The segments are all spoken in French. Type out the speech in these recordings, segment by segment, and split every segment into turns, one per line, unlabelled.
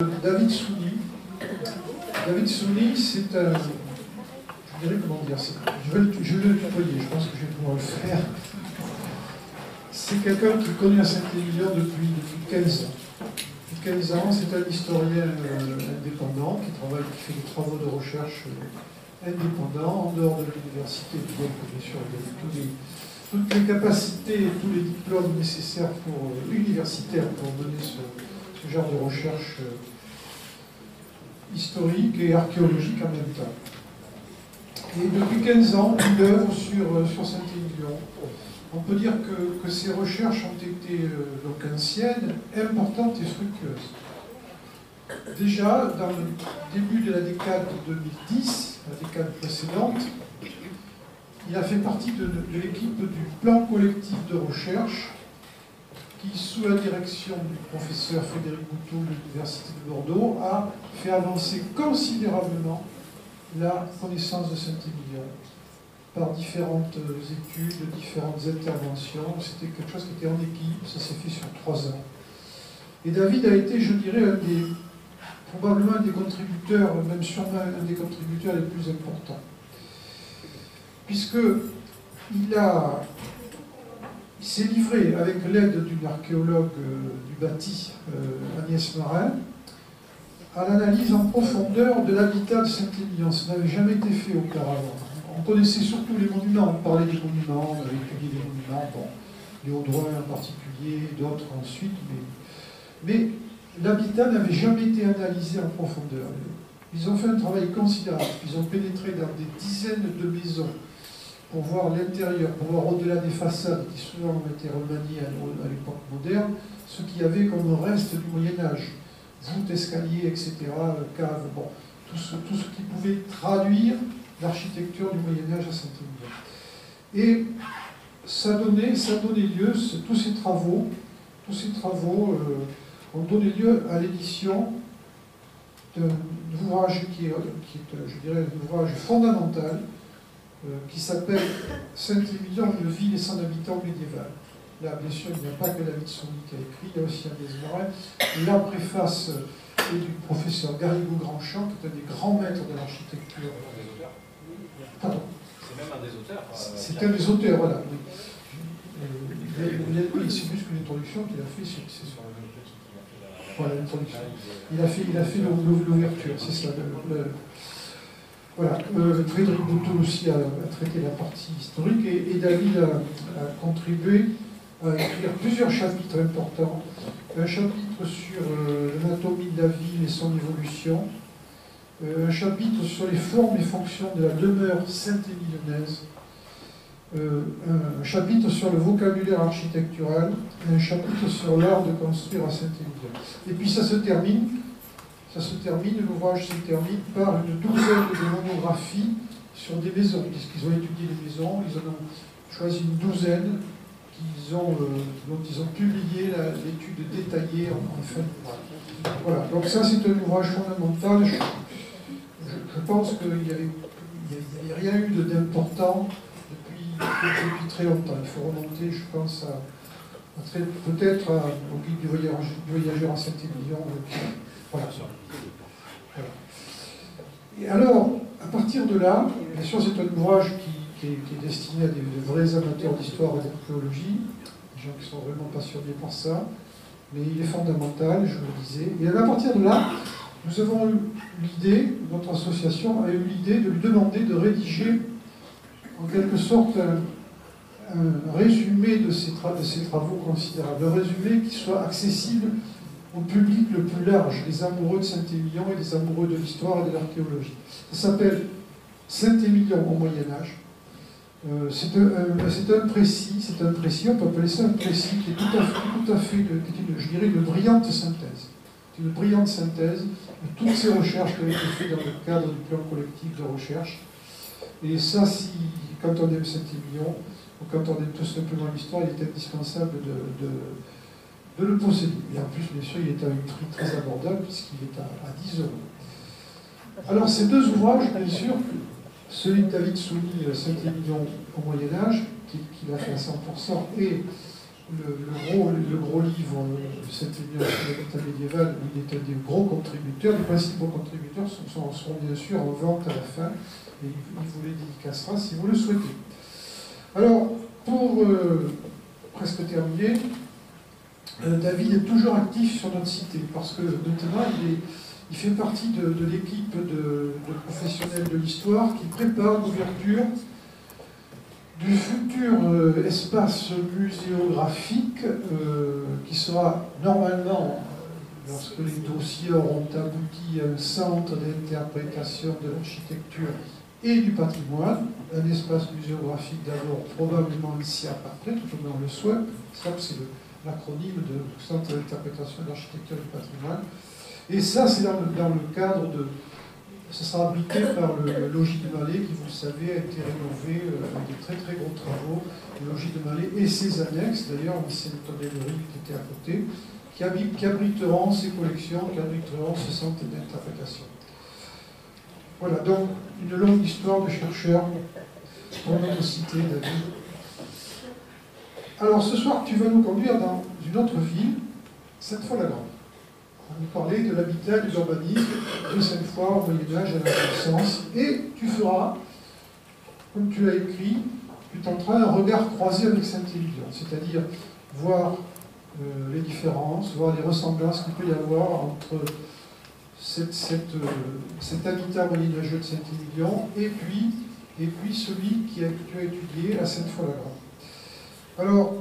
David Souni. David Souni, c'est un... Je dirais comment dire, je vais le tutoyer, je pense que je vais pouvoir le faire. C'est quelqu'un qui est connu à Saint-Émilion depuis 15 ans. Depuis 15 ans, c'est un historien indépendant qui fait des travaux de recherche indépendants en dehors de l'université. Donc, bien sûr, il a toutes les capacités et tous les diplômes nécessaires universitaires pour mener ce genre de recherche historique et archéologique en même temps. Et depuis 15 ans, il œuvre sur Saint-Émilion. On peut dire que ces recherches ont été donc anciennes, importantes et fructueuses. Déjà, dans le début de la décade 2010, la décade précédente, il a fait partie de l'équipe du plan collectif de recherche qui, sous la direction du professeur Frédéric Bouteau de l'Université de Bordeaux, a fait avancer considérablement la connaissance de Saint-Émilion par différentes études, différentes interventions. C'était quelque chose qui était en équipe, ça s'est fait sur 3 ans. Et David a été, je dirais, probablement un des contributeurs, même sûrement un des contributeurs les plus importants. Puisqu'il s'est livré, avec l'aide d'une archéologue du bâti, Agnès Marin, à l'analyse en profondeur de l'habitat de Saint-Émilion. Ça n'avait jamais été fait auparavant. On connaissait surtout les monuments, on parlait des monuments, on avait étudié les monuments, bon, les Audouins en particulier, d'autres ensuite, mais l'habitat n'avait jamais été analysé en profondeur. Ils ont fait un travail considérable, ils ont pénétré dans des dizaines de maisons pour voir l'intérieur, pour voir au-delà des façades qui souvent ont été remaniées à l'époque moderne, ce qu'il y avait comme reste du Moyen-Âge, voûtes, escaliers, etc., caves, bon, tout ce qui pouvait traduire l'architecture du Moyen-Âge à Saint-Émilion. Et ça donnait lieu, tous ces travaux ont donné lieu à l'édition d'un ouvrage qui est, je dirais, un ouvrage fondamental, qui s'appelle Saint-Émilion, une ville et son habitant médiéval. Là, bien sûr, il n'y a pas que David Souni qui a écrit, il y a aussi Agnès Marin. La préface est du professeur Garrigou-Grandchamp, qui est un des grands maîtres de l'architecture. Pardon.
C'est même un des auteurs.
C'est un des auteurs, voilà. Oui. C'est plus qu'une introduction qu'il a fait sur voilà, l'introduction. Il a fait l'ouverture, c'est ça. Voilà. Frédéric Bouteau aussi a traité la partie historique et David a contribué à écrire plusieurs chapitres importants. Un chapitre sur l'anatomie de la ville et son évolution, un chapitre sur les formes et fonctions de la demeure saint-émilionnaise, un chapitre sur le vocabulaire architectural, et un chapitre sur l'art de construire à Saint-Émilion. Et puis ça se termine, l'ouvrage se termine par une douzaine de monographies sur des maisons, puisqu'ils ont étudié les maisons, ils en ont choisi une douzaine dont ils ont publié l'étude détaillée en fin d'ouvrage. Voilà, donc ça c'est un ouvrage fondamental. Je pense qu'il n'y avait rien eu d'important depuis très longtemps. Il faut remonter, je pense, peut-être au guide du voyageur à Saint-Émilion. Voilà. Et alors, à partir de là, bien sûr, c'est un ouvrage qui est destiné à des vrais amateurs d'histoire et d'archéologie, des gens qui sont vraiment passionnés par ça, mais il est fondamental, je le disais. Et à partir de là, nous avons eu l'idée, notre association a eu l'idée de lui demander de rédiger, en quelque sorte, un résumé de ces travaux considérables, un résumé qui soit accessible au public le plus large, les amoureux de Saint-Émilion et les amoureux de l'histoire et de l'archéologie. Ça s'appelle Saint-Émilion au Moyen-Âge. C'est un précis, on peut appeler ça un précis, qui est tout à fait je dirais, une brillante synthèse. C'est une brillante synthèse de toutes ces recherches qui ont été faites dans le cadre du plan collectif de recherche. Et ça, quand on aime Saint-Émilion, ou quand on aime tout simplement l'histoire, il est indispensable de le posséder. Et en plus, bien sûr, il est à un prix très abordable, puisqu'il est à 10 €. Alors, ces deux ouvrages, bien sûr, celui de David Souni, Saint-Émilion au Moyen-Âge, qu'il a fait à 100%, et le gros livre de Saint-Émilion sur la compta médiévale, où il est un des gros contributeurs. Les principaux contributeurs seront bien sûr en vente à la fin, et il vous les dédicacera si vous le souhaitez. Alors, pour presque terminer, David est toujours actif sur notre cité, parce que maintenant il fait partie de l'équipe de professionnels de l'histoire qui prépare l'ouverture du futur espace muséographique qui sera normalement, lorsque les dossiers auront abouti, un centre d'interprétation de l'architecture et du patrimoine, un espace muséographique d'abord, probablement ici à après, tout comme dans le SWAP, SWAP c'est l'acronyme de Centre d'interprétation de l'architecture et du patrimoine, et ça c'est dans le cadre de... Ce sera abrité par le logis de Mallet, qui, vous le savez, a été rénové avec de très très gros travaux. Le logis de Mallet et ses annexes, d'ailleurs, l'ancienne tonnellerie qui était à côté, qui abriteront ces collections, qui abriteront ce centre d'interprétation. Voilà, donc, une longue histoire de chercheurs pour notre cité, David. Alors, ce soir, tu vas nous conduire dans une autre ville, Sainte-Foy-la-Grande. On va nous parler de l'habitat et de l'urbanisme de Sainte-Foy au Moyen-Âge à la Renaissance. Et tu feras, comme tu l'as écrit, tu tenteras un regard croisé avec Saint-Émilion, c'est-à-dire voir les différences, voir les ressemblances qu'il peut y avoir entre cet habitat moyenâgeux de Saint-Émilion et puis celui que tu as étudié à Sainte-Foy-la-Grande. Alors,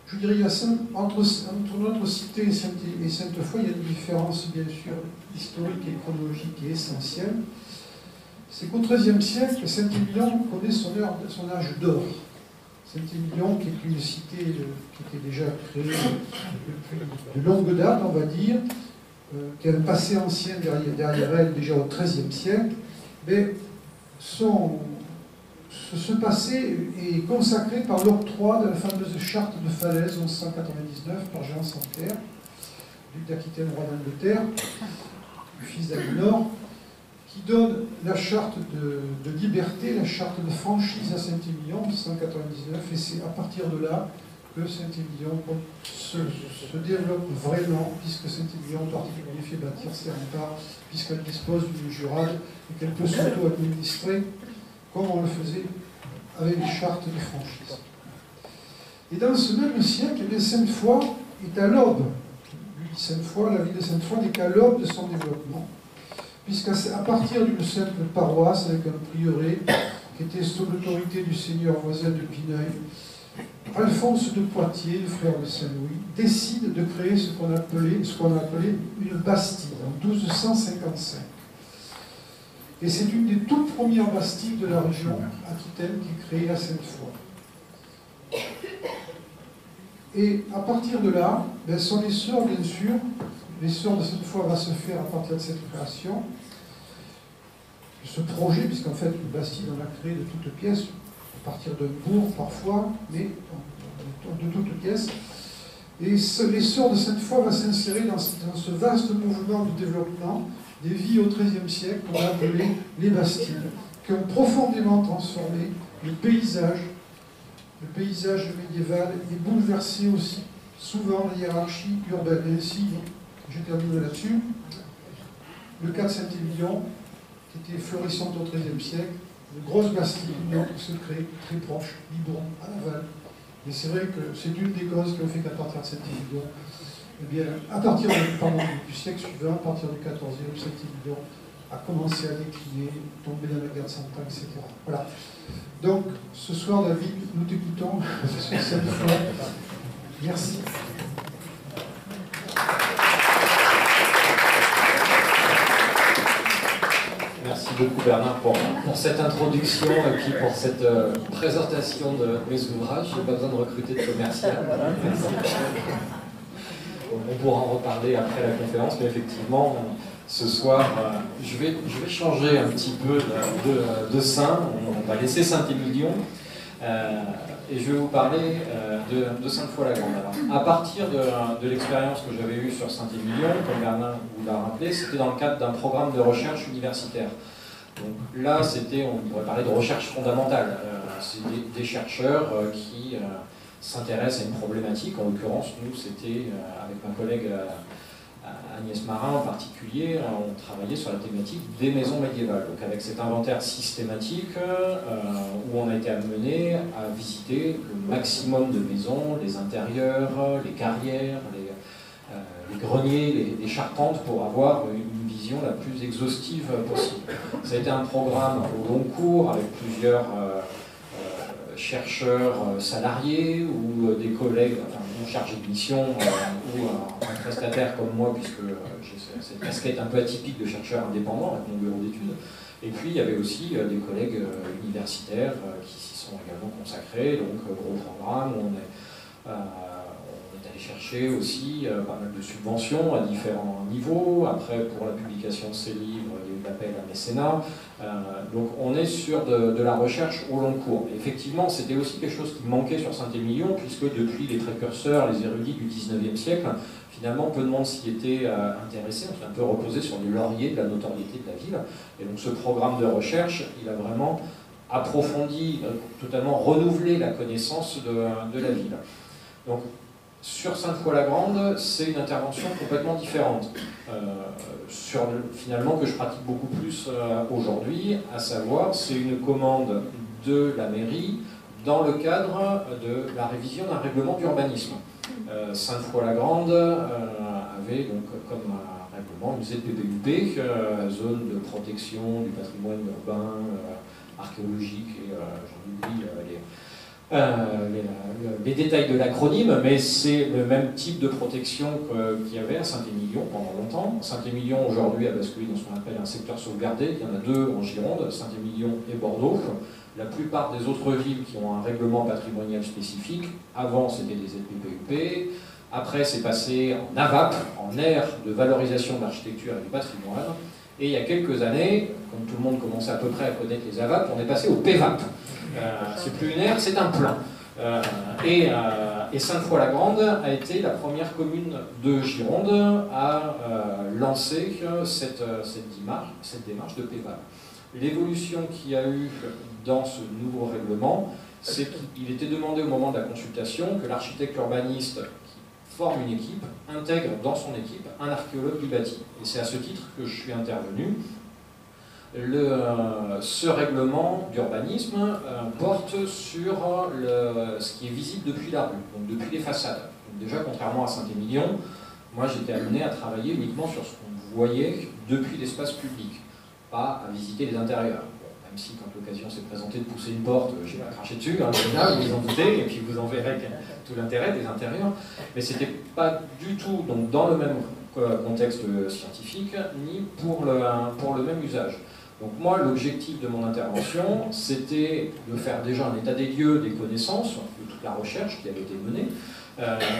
je dirais, entre notre cité et Sainte-Foy, il y a une différence, bien sûr, historique et chronologique et essentielle. C'est qu'au XIIIe siècle, Saint-Émilion connaît son âge d'or. Saint-Émilion, qui est une cité qui était déjà créée depuis de longue date, on va dire, qui a un passé ancien derrière elle, déjà au XIIIe siècle, mais ce passé est consacré par l'octroi de la fameuse charte de Falaise 1199 par Jean Santerre, duc d'Aquitaine, roi d'Angleterre, du fils d'Aliénor, qui donne la charte de liberté, la charte de franchise à Saint-Émilion en 1199, et c'est à partir de là que Saint-Émilion se développe vraiment, puisque Saint-Émilion en particulier fait bâtir ses remparts, puisqu'elle dispose d'une jurade et qu'elle peut s'auto-administrer comme on le faisait avec les chartes de franchise. Et dans ce même siècle, Sainte-Foy est à l'aube. La ville de Sainte-Foy n'est qu'à l'aube de son développement, puisqu'à partir d'une simple paroisse avec un prieuré qui était sous l'autorité du seigneur voisin de Pineuil, Alphonse de Poitiers, le frère de Saint-Louis, décide de créer ce qu'on a appelé une bastide en 1255. Et c'est une des toutes premières bastilles de la région aquitaine qui est créée à Sainte-Foy. Et à partir de là, son essor, bien sûr, l'essor de Sainte-Foy va se faire à partir de cette création, de ce projet, puisqu'en fait, une bastille, on l'a créée de toutes pièces, à partir d'un bourg parfois, mais de toutes pièces. Et l'essor de Sainte-Foy va s'insérer dans ce vaste mouvement de développement des villes au XIIIe siècle qu'on a appelé les Bastilles, qui ont profondément transformé le paysage médiéval et bouleversé aussi souvent la hiérarchie urbaine. Ainsi, je termine là-dessus, le cas de Saint-Émilion, qui était florissante au XIIIe siècle, une grosse bastille qui se crée très proche, Libourne, à Laval. Et c'est vrai que c'est une des causes qui ont fait qu'à partir de Saint-Émilion, eh bien, à partir du siècle suivant, à partir du XIVe, Saint-Émilion a commencé à décliner, tomber dans la guerre de Cent Ans, etc. Voilà. Donc, ce soir, David, nous t'écoutons sur cette fois. Merci.
Merci beaucoup Bernard pour cette introduction et puis pour cette présentation de mes ouvrages. Je n'ai pas besoin de recruter de commercial. On pourra en reparler après la conférence, mais effectivement, ce soir, je vais changer un petit peu de sein. On va laisser Saint-Émilion et je vais vous parler de Sainte-Foy-la-Grande. Alors, à partir de l'expérience que j'avais eue sur Saint-Émilion, comme Bernard vous l'a rappelé, c'était dans le cadre d'un programme de recherche universitaire. Donc là, on pourrait parler de recherche fondamentale. C'est des chercheurs qui s'intéressent à une problématique. En l'occurrence, nous, c'était avec ma collègue Agnès Marin en particulier, on travaillait sur la thématique des maisons médiévales. Donc avec cet inventaire systématique où on a été amené à visiter le maximum de maisons, les intérieurs, les carrières, les greniers, les charpentes pour avoir une vision la plus exhaustive possible. Ça a été un programme au long cours avec plusieurs chercheurs salariés ou des collègues chargés de mission ou un prestataire comme moi, puisque j'ai cette casquette un peu atypique de chercheur indépendant avec mon bureau d'études. Et puis il y avait aussi des collègues universitaires qui s'y sont également consacrés, donc gros programme où on est allé chercher aussi pas mal de subventions à différents niveaux. Après, pour la publication de ces livres, il y a eu l'appel à mécénat. Donc on est sur de la recherche au long cours. Et effectivement, c'était aussi quelque chose qui manquait sur Saint-Émilion, puisque depuis les précurseurs, les érudits du XIXe siècle, finalement, peu de monde s'y était intéressé. On s'est un peu reposé sur les lauriers de la notoriété de la ville. Et donc ce programme de recherche, il a vraiment approfondi, totalement renouvelé la connaissance de la ville. Donc, sur Sainte-Foy-la-Grande, c'est une intervention complètement différente, finalement que je pratique beaucoup plus aujourd'hui, à savoir c'est une commande de la mairie dans le cadre de la révision d'un règlement d'urbanisme. Sainte-Foy-la-Grande avait donc comme règlement une ZPPUP, zone de protection du patrimoine urbain, archéologique et j'en oublie les détails de l'acronyme, mais c'est le même type de protection qu'il y avait à Saint-Émilion pendant longtemps. Saint-Émilion aujourd'hui a basculé dans ce qu'on appelle un secteur sauvegardé. Il y en a deux en Gironde, Saint-Émilion et Bordeaux. La plupart des autres villes qui ont un règlement patrimonial spécifique, avant c'était des ZPPUP, après c'est passé en AVAP, en aire de valorisation de l'architecture et du patrimoine. Et il y a quelques années, comme tout le monde commençait à peu près à connaître les AVAP, on est passé au PVAP. C'est plus une aire, c'est un plan. Et Sainte-Foy-la-Grande a été la première commune de Gironde à lancer cette démarche de PVAP. L'évolution qu'il y a eu dans ce nouveau règlement, c'est qu'il était demandé au moment de la consultation que l'architecte urbaniste qui forme une équipe intègre dans son équipe un archéologue du bâti. Et c'est à ce titre que je suis intervenu. Ce règlement d'urbanisme porte sur ce qui est visible depuis la rue, donc depuis les façades. Donc déjà, contrairement à Saint-Émilion, moi j'étais amené à travailler uniquement sur ce qu'on voyait depuis l'espace public, pas à visiter les intérieurs. Bon, même si quand l'occasion s'est présentée de pousser une porte, j'ai pas craché dessus, hein, là, vous en doutez, et puis vous en verrez tout l'intérêt des intérieurs, mais c'était pas du tout donc, dans le même contexte scientifique, ni pour le même usage. Donc moi, l'objectif de mon intervention, c'était de faire déjà un état des lieux des connaissances, de toute la recherche qui avait été menée.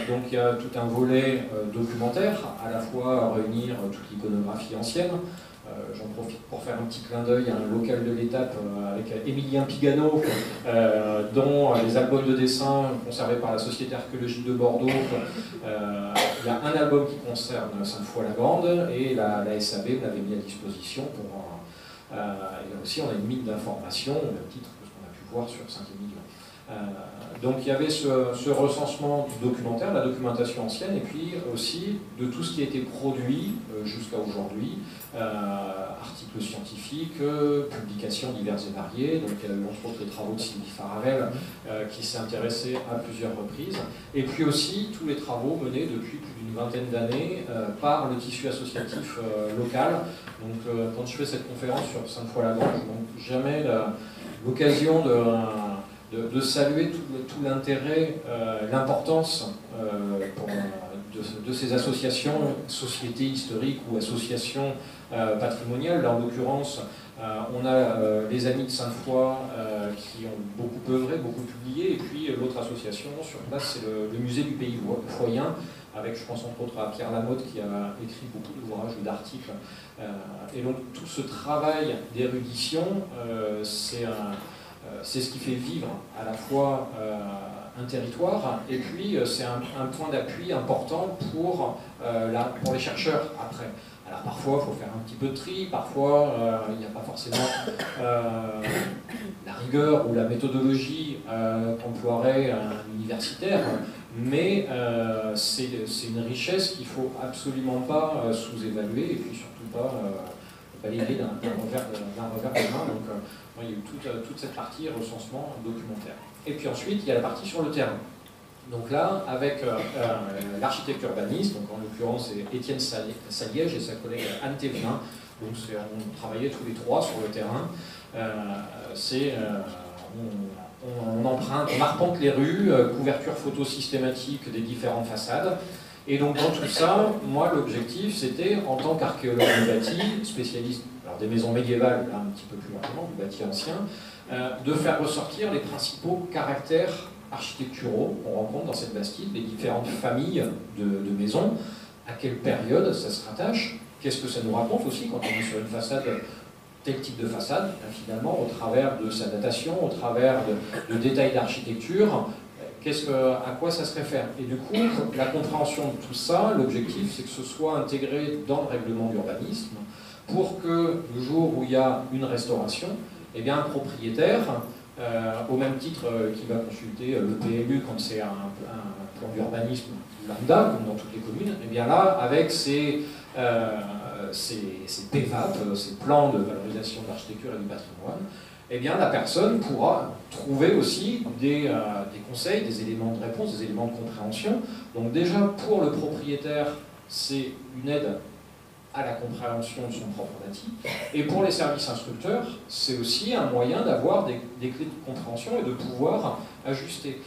Donc il y a tout un volet documentaire, à la fois réunir toute l'iconographie ancienne. J'en profite pour faire un petit clin d'œil à un local de l'étape avec Émilien Pigano, dont les albums de dessin conservés par la Société archéologique de Bordeaux. Il y a un album qui concerne Sainte-Foy-la-Grande et la SAB l'avait mis à disposition pour... et là aussi, on a une mine d'informations, au même titre que ce qu'on a pu voir sur Saint-Émilion. Donc il y avait ce recensement du documentaire, la documentation ancienne, et puis aussi de tout ce qui a été produit jusqu'à aujourd'hui, articles scientifiques, publications diverses et variées. Donc il y a eu entre autres les travaux de Sylvie Faravel qui s'est intéressé à plusieurs reprises, et puis aussi tous les travaux menés depuis plus d'une vingtaine d'années par le tissu associatif local. Donc quand je fais cette conférence sur Sainte-Foy-la-Grande, je ne manque jamais l'occasion de saluer tout l'intérêt, l'importance de ces associations, sociétés historiques ou associations patrimoniales. Là, en l'occurrence, on a les Amis de Sainte-Foy qui ont beaucoup œuvré, beaucoup publié, et puis l'autre association sur place, c'est le musée du pays foyen, avec, je pense entre autres à Pierre Lamotte qui a écrit beaucoup d'ouvrages ou d'articles. Et donc tout ce travail d'érudition, c'est ce qui fait vivre à la fois un territoire, et puis c'est un point d'appui important pour les chercheurs après. Alors parfois, il faut faire un petit peu de tri, parfois, il n'y a pas forcément la rigueur ou la méthodologie qu'emploierait un universitaire, mais c'est une richesse qu'il ne faut absolument pas sous-évaluer, et puis surtout pas balayer d'un revers de main. Donc il y a eu toute cette partie recensement documentaire. Et puis ensuite, il y a la partie sur le terrain. Donc là, avec l'architecte urbaniste, donc en l'occurrence c'est Étienne Saliège et sa collègue Anne Thévenin, donc on travaillait tous les trois sur le terrain. On emprunte, on arpente les rues, couverture photo systématique des différentes façades. Et donc dans tout ça, moi l'objectif c'était, en tant qu'archéologue du bâti, spécialiste alors, des maisons médiévales, là un petit peu plus largement, du bâti ancien, de faire ressortir les principaux caractères architecturaux qu'on rencontre dans cette bastide, les différentes familles de maisons, à quelle période ça se rattache, qu'est-ce que ça nous raconte aussi quand on est sur une façade, tel type de façade, finalement, au travers de sa datation, au travers de détails d'architecture, à quoi ça se réfère. Et du coup, la compréhension de tout ça, l'objectif, c'est que ce soit intégré dans le règlement d'urbanisme, pour que le jour où il y a une restauration, eh bien, un propriétaire, au même titre qu'il va consulter le PLU quand c'est un plan d'urbanisme lambda, comme dans toutes les communes, et bien là, avec ces PVAP, ces plans de valorisation de l'architecture et du patrimoine, eh bien la personne pourra trouver aussi des conseils, des éléments de réponse, des éléments de compréhension. Donc déjà, pour le propriétaire, c'est une aide à la compréhension de son propre bâti. Et pour les services instructeurs, c'est aussi un moyen d'avoir des clés de compréhension et de pouvoir ajuster.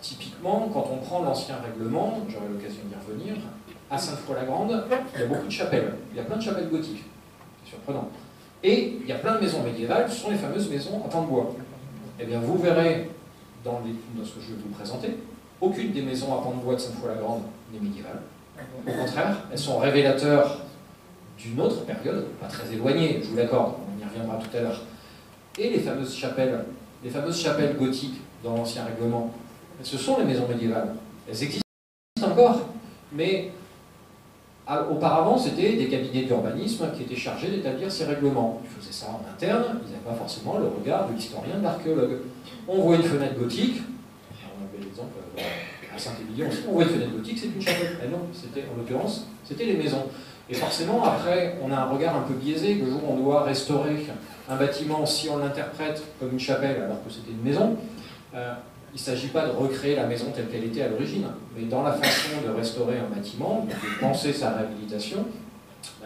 Typiquement, quand on prend l'ancien règlement, j'aurai l'occasion d'y revenir, à Sainte-Foy-la-Grande, il y a beaucoup de chapelles. Il y a plein de chapelles gothiques. C'est surprenant. Et il y a plein de maisons médiévales, ce sont les fameuses maisons à pans de bois. Eh bien, vous verrez, dans ce que je vais vous présenter, aucune des maisons à pans de bois de Sainte-Foy-la-Grande n'est médiévale. Au contraire, elles sont révélateurs d'une autre période, pas très éloignée, je vous l'accorde, on y reviendra tout à l'heure. Et les fameuses chapelles gothiques dans l'ancien règlement, ce sont les maisons médiévales. Elles existent encore, mais auparavant, c'était des cabinets d'urbanisme qui étaient chargés d'établir ces règlements. Ils faisaient ça en interne, ils n'avaient pas forcément le regard de l'historien, de l'archéologue. On voit une fenêtre gothique, on avait l'exemple à Saint-Émilion aussi, on voit une fenêtre gothique, c'est une chapelle. Et non, en l'occurrence, c'était les maisons. Et forcément, après, on a un regard un peu biaisé, le jour où on doit restaurer un bâtiment, si on l'interprète comme une chapelle alors que c'était une maison, il ne s'agit pas de recréer la maison telle qu'elle était à l'origine, mais dans la façon de restaurer un bâtiment, de penser sa réhabilitation,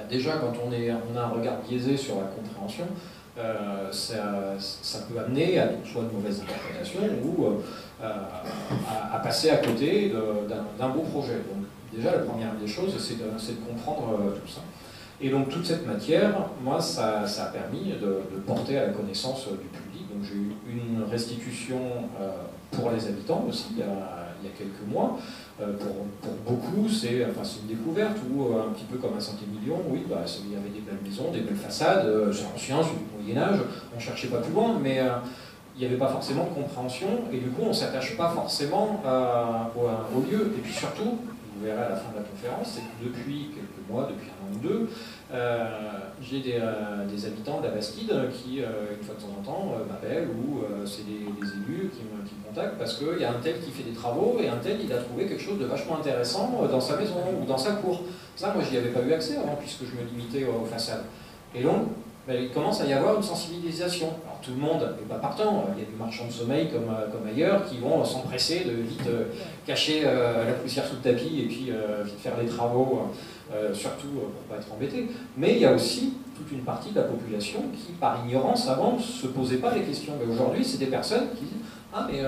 déjà quand on a un regard biaisé sur la compréhension, ça peut amener à soit de mauvaises interprétations ou à passer à côté d'un beau projet. Donc, déjà, la première des choses, c'est de comprendre tout ça. Et donc, toute cette matière, moi, ça a permis de porter à la connaissance du public. Donc, j'ai eu une restitution pour les habitants aussi, il y a quelques mois. Pour beaucoup, c'est une découverte, ou un petit peu comme à Saint-Émilion, oui, il y avait des belles maisons, des belles façades, c'est ancien, c'est du Moyen-Âge, on ne cherchait pas plus loin, mais il n'y avait pas forcément de compréhension, et du coup, on ne s'attache pas forcément au lieu. Et puis surtout, vous verrez à la fin de la conférence, c'est que depuis quelques mois, depuis un an ou deux, j'ai des habitants de la Bastide qui, une fois de temps en temps, m'appellent, ou c'est des élus qui me contactent parce qu'il y a un tel qui fait des travaux et un tel il a trouvé quelque chose de vachement intéressant dans sa maison ou dans sa cour. Ça, moi, je n'y avais pas eu accès avant puisque je me limitais aux façades. Et donc, il commence à y avoir une sensibilisation. Alors tout le monde n'est pas partant, il y a des marchands de sommeil comme ailleurs qui vont s'empresser de vite cacher la poussière sous le tapis et puis vite faire les travaux, surtout pour ne pas être embêtés. Mais il y a aussi toute une partie de la population qui, par ignorance avant, ne se posait pas les questions. Mais aujourd'hui, c'est des personnes qui disent « Ah, mais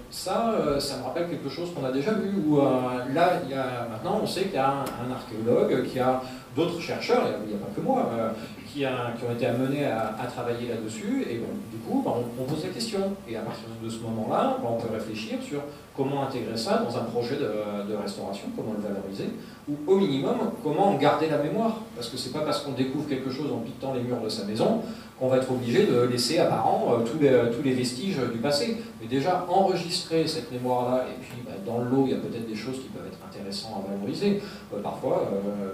ça me rappelle quelque chose qu'on a déjà vu » ou là, maintenant, on sait qu'il y a un archéologue, qu'il y a d'autres chercheurs, il n'y a pas que moi, qui ont été amenés à travailler là-dessus, et bon, du coup, on pose la question. Et à partir de ce moment-là, on peut réfléchir sur comment intégrer ça dans un projet de restauration, comment le valoriser, ou au minimum, comment en garder la mémoire. Parce que c'est pas parce qu'on découvre quelque chose en piquant les murs de sa maison qu'on va être obligé de laisser apparent tous les vestiges du passé. Mais déjà, enregistrer cette mémoire-là, et puis dans le lot, il y a peut-être des choses qui peuvent être intéressantes à valoriser. Parfois,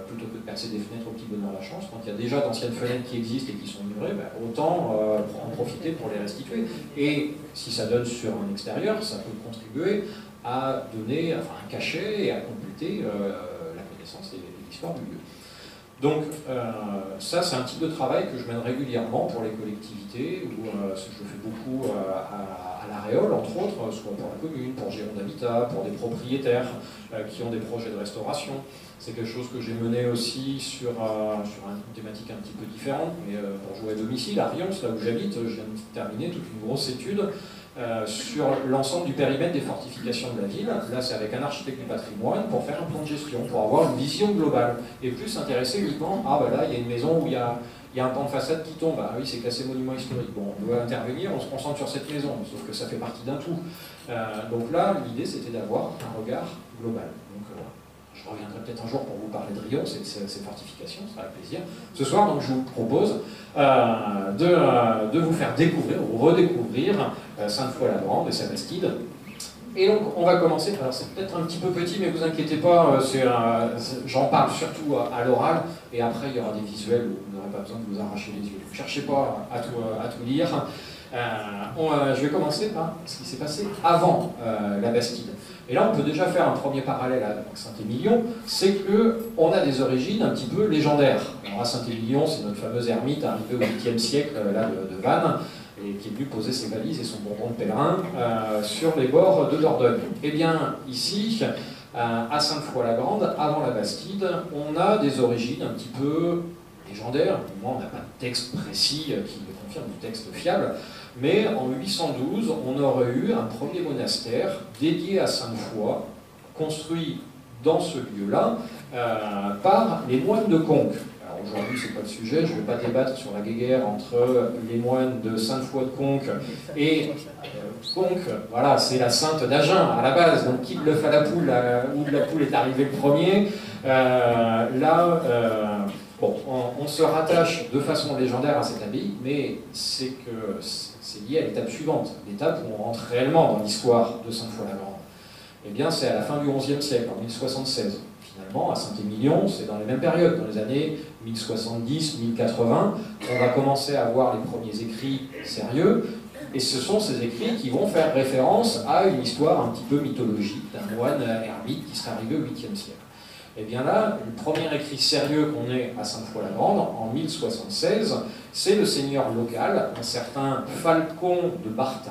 plutôt que de percer des fenêtres au petit bonheur la chance, quand il y a déjà d'anciennes fenêtres qui existent et qui sont murées, autant en profiter pour les restituer. Et si ça donne sur un extérieur, ça peut contribuer à donner un cachet et à compléter la connaissance et l'histoire du lieu. Donc ça, c'est un type de travail que je mène régulièrement pour les collectivités, où je fais beaucoup à l'Aréole, entre autres, soit pour la commune, pour Gironde Habitat, pour des propriétaires qui ont des projets de restauration. C'est quelque chose que j'ai mené aussi sur une thématique un petit peu différente, mais pour jouer à domicile, à Rions, là où j'habite, je viens de terminer toute une grosse étude sur l'ensemble du périmètre des fortifications de la ville. Là, c'est avec un architecte du patrimoine pour faire un plan de gestion, pour avoir une vision globale, et plus s'intéresser uniquement, là, il y a une maison où il y a un pan de façade qui tombe, oui, c'est classé monument historique. Bon, on doit intervenir, on se concentre sur cette maison, sauf que ça fait partie d'un tout. Donc là, l'idée, c'était d'avoir un regard global. Donc, je reviendrai peut-être un jour pour vous parler de Rions et de ces fortifications, ça sera avec plaisir. Ce soir, donc, je vous propose de vous faire découvrir ou redécouvrir Sainte-Foy-la-Grande et sa bastide. Et donc, on va commencer, alors c'est peut-être un petit peu petit, mais vous inquiétez pas, j'en parle surtout à l'oral, et après il y aura des visuels où vous n'aurez pas besoin de vous arracher les yeux. Ne cherchez pas à tout lire. Je vais commencer par ce qui s'est passé avant la Bastide. Et là, on peut déjà faire un premier parallèle avec Saint-Émilion, c'est qu'on a des origines un petit peu légendaires. Alors à Saint-Émilion, c'est notre fameuse ermite arrivée au 8e siècle de Vannes, et qui est venu poser ses valises et son bonbon de pèlerin sur les bords de Dordogne. Et bien, ici, à Sainte-Foy-la-Grande, avant la Bastide, on a des origines un petit peu légendaires. Moi, on n'a pas de texte précis qui le confirme, du texte fiable, mais en 812, on aurait eu un premier monastère dédié à Sainte-Foy, construit dans ce lieu-là par les moines de Conques. Aujourd'hui, ce n'est pas le sujet, je ne vais pas débattre sur la guéguerre entre les moines de Sainte-Foy de Conques et Conques, voilà, c'est la sainte d'Agen à la base, donc qui l'œuf à la poule, où la poule est arrivée le premier. On se rattache de façon légendaire à cette abbaye, mais c'est lié à l'étape suivante, l'étape où on rentre réellement dans l'histoire de Sainte-Foy-la-Grande. Eh bien, c'est à la fin du XIe siècle, en 1076. Finalement, à Saint-Émilion, c'est dans les mêmes périodes, dans les années 1070-1080, on va commencer à avoir les premiers écrits sérieux, et ce sont ces écrits qui vont faire référence à une histoire un petit peu mythologique d'un moine ermite qui serait arrivé au 8e siècle. Et bien là, le premier écrit sérieux qu'on ait à Sainte-Foy-la-Grande, en 1076, c'est le seigneur local, un certain Falcon de Barthes,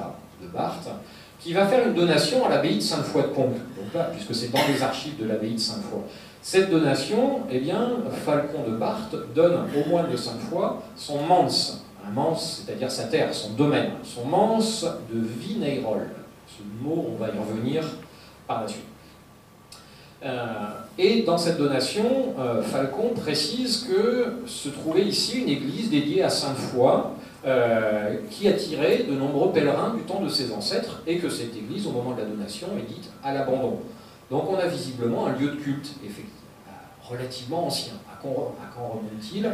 qui va faire une donation à l'abbaye de Sainte-Foy de Conques. Donc là, puisque c'est dans les archives de l'abbaye de Sainte-Foy. Cette donation, eh bien, Falcon de Barthes donne au moine de Sainte-Foy son manse. Un manse, c'est-à-dire sa terre, son domaine. Son manse de Vineyrolles. Ce mot, on va y revenir par la suite. Et dans cette donation, Falcon précise que se trouvait ici une église dédiée à Sainte-Foy, qui attirait de nombreux pèlerins du temps de ses ancêtres, et que cette église, au moment de la donation, est dite à l'abandon. Donc on a visiblement un lieu de culte, relativement ancien. À quand remonte-t-il?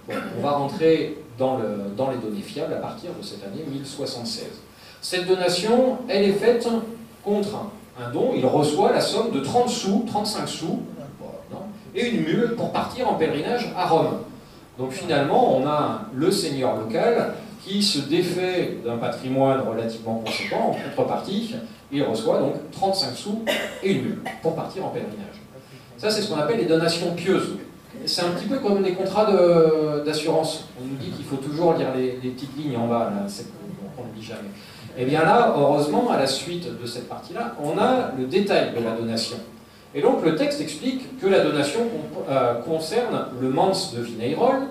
Bon, on va rentrer dans les données fiables à partir de cette année 1076. Cette donation, elle est faite contre un don. Il reçoit la somme de 30 sous, 35 sous, et une mule pour partir en pèlerinage à Rome. Donc finalement, on a le seigneur local qui se défait d'un patrimoine relativement conséquent. En contrepartie, il reçoit donc 35 sous et une mule pour partir en pèlerinage. Ça, c'est ce qu'on appelle les donations pieuses. C'est un petit peu comme les contrats d'assurance. On nous dit qu'il faut toujours lire les petites lignes en bas, là, on ne le dit jamais. Et bien là, heureusement, à la suite de cette partie-là, on a le détail de la donation. Et donc le texte explique que la donation concerne le manse de Vineyrolles,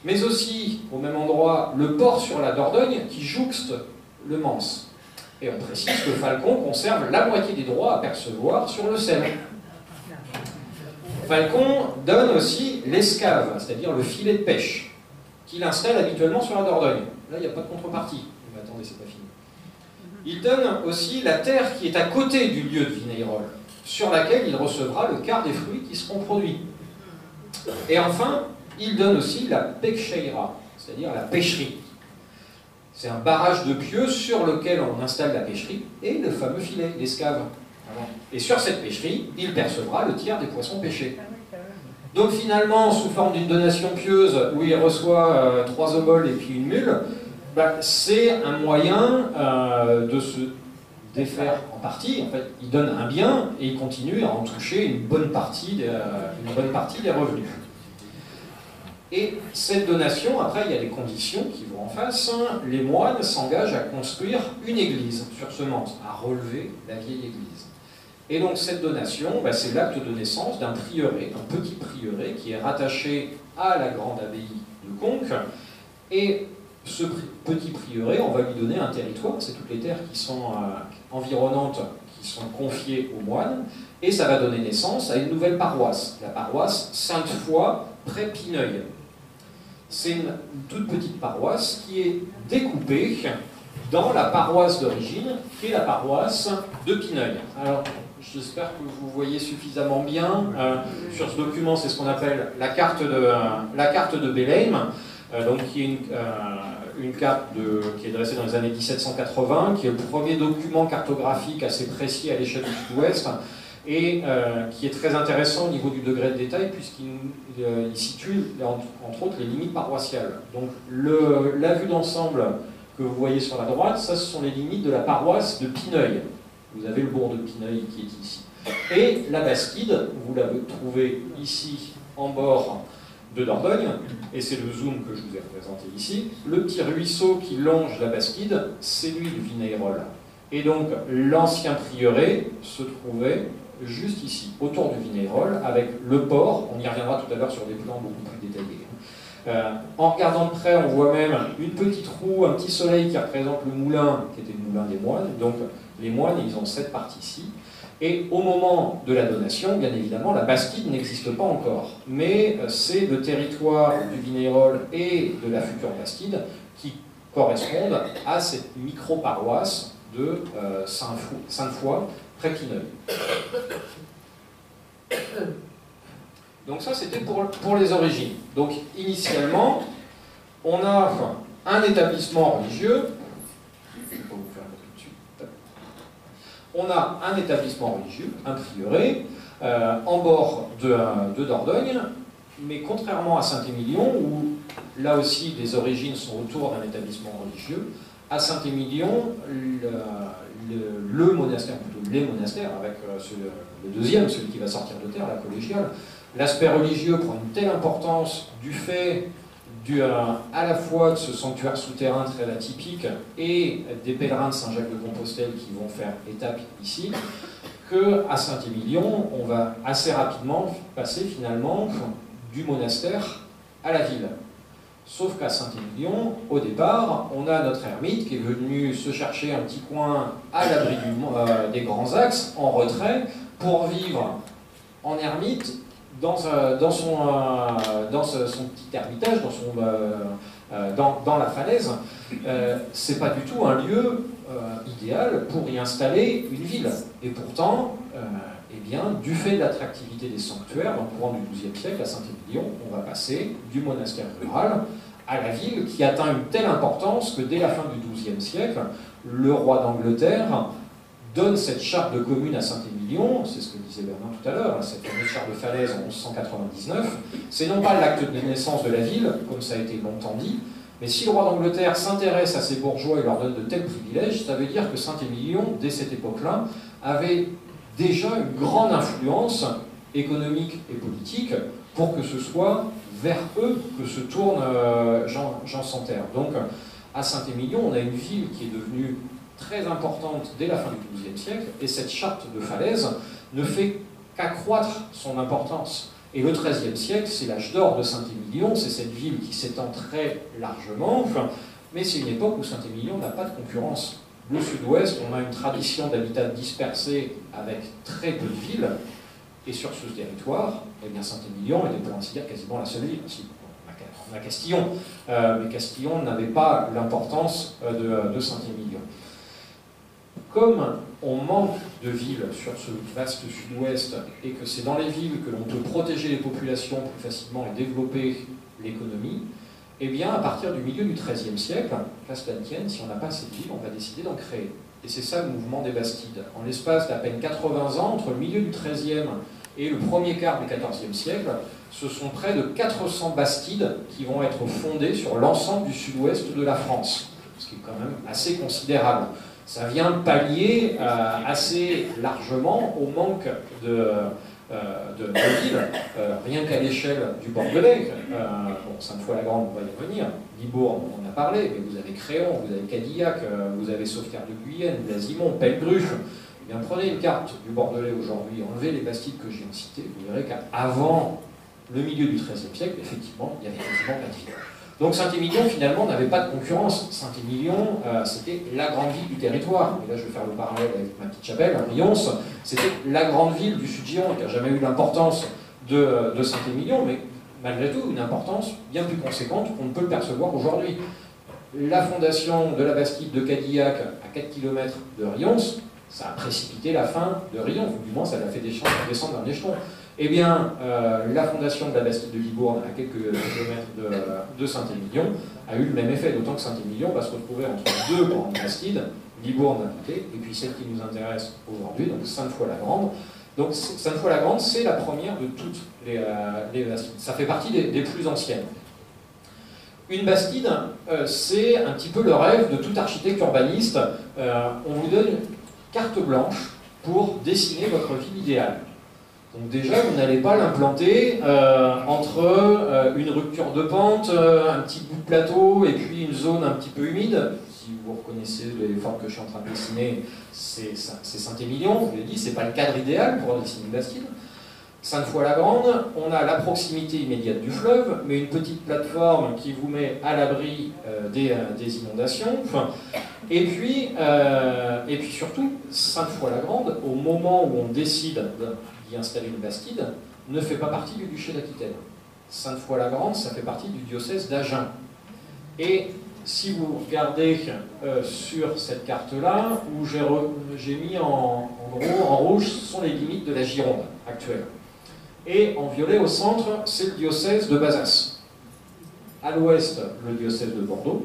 mais aussi, au même endroit, le port sur la Dordogne qui jouxte le manse. Et on précise que Falcon conserve la moitié des droits à percevoir sur le Seine. Falcon donne aussi l'escave, c'est-à-dire le filet de pêche. qu'il installe habituellement sur la Dordogne. Là, il n'y a pas de contrepartie. Mais attendez, c'est pas fini. Il donne aussi la terre qui est à côté du lieu de Vinayroll, sur laquelle il recevra le quart des fruits qui seront produits. Et enfin, il donne aussi la Pekcheira, c'est-à-dire la pêcherie. C'est un barrage de pieux sur lequel on installe la pêcherie et le fameux filet, l'escave. Et sur cette pêcherie, il percevra le tiers des poissons pêchés. Donc finalement, sous forme d'une donation pieuse, où il reçoit 3 oboles et puis une mule, c'est un moyen de se défaire en partie. En fait, il donne un bien et il continue à en toucher une bonne partie des revenus. Et cette donation, après, il y a des conditions qui vont en face. Les moines s'engagent à construire une église sur Semence, à relever la vieille église. Et donc cette donation, c'est l'acte de naissance d'un prieuré, un petit prieuré qui est rattaché à la grande abbaye de Conques. Et ce petit prieuré, on va lui donner un territoire, c'est toutes les terres qui sont environnantes, qui sont confiées aux moines, et ça va donner naissance à une nouvelle paroisse, la paroisse Sainte-Foy, près Pineuil. C'est une toute petite paroisse qui est découpée dans la paroisse d'origine, qui est la paroisse de Pineuil. Alors, j'espère que vous voyez suffisamment bien. Sur ce document, c'est ce qu'on appelle la carte de Bélheim, donc qui est une carte qui est dressée dans les années 1780, qui est le premier document cartographique assez précis à l'échelle du Sud-Ouest, et qui est très intéressant au niveau du degré de détail, puisqu'il situe, entre autres, les limites paroissiales. Donc la vue d'ensemble que vous voyez sur la droite, ça, ce sont les limites de la paroisse de Pineuil. Vous avez le bourg de Pineuil qui est ici. Et la Basquide, vous la trouvez ici, en bord de Dordogne, et c'est le zoom que je vous ai représenté ici. Le petit ruisseau qui longe la Basquide, c'est lui de Vinayroll. Et donc, l'ancien prieuré se trouvait juste ici, autour du Vinayroll, avec le port. On y reviendra tout à l'heure sur des plans beaucoup plus détaillés. En regardant de près, on voit même une petite roue, un petit soleil qui représente le moulin, qui était le moulin des moines. Donc, les moines, ils ont cette partie-ci. Et au moment de la donation, bien évidemment, la Basquide n'existe pas encore. Mais c'est le territoire du Vinayroll et de la future Basquide qui correspondent à cette micro-paroisse de Sainte-Foy, près Pineuil. Donc ça, c'était pour les origines. Donc initialement, on a un établissement religieux. Je vais pas vous faire tout de suite. On a un établissement religieux, un prieuré, en bord de Dordogne, mais contrairement à Saint-Émilion, où là aussi les origines sont autour d'un établissement religieux, à Saint-Émilion, le monastère, plutôt les monastères, avec le deuxième, celui qui va sortir de terre, la collégiale, l'aspect religieux prend une telle importance du fait à la fois de ce sanctuaire souterrain très atypique et des pèlerins de Saint-Jacques-de-Compostelle qui vont faire étape ici, qu'à Saint-Émilion, on va assez rapidement passer finalement du monastère à la ville. Sauf qu'à Saint-Émilion, au départ, on a notre ermite qui est venu se chercher un petit coin à l'abri des grands axes, en retrait, pour vivre en ermite dans son petit ermitage, dans la falaise. C'est pas du tout un lieu idéal pour y installer une ville. Et pourtant, eh bien, du fait de l'attractivité des sanctuaires, dans le courant du XIIe siècle, à Saint-Émilion, on va passer du monastère rural à la ville qui atteint une telle importance que dès la fin du XIIe siècle, le roi d'Angleterre donne cette charte de commune à Saint-Émilion, c'est ce que disait Bernard tout à l'heure, cette fameuse charte de Falaise en 1199, c'est non pas l'acte de naissance de la ville, comme ça a été longtemps dit, mais si le roi d'Angleterre s'intéresse à ces bourgeois et leur donne de tels privilèges, ça veut dire que Saint-Émilion, dès cette époque-là, avait déjà une grande influence économique et politique pour que ce soit vers eux que se tourne Jean Santerre. Donc, à Saint-Émilion, on a une ville qui est devenue très importante dès la fin du XIIe siècle, et cette charte de Falaise ne fait qu'accroître son importance. Et le XIIIe siècle, c'est l'âge d'or de Saint-Émilion, c'est cette ville qui s'étend très largement, mais c'est une époque où Saint-Émilion n'a pas de concurrence. Le Sud-Ouest, on a une tradition d'habitat dispersé avec très peu de villes, et sur ce territoire, eh bien Saint-Émilion était pour ainsi dire quasiment la seule ville. on a Castillon, mais Castillon n'avait pas l'importance de Saint-Émilion. Comme on manque de villes sur ce vaste sud-ouest et que c'est dans les villes que l'on peut protéger les populations plus facilement et développer l'économie, eh bien, à partir du milieu du XIIIe siècle, qu'à cela ne tienne, si on n'a pas cette ville, on va décider d'en créer. Et c'est ça le mouvement des Bastides. En l'espace d'à peine 80 ans, entre le milieu du XIIIe et le premier quart du XIVe siècle, ce sont près de 400 Bastides qui vont être fondées sur l'ensemble du sud-ouest de la France, ce qui est quand même assez considérable. Ça vient pallier assez largement au manque de villes, rien qu'à l'échelle du Bordelais. Bon, Sainte-Foy-la-Grande, on va y revenir. Libourne, on en a parlé, mais vous avez Créon, vous avez Cadillac, vous avez Sauveterre de Guyenne, Blasimont, Pellegruche. Eh bien, prenez une carte du Bordelais aujourd'hui, enlevez les Bastides que j'ai cités, vous verrez qu'avant le milieu du XIIIe siècle, effectivement, il y avait quasiment pas de ville. Donc Saint-Émilion, finalement, n'avait pas de concurrence. Saint-Émilion, c'était la grande ville du territoire. Et là, je vais faire le parallèle avec ma petite chapelle, Rions. C'était la grande ville du Sud-Gironde, qui n'a jamais eu l'importance de Saint-Émilion, mais malgré tout, une importance bien plus conséquente qu'on ne peut le percevoir aujourd'hui. La fondation de la Bastide de Cadillac, à 4 km de Rions, ça a précipité la fin de Rions, ou du moins ça l'a fait descendre d'un échelon. Eh bien, la fondation de la Bastide de Libourne, à quelques kilomètres de Saint-Émilion, a eu le même effet, d'autant que Saint-Émilion va se retrouver entre deux grandes Bastides, Libourne d'un côté, et puis celle qui nous intéresse aujourd'hui, donc Sainte-Foy-la-Grande. Donc Sainte-Foy-la-Grande, c'est la première de toutes les Bastides. Ça fait partie des plus anciennes. Une Bastide, c'est un petit peu le rêve de tout architecte urbaniste. On vous donne une carte blanche pour dessiner votre ville idéale. Donc déjà, vous n'allez pas l'implanter entre une rupture de pente, un petit bout de plateau et puis une zone un petit peu humide. Si vous reconnaissez les formes que je suis en train de dessiner, c'est Saint-Émilion, je vous l'ai dit, c'est pas le cadre idéal pour dessiner une Bastide. Sainte-Foy-la-Grande, on a la proximité immédiate du fleuve, mais une petite plateforme qui vous met à l'abri des inondations. Et puis surtout, Sainte-Foy-la-Grande, au moment où on décide d'y installer une Bastide, ne fait pas partie du duché d'Aquitaine. Sainte-Foy-la-Grande, ça fait partie du diocèse d'Agen. Et si vous regardez sur cette carte-là, où j'ai mis en gros, en rouge, ce sont les limites de la Gironde actuelle. Et en violet, au centre, c'est le diocèse de Bazas. À l'ouest, le diocèse de Bordeaux.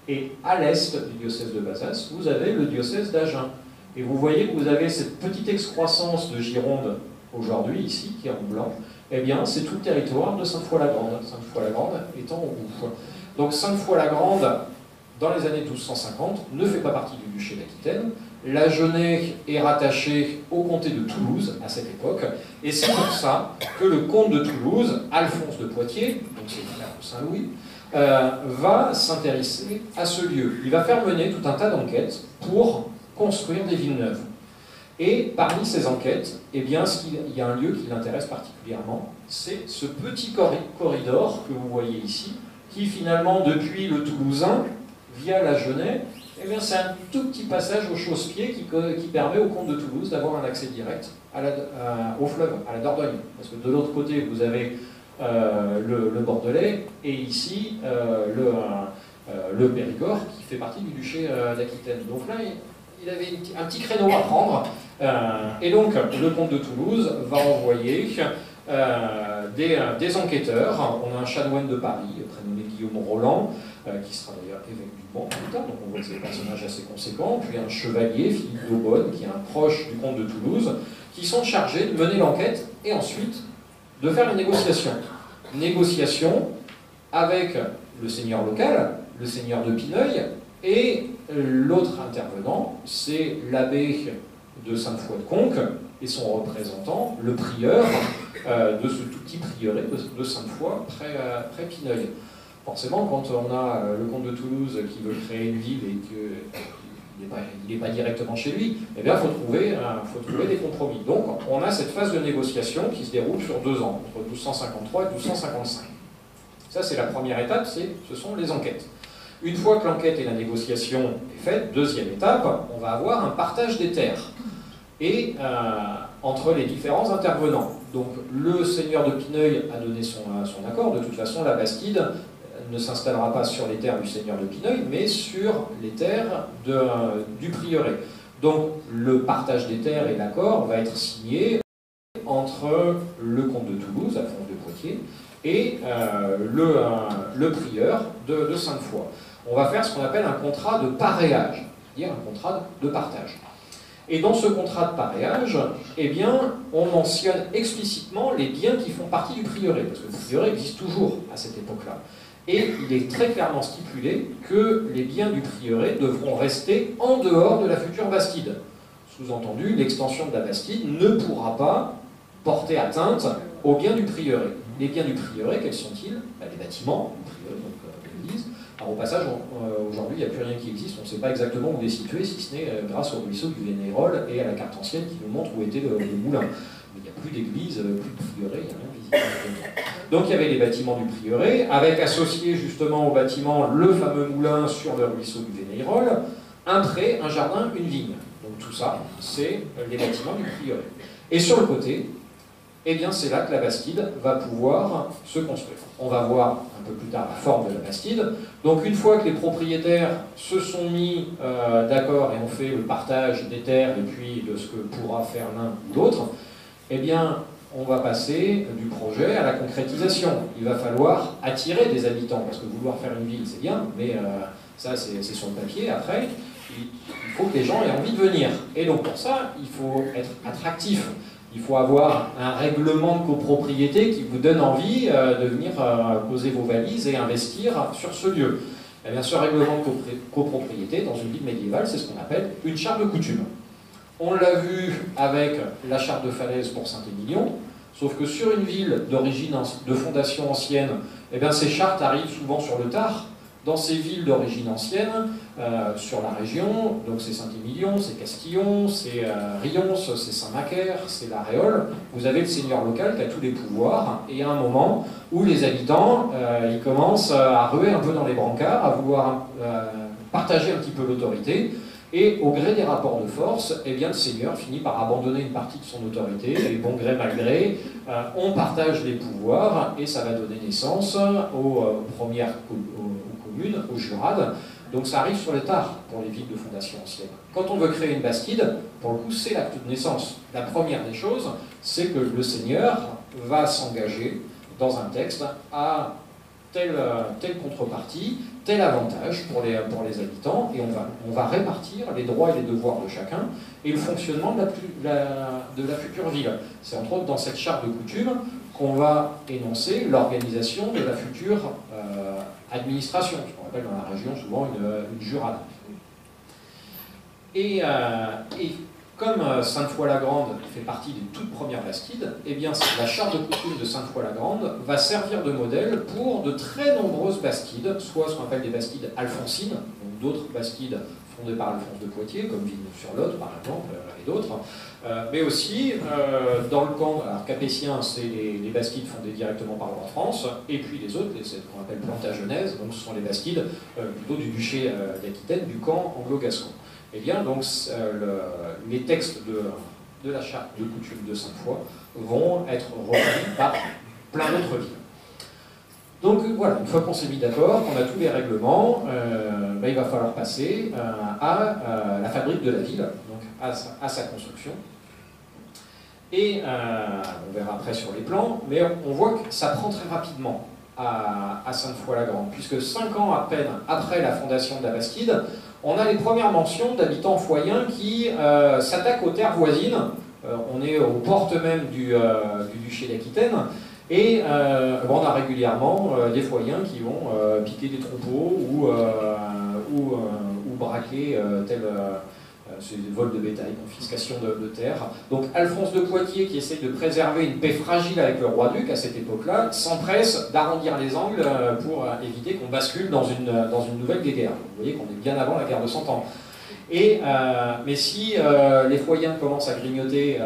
Et à l'est du diocèse de Bazas, vous avez le diocèse d'Agen. Et vous voyez que vous avez cette petite excroissance de Gironde aujourd'hui, ici, qui est en blanc. Eh bien, c'est tout le territoire de Sainte-Foy-la-Grande. Sainte-Foy-la-Grande étant au bout. Donc Sainte-Foy-la-Grande, dans les années 1250, ne fait pas partie du duché d'Aquitaine. L'Agenais est rattaché au comté de Toulouse à cette époque, et c'est pour ça que le comte de Toulouse, Alphonse de Poitiers, donc c'est le frère de Saint-Louis, va s'intéresser à ce lieu. Il va faire mener tout un tas d'enquêtes pour construire des villes neuves. Et parmi ces enquêtes, eh bien, il y a un lieu qui l'intéresse particulièrement, c'est ce petit corridor que vous voyez ici, qui finalement, depuis le Toulousain, via l'Agenais, eh bien, c'est un tout petit passage au chausse-pied qui permet au comte de Toulouse d'avoir un accès direct au fleuve, à la Dordogne. Parce que de l'autre côté, vous avez le Bordelais, et ici, le Périgord, qui fait partie du duché d'Aquitaine. Donc là, il avait un petit créneau à prendre, et donc le comte de Toulouse va envoyer des enquêteurs. On a un chanoine de Paris, prénommé Guillaume Roland, qui sera d'ailleurs évêque du Mans plus tard, donc on voit que c'est un personnage assez conséquent, puis un chevalier, Philippe d'Aubonne, qui est un proche du comte de Toulouse, qui sont chargés de mener l'enquête et ensuite de faire les négociations. Négociations avec le seigneur local, le seigneur de Pineuil, et l'autre intervenant, c'est l'abbé de Sainte-Foy-de-Conques et son représentant, le prieur de ce tout petit prieuré de Sainte-Foy, près Pineuil. Forcément, quand on a le comte de Toulouse qui veut créer une ville et qu'il n'est pas directement chez lui, eh bien, il faut trouver des compromis. Donc, on a cette phase de négociation qui se déroule sur 2 ans, entre 1253 et 1255. Ça, c'est la première étape, ce sont les enquêtes. Une fois que l'enquête et la négociation est faite, deuxième étape, on va avoir un partage des terres. Et entre les différents intervenants. Donc le seigneur de Pineuil a donné son accord. De toute façon, la Bastide, ne s'installera pas sur les terres du seigneur de Pineuil, mais sur les terres du prieuré. Donc le partage des terres et l'accord va être signé entre le comte de Toulouse, Alphonse de Poitiers, et le prieur de Sainte-Foy. On va faire ce qu'on appelle un contrat de paréage, c'est-à-dire un contrat de partage. Et dans ce contrat de paréage, eh bien, on mentionne explicitement les biens qui font partie du prieuré, parce que le prieuré existe toujours à cette époque-là. Et il est très clairement stipulé que les biens du prieuré devront rester en dehors de la future bastide. Sous-entendu, l'extension de la bastide ne pourra pas porter atteinte aux biens du prieuré. Les biens du prieuré, quels sont-ils? Les bâtiments du prieuré, donc l'église. Alors au passage, aujourd'hui, il n'y a plus rien qui existe, on ne sait pas exactement où il est situé, si ce n'est grâce au ruisseau du Vénérol et à la carte ancienne qui nous montre où était le moulin. Mais il n'y a plus d'église, plus de prieuré, il n'y a rien visible. Donc il y avait les bâtiments du prieuré, avec associé justement au bâtiment le fameux moulin sur le ruisseau du Vénérol, un pré, un jardin, une vigne. Donc tout ça, c'est les bâtiments du prieuré. Et sur le côté, eh bien c'est là que la bastide va pouvoir se construire. On va voir un peu plus tard la forme de la bastide. Donc une fois que les propriétaires se sont mis d'accord et ont fait le partage des terres et puis de ce que pourra faire l'un ou l'autre, eh bien on va passer du projet à la concrétisation. Il va falloir attirer des habitants, parce que vouloir faire une ville c'est bien, mais ça c'est sur le papier. Après, il faut que les gens aient envie de venir. Et donc pour ça, il faut être attractif. Il faut avoir un règlement de copropriété qui vous donne envie de venir poser vos valises et investir sur ce lieu. Et bien, ce règlement de copropriété, dans une ville médiévale, c'est ce qu'on appelle une charte de coutume. On l'a vu avec la charte de Falaise pour Saint-Émilion, sauf que sur une ville d'origine, de fondation ancienne, eh bien, ces chartes arrivent souvent sur le tard. Dans ces villes d'origine ancienne, sur la région, donc c'est Saint-Émilion, c'est Castillon, c'est Rions, c'est Saint-Macaire, c'est la Réole, vous avez le seigneur local qui a tous les pouvoirs, et à un moment où les habitants, ils commencent à ruer un peu dans les brancards, à vouloir partager un petit peu l'autorité, et au gré des rapports de force, eh bien, le seigneur finit par abandonner une partie de son autorité, et bon gré mal gré, on partage les pouvoirs, et ça va donner naissance aux premières communes, aux jurades. Donc ça arrive sur le tard pour les villes de fondation ancienne. Quand on veut créer une bastide, pour le coup, c'est l'acte de naissance. La première des choses, c'est que le seigneur va s'engager dans un texte à telle contrepartie, tel avantage pour les habitants, et on va répartir les droits et les devoirs de chacun, et le fonctionnement de la future ville. C'est entre autres dans cette charte de coutume qu'on va énoncer l'organisation de la future administration, ce qu'on appelle dans la région souvent une jurade. Et comme Sainte-Foy-la-Grande fait partie des toutes premières bastides, eh bien la charte de coutume de Sainte-Foy-la-Grande va servir de modèle pour de très nombreuses bastides, soit ce qu'on appelle des bastides alphonsines, donc d'autres bastides fondées par Alphonse de Poitiers, comme Villeneuve-sur-Lot par exemple, et d'autres, mais aussi dans le camp, alors capétien, c'est les bastides fondées directement par le roi de France, et puis les autres, c'est ce qu'on appelle Plantagenèse, donc ce sont les bastides plutôt du duché d'Aquitaine, du camp anglo-gascon. Eh bien, donc, les textes de la charte de coutume de Sainte-Foy vont être repris par plein d'autres villes. Donc voilà, une fois qu'on s'est mis d'accord, qu'on a tous les règlements, il va falloir passer à la fabrique de la ville, donc à sa construction. Et on verra après sur les plans, mais on voit que ça prend très rapidement à Sainte-Foy-la-Grande, puisque 5 ans à peine après la fondation de la Bastide, on a les premières mentions d'habitants foyens qui s'attaquent aux terres voisines. On est aux portes même du duché d'Aquitaine. Et on a régulièrement des foyens qui vont piquer des troupeaux ou braquer c'est des vols de bétail, confiscation de terres. Donc Alphonse de Poitiers, qui essaye de préserver une paix fragile avec le roi-duc à cette époque-là, s'empresse d'arrondir les angles pour éviter qu'on bascule dans une nouvelle guerre. Vous voyez qu'on est bien avant la guerre de 100 ans. Mais si les foyens commencent à grignoter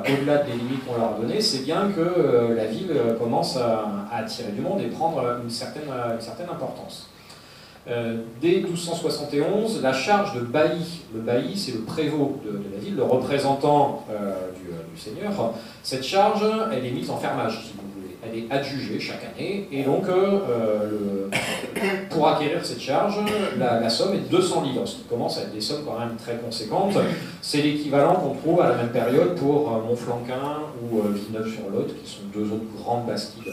au-delà des limites qu'on leur a données, c'est bien que la ville commence à attirer du monde et prendre une certaine importance. Dès 1271, la charge de bailli, le bailli c'est le prévôt de la ville, le représentant du seigneur, cette charge elle est mise en fermage si vous voulez. Elle est adjugée chaque année, et donc pour acquérir cette charge, la somme est de 200 livres, ce qui commence à être des sommes quand même très conséquentes. C'est l'équivalent qu'on trouve à la même période pour Montflanquin ou Villeneuve-sur-Lot, qui sont deux autres grandes bastides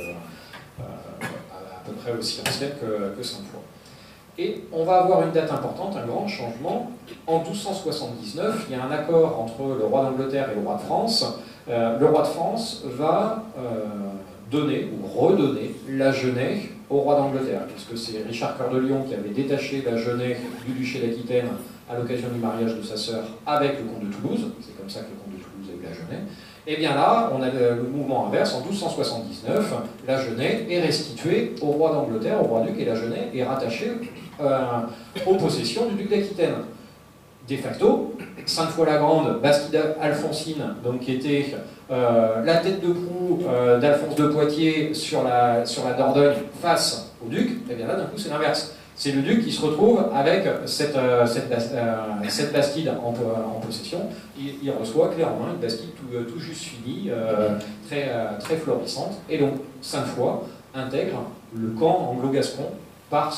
à peu près aussi anciennes que Sainte-Foy. Et on va avoir une date importante, un grand changement. En 1279, il y a un accord entre le roi d'Angleterre et le roi de France. Le roi de France va donner ou redonner la Genêt au roi d'Angleterre, puisque c'est Richard Cœur de Lion qui avait détaché la Genêt du duché d'Aquitaine à l'occasion du mariage de sa sœur avec le comte de Toulouse. C'est comme ça que le comte de Toulouse a eu la Genêt. Et bien là, on a le mouvement inverse. En 1279, la Genêt est restituée au roi d'Angleterre, au roi-duc, et la Genêt est rattachée aux possessions du duc d'Aquitaine. De facto, Sainte-Foy-la-Grande, Bastide alphonsine, donc qui était la tête de proue d'Alphonse de Poitiers sur la Dordogne face au duc, et bien là d'un coup c'est l'inverse. C'est le duc qui se retrouve avec cette bastide en possession. Il reçoit clé en main une bastide tout juste finie, très florissante, et donc Sainte-Foy intègre le camp anglo-gascon par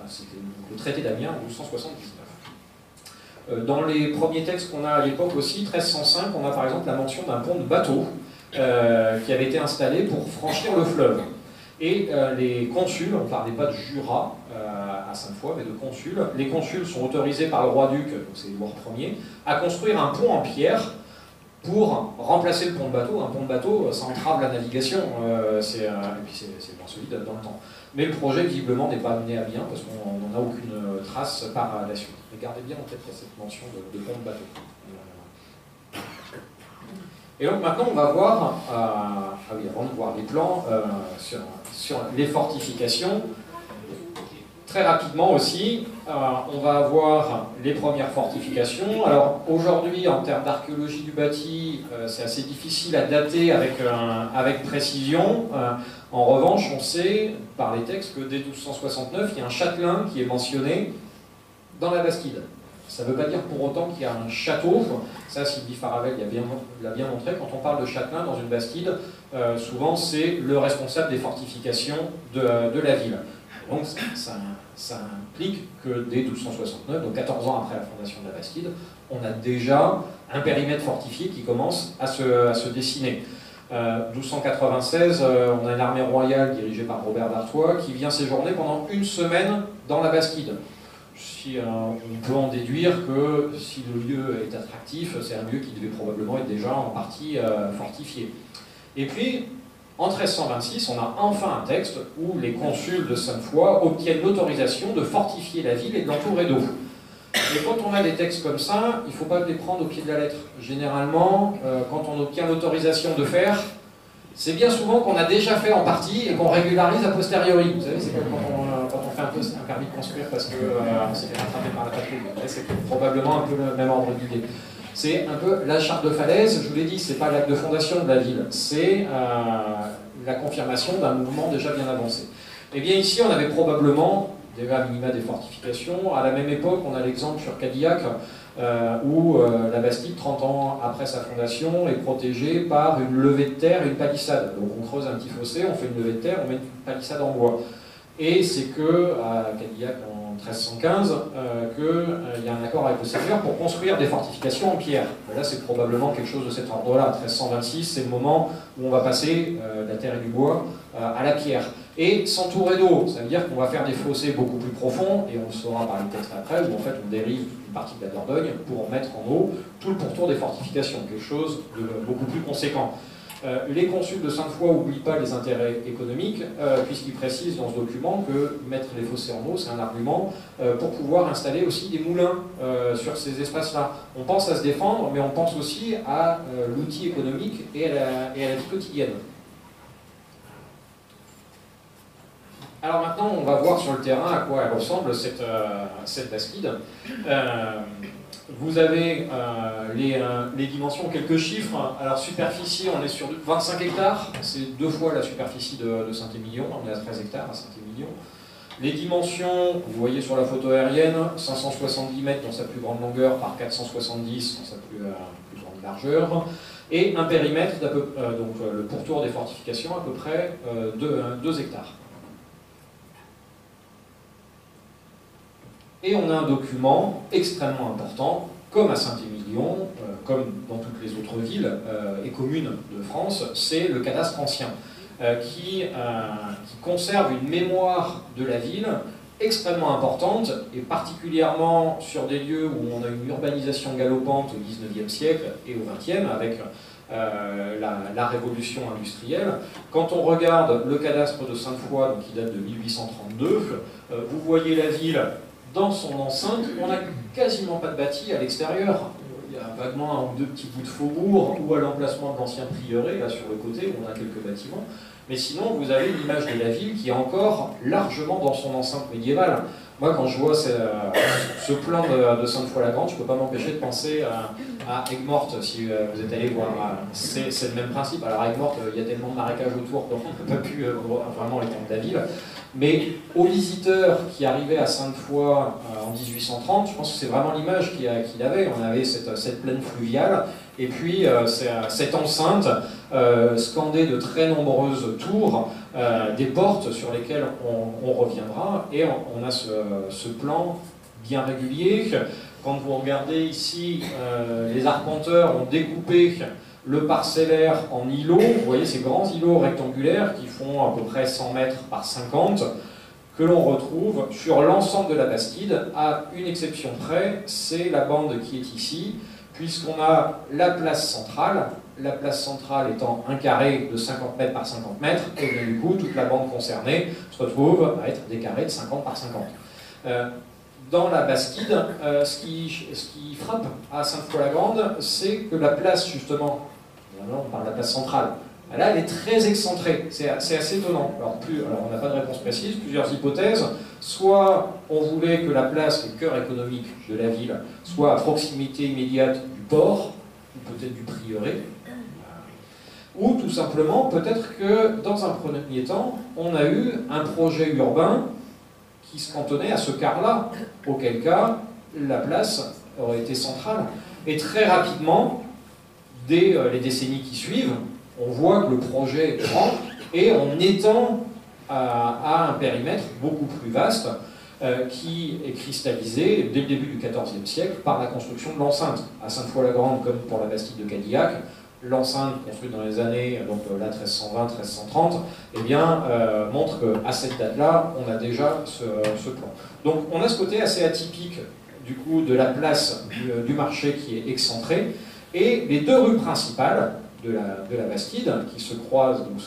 c'était le traité d'Amiens en 1279. Dans les premiers textes qu'on a à l'époque aussi, 1305, on a par exemple la mention d'un pont de bateau qui avait été installé pour franchir le fleuve. Et les consuls, on ne parlait pas de jurat à Sainte-Foy, mais de consuls, les consuls sont autorisés par le roi-duc, donc c'est Édouard Ier, à construire un pont en pierre pour remplacer le pont de bateau. Un pont de bateau, ça entrave la navigation, et puis c'est moins solide dans le temps. Mais le projet, visiblement, n'est pas mené à bien, parce qu'on n'en a aucune trace par la suite. Mais gardez bien en tête cette mention de pont de bateau. Et donc maintenant, on va voir, avant de voir les plans, sur les fortifications. Très rapidement aussi, on va avoir les premières fortifications. Alors aujourd'hui, en termes d'archéologie du bâti, c'est assez difficile à dater avec précision. En revanche, on sait par les textes que dès 1269, il y a un châtelain qui est mentionné dans la Bastide. Ça ne veut pas dire pour autant qu'il y a un château. Ça, Sylvie Faravel l'a bien montré. Quand on parle de châtelain dans une Bastide, souvent c'est le responsable des fortifications de la ville. Donc ça implique que dès 1269, donc 14 ans après la fondation de la Bastide, on a déjà un périmètre fortifié qui commence à se dessiner. 1296, on a une armée royale dirigée par Robert d'Artois qui vient séjourner pendant une semaine dans la Bastide. On peut en déduire que si le lieu est attractif, c'est un lieu qui devait probablement être déjà en partie fortifié. Et puis, en 1326, on a enfin un texte où les consuls de Sainte-Foy obtiennent l'autorisation de fortifier la ville et de l'entourer d'eau. Et quand on a des textes comme ça, il ne faut pas les prendre au pied de la lettre. Généralement, quand on obtient l'autorisation de faire, c'est bien souvent qu'on a déjà fait en partie et qu'on régularise a posteriori. Vous savez, c'est comme quand on fait un permis de construire parce que c'est fait rattraper par la patrouille. C'est probablement un peu le même ordre d'idée. C'est un peu la charte de falaise, je vous l'ai dit, c'est pas l'acte de fondation de la ville, c'est la confirmation d'un mouvement déjà bien avancé. Et bien ici, on avait probablement déjà à minima des fortifications. À la même époque, on a l'exemple sur Cadillac, où la Bastide, 30 ans après sa fondation, est protégée par une levée de terre et une palissade. Donc on creuse un petit fossé, on fait une levée de terre, on met une palissade en bois. Et c'est à Cadillac en 1315 qu'il y a un accord avec le seigneur pour construire des fortifications en pierre. Là, c'est probablement quelque chose de cet ordre-là. 1326, c'est le moment où on va passer de la terre et du bois à la pierre. Et s'entourer d'eau, ça veut dire qu'on va faire des fossés beaucoup plus profonds, et on le saura par les textes après, où en fait on dérive une partie de la Dordogne pour en mettre en eau tout le pourtour des fortifications, quelque chose de beaucoup plus conséquent. Les consuls de Sainte-Foy n'oublient pas les intérêts économiques, puisqu'ils précisent dans ce document que mettre les fossés en eau, c'est un argument pour pouvoir installer aussi des moulins sur ces espaces-là. On pense à se défendre, mais on pense aussi à l'outil économique et à la vie quotidienne. Alors maintenant, on va voir sur le terrain à quoi elle ressemble cette Bastide. Vous avez les dimensions, quelques chiffres. Alors superficie, on est sur 25 hectares, c'est 2 fois la superficie de Saint-Émilion, on est à 13 hectares à Saint-Émilion. Les dimensions, vous voyez sur la photo aérienne, 570 mètres dans sa plus grande longueur par 470 dans sa plus grande largeur. et un périmètre donc le pourtour des fortifications à peu près 2 hectares. Et on a un document extrêmement important, comme à Saint-Émilion, comme dans toutes les autres villes et communes de France, c'est le cadastre ancien, qui conserve une mémoire de la ville extrêmement importante, et particulièrement sur des lieux où on a une urbanisation galopante au XIXe siècle et au XXe, avec la révolution industrielle. Quand on regarde le cadastre de Sainte-Foy, donc qui date de 1832, vous voyez la ville dans son enceinte, on n'a quasiment pas de bâti à l'extérieur. Il y a vaguement un ou deux petits bouts de faubourg, ou à l'emplacement de l'ancien prieuré, là sur le côté, où on a quelques bâtiments. Mais sinon, vous avez l'image de la ville qui est encore largement dans son enceinte médiévale. Moi, quand je vois ce plan de Sainte-Foy-la-Grande, je ne peux pas m'empêcher de penser à Aigues-Mortes, si vous êtes allé voir. C'est le même principe. Alors, à Aigues-Mortes, il y a tellement de marécages autour qu'on n'a pas pu vraiment étendre la ville. Mais aux visiteurs qui arrivaient à Sainte-Foy en 1830, je pense que c'est vraiment l'image qu'il avait. On avait cette plaine fluviale, et puis cette enceinte scandée de très nombreuses tours, des portes sur lesquelles on reviendra, et on a ce plan bien régulier. Quand vous regardez ici, les arpenteurs ont découpé le parcellaire en îlots. Vous voyez ces grands îlots rectangulaires qui font à peu près 100 mètres par 50, que l'on retrouve sur l'ensemble de la Bastide, à une exception près, c'est la bande qui est ici, puisqu'on a la place centrale étant un carré de 50 mètres par 50 mètres, et bien, du coup, toute la bande concernée se retrouve à être des carrés de 50 par 50. Dans la Bastide, ce qui frappe à Sainte-Foy-la-Grande, c'est que la place, justement, on parle de la place centrale, là, elle est très excentrée, c'est assez étonnant. Alors, on n'a pas de réponse précise, plusieurs hypothèses. Soit on voulait que la place, le cœur économique de la ville, soit à proximité immédiate du port, ou peut-être du prieuré, ou tout simplement, peut-être que dans un premier temps, on a eu un projet urbain qui se cantonnait à ce quart-là, auquel cas la place aurait été centrale. Et très rapidement, dès les décennies qui suivent, on voit que le projet est grand et on étend à un périmètre beaucoup plus vaste qui est cristallisé dès le début du XIVe siècle par la construction de l'enceinte. À Sainte-Foy-la-Grande, comme pour la Bastide de Cadillac, l'enceinte construite dans les années donc là 1320-1330, eh bien, montre qu'à cette date-là, on a déjà ce plan. Donc on a ce côté assez atypique du coup de la place du marché qui est excentrée, et les deux rues principales de la Bastide qui se croisent donc,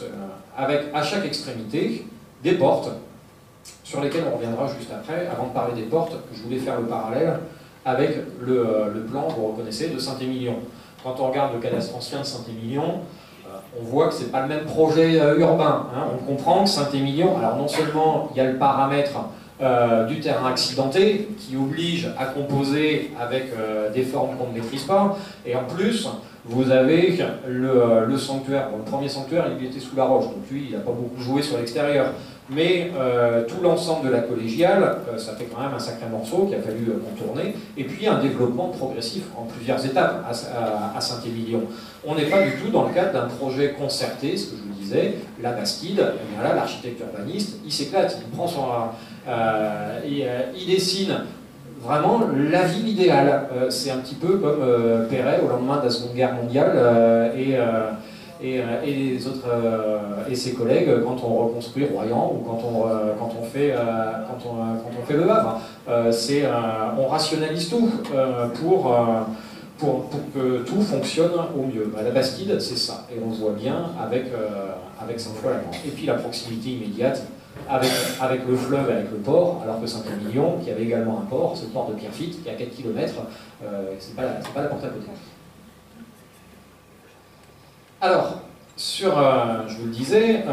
avec à chaque extrémité des portes sur lesquelles on reviendra juste après. Avant de parler des portes, je voulais faire le parallèle avec le plan, vous reconnaissez, de Saint-Émilion. Quand on regarde le cadastre ancien de Saint-Émilion, on voit que ce n'est pas le même projet urbain. Hein. On comprend que Saint-Émilion, alors non seulement il y a le paramètre du terrain accidenté qui oblige à composer avec des formes qu'on ne maîtrise pas, et en plus vous avez le sanctuaire. Bon, le premier sanctuaire il était sous la roche, donc lui il n'a pas beaucoup joué sur l'extérieur, mais tout l'ensemble de la collégiale, ça fait quand même un sacré morceau qu'il a fallu contourner, et puis un développement progressif en plusieurs étapes à Saint-Émilion. On n'est pas du tout dans le cadre d'un projet concerté, ce que je vous disais, la Bastide, voilà, l'architecte urbaniste, il s'éclate, il prend son... il dessine vraiment la ville idéale. C'est un petit peu comme Perret au lendemain de la Seconde Guerre mondiale et les autres et ses collègues quand on reconstruit Royan ou quand on fait le Havre. On rationalise tout pour que tout fonctionne au mieux. La Bastide, c'est ça, et on le voit bien avec Sainte-Foy-la-Grande. Et puis la proximité immédiate avec le fleuve, avec le port, alors que Saint-Émilion, qui avait également un port, c'est le port de Pierrefitte, qui est à 4 km, c'est pas la porte à côté. Alors, je vous le disais,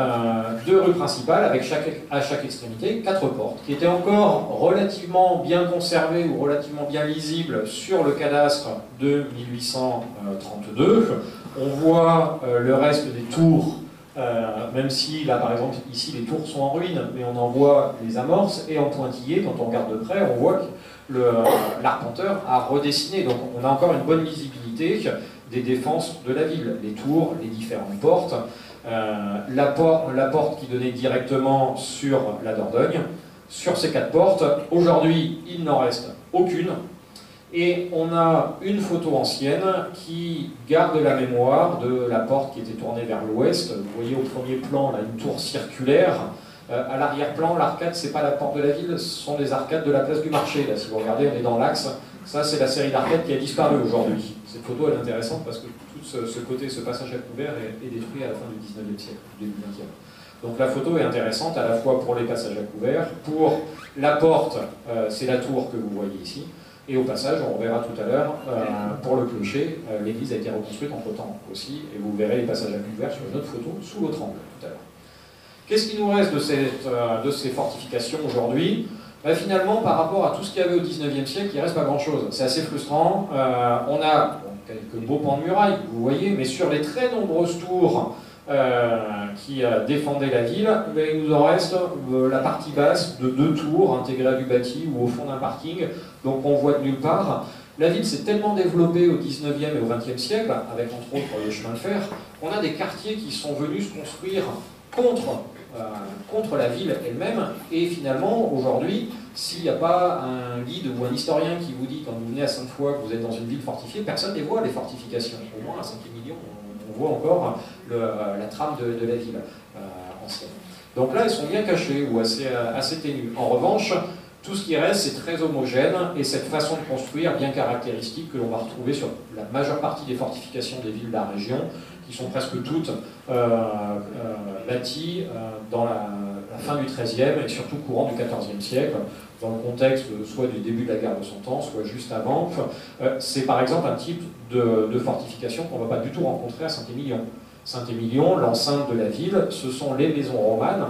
deux rues principales avec à chaque extrémité 4 portes, qui étaient encore relativement bien conservées ou relativement bien lisibles sur le cadastre de 1832. On voit le reste des tours, même si là par exemple ici les tours sont en ruine, mais on en voit les amorces, et en pointillé, quand on regarde de près, on voit que l'arpenteur a redessiné, donc on a encore une bonne lisibilité, des défenses de la ville, les tours, les différentes portes, la porte qui donnait directement sur la Dordogne. Sur ces 4 portes, aujourd'hui, il n'en reste aucune. Et on a une photo ancienne qui garde la mémoire de la porte qui était tournée vers l'ouest. Vous voyez au premier plan là, une tour circulaire. À l'arrière-plan, l'arcade, c'est pas la porte de la ville, ce sont des arcades de la place du marché. Là, si vous regardez, on est dans l'axe. Ça, c'est la série d'arcades qui a disparu aujourd'hui. Cette photo elle est intéressante parce que tout ce côté, ce passage à couvert est détruit à la fin du 19e siècle, du début 20e. Donc la photo est intéressante à la fois pour les passages à couvert, pour la porte, c'est la tour que vous voyez ici, et au passage, on verra tout à l'heure, pour le clocher, l'église a été reconstruite entre-temps aussi, et vous verrez les passages à couvert sur une autre photo sous l'autre angle tout à l'heure. Qu'est-ce qui nous reste de ces fortifications aujourd'hui? Finalement, par rapport à tout ce qu'il y avait au 19e siècle, il ne reste pas grand-chose. C'est assez frustrant. On a quelques beaux pans de muraille, vous voyez, mais sur les très nombreuses tours qui défendaient la ville, il nous en reste la partie basse de 2 tours intégrées à du bâti ou au fond d'un parking, donc on voit de nulle part. La ville s'est tellement développée au 19e et au 20e siècle, avec entre autres le chemin de fer, qu'on a des quartiers qui sont venus se construire contre la ville elle-même, et finalement, aujourd'hui, s'il n'y a pas un guide ou un historien qui vous dit, quand vous venez à Sainte-Foy, que vous êtes dans une ville fortifiée, personne ne les voit, les fortifications. Au moins, à Saint-Émilion, on voit encore la trame de la ville ancienne. Donc là, elles sont bien cachées, ou assez ténues. En revanche, tout ce qui reste, c'est très homogène, et cette façon de construire bien caractéristique que l'on va retrouver sur la majeure partie des fortifications des villes de la région, qui sont presque toutes bâties dans la fin du XIIIe et surtout courant du XIVe siècle, dans le contexte soit du début de la guerre de Cent Ans, soit juste avant. C'est par exemple un type de fortification qu'on ne va pas du tout rencontrer à Saint-Émilion. Saint-Émilion, l'enceinte de la ville, ce sont les maisons romanes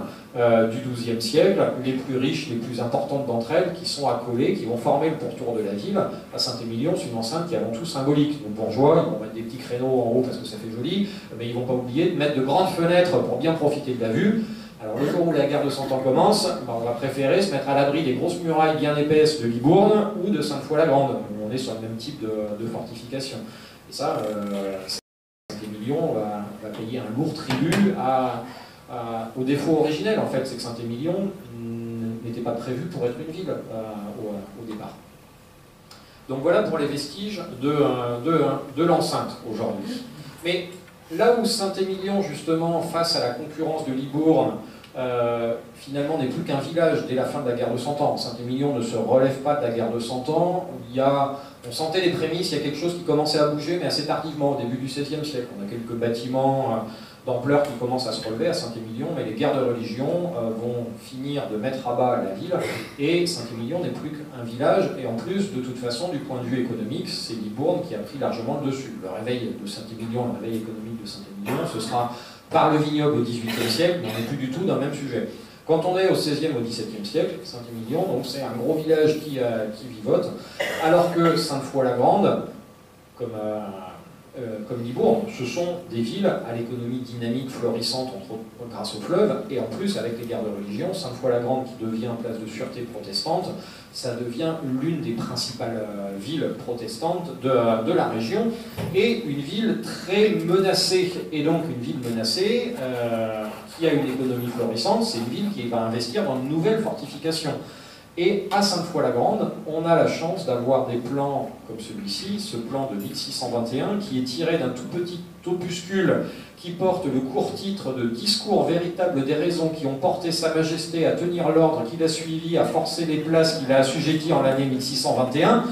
du XIIe siècle, les plus riches, les plus importantes d'entre elles, qui sont accolées, qui vont former le pourtour de la ville. À Saint-Émilion, c'est une enceinte qui est avant tout symbolique. Les bourgeois, ils vont mettre des petits créneaux en haut parce que ça fait joli, mais ils ne vont pas oublier de mettre de grandes fenêtres pour bien profiter de la vue. Alors le jour où la guerre de Cent Ans commence, on va préférer se mettre à l'abri des grosses murailles bien épaisses de Libourne ou de Sainte-Foy-la-Grande, où on est sur le même type de fortification. Et ça, Saint-Émilion va payer un lourd tribut au défaut originel, en fait, c'est que Saint-Émilion n'était pas prévu pour être une ville au départ. Donc voilà pour les vestiges de l'enceinte aujourd'hui. Mais là où Saint-Émilion, justement, face à la concurrence de Libourne, finalement n'est plus qu'un village dès la fin de la guerre de Cent Ans. Saint-Émilion ne se relève pas de la guerre de Cent Ans. On sentait les prémices, il y a quelque chose qui commençait à bouger, mais assez tardivement, au début du XVIe siècle. On a quelques bâtiments d'ampleur qui commencent à se relever à Saint-Émilion, mais les guerres de religion vont finir de mettre à bas la ville, et Saint-Émilion n'est plus qu'un village, et en plus, de toute façon, du point de vue économique, c'est Libourne qui a pris largement le dessus. Le réveil de Saint-Émilion, le réveil économique de Saint-Émilion, ce sera par le vignoble au XVIIIe siècle, mais on n'est plus du tout dans le même sujet. Quand on est au XVIe au XVIIe siècle, Saint-Émilion, donc c'est un gros village qui vivote, alors que Sainte-Foy-la-Grande, comme Libourne, ce sont des villes à l'économie dynamique, florissante grâce au fleuve, et en plus avec les guerres de religion, Sainte-Foy-la-Grande qui devient place de sûreté protestante, ça devient l'une des principales villes protestantes de la région, et une ville très menacée. Et donc une ville menacée qui a une économie florissante, c'est une ville qui va investir dans de nouvelles fortifications. Et à Sainte-Foy-la-Grande, on a la chance d'avoir des plans comme celui-ci, ce plan de 1621, qui est tiré d'un tout petit opuscule qui porte le court titre de « Discours véritable des raisons qui ont porté Sa Majesté à tenir l'ordre qu'il a suivi, à forcer les places qu'il a assujetties en l'année 1621 ».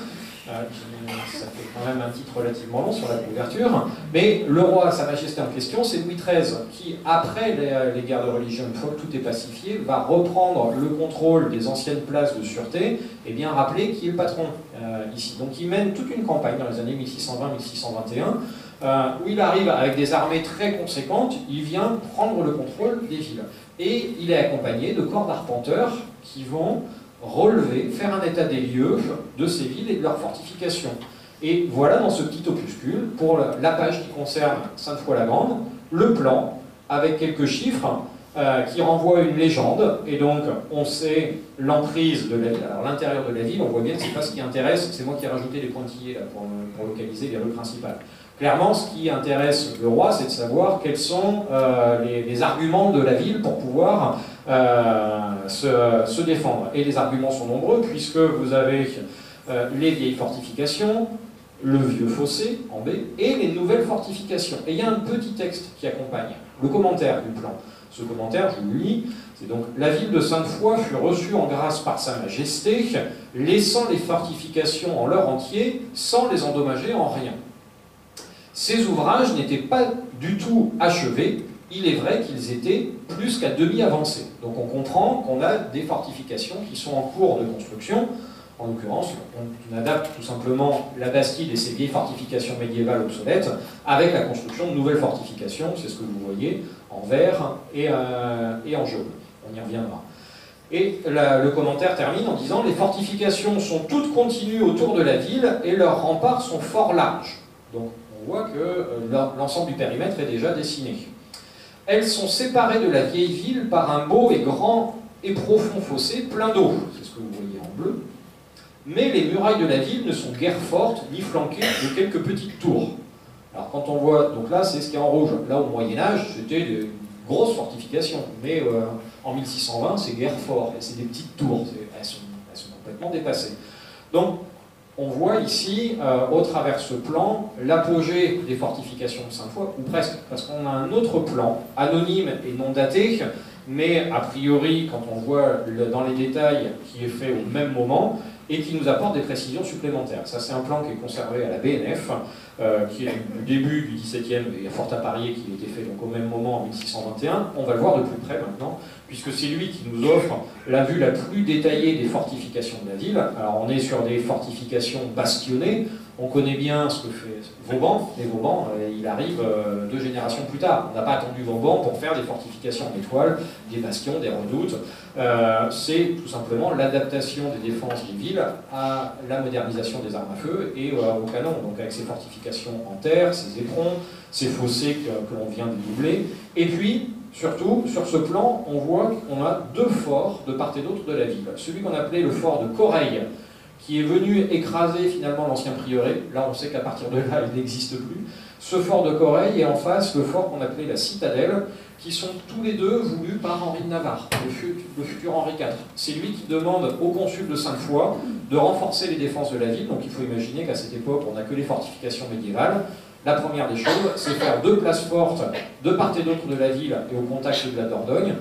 Ça fait quand même un titre relativement long sur la couverture, mais le roi, Sa Majesté en question, c'est Louis XIII, qui, après les guerres de religion, une fois que tout est pacifié, va reprendre le contrôle des anciennes places de sûreté, et bien rappeler qui est le patron ici. Donc il mène toute une campagne dans les années 1620-1621, où il arrive avec des armées très conséquentes, il vient prendre le contrôle des villes. Et il est accompagné de corps d'arpenteurs qui vont relever, faire un état des lieux de ces villes et de leurs fortifications. Et voilà dans ce petit opuscule, pour la page qui concerne Sainte-Foy-la-Grande, le plan avec quelques chiffres qui renvoient à une légende, et donc on sait l'emprise de la ville. Alors l'intérieur de la ville, on voit bien que c'est pas ce qui intéresse, c'est moi qui ai rajouté les pointillés là, pour localiser les rues principales. Clairement, ce qui intéresse le roi, c'est de savoir quels sont les arguments de la ville pour pouvoir se défendre. Et les arguments sont nombreux, puisque vous avez les vieilles fortifications, le vieux fossé en B, et les nouvelles fortifications. Et il y a un petit texte qui accompagne le commentaire du plan. Ce commentaire, je vous le lis, c'est donc « La ville de Sainte-Foy fut reçue en grâce par Sa Majesté, laissant les fortifications en leur entier, sans les endommager en rien. Ces ouvrages n'étaient pas du tout achevés, il est vrai qu'ils étaient plus qu'à demi avancés. » Donc on comprend qu'on a des fortifications qui sont en cours de construction. En l'occurrence, on adapte tout simplement la Bastide et ses vieilles fortifications médiévales obsolètes avec la construction de nouvelles fortifications, c'est ce que vous voyez, en vert et en jaune. On y reviendra. Et le commentaire termine en disant « Les fortifications sont toutes continues autour de la ville et leurs remparts sont fort larges. » Donc on voit que l'ensemble du périmètre est déjà dessiné. « Elles sont séparées de la vieille ville par un beau et grand et profond fossé plein d'eau. » C'est ce que vous voyez en bleu. Mais les murailles de la ville ne sont guère fortes, ni flanquées de quelques petites tours. Alors quand on voit, donc là c'est ce qui est en rouge, là au Moyen-Âge c'était des grosses fortifications, mais en 1620 c'est guère fort, et c'est des petites tours, elles sont complètement dépassées. Donc on voit ici, au travers de ce plan, l'apogée des fortifications de Sainte-Foy, ou presque, parce qu'on a un autre plan, anonyme et non daté, mais a priori, quand on voit dans les détails, qui est fait au même moment, et qui nous apporte des précisions supplémentaires. Ça, c'est un plan qui est conservé à la BNF, qui est du début du XVIIe, et il y a fort à parier qu'il a été fait donc, au même moment, en 1621. On va le voir de plus près maintenant, puisque c'est lui qui nous offre la vue la plus détaillée des fortifications de la ville. Alors, on est sur des fortifications bastionnées. On connaît bien ce que fait Vauban, mais Vauban, il arrive 2 générations plus tard. On n'a pas attendu Vauban pour faire des fortifications en étoile, des bastions, des redoutes. C'est tout simplement l'adaptation des défenses des villes à la modernisation des armes à feu et au canon. Donc avec ces fortifications en terre, ces éperons, ces fossés que l'on vient de doubler. Et puis, surtout, sur ce plan, on voit qu'on a 2 forts de part et d'autre de la ville. Celui qu'on appelait le fort de Coreil, qui est venu écraser finalement l'ancien prieuré. Là, on sait qu'à partir de là, il n'existe plus. Ce fort de Coreil et en face le fort qu'on appelait la Citadelle, qui sont tous les deux voulus par Henri de Navarre, le futur Henri IV. C'est lui qui demande au consul de Sainte-Foy de renforcer les défenses de la ville. Donc il faut imaginer qu'à cette époque, on n'a que les fortifications médiévales. La première des choses, c'est faire 2 places fortes de part et d'autre de la ville et au contact de la Dordogne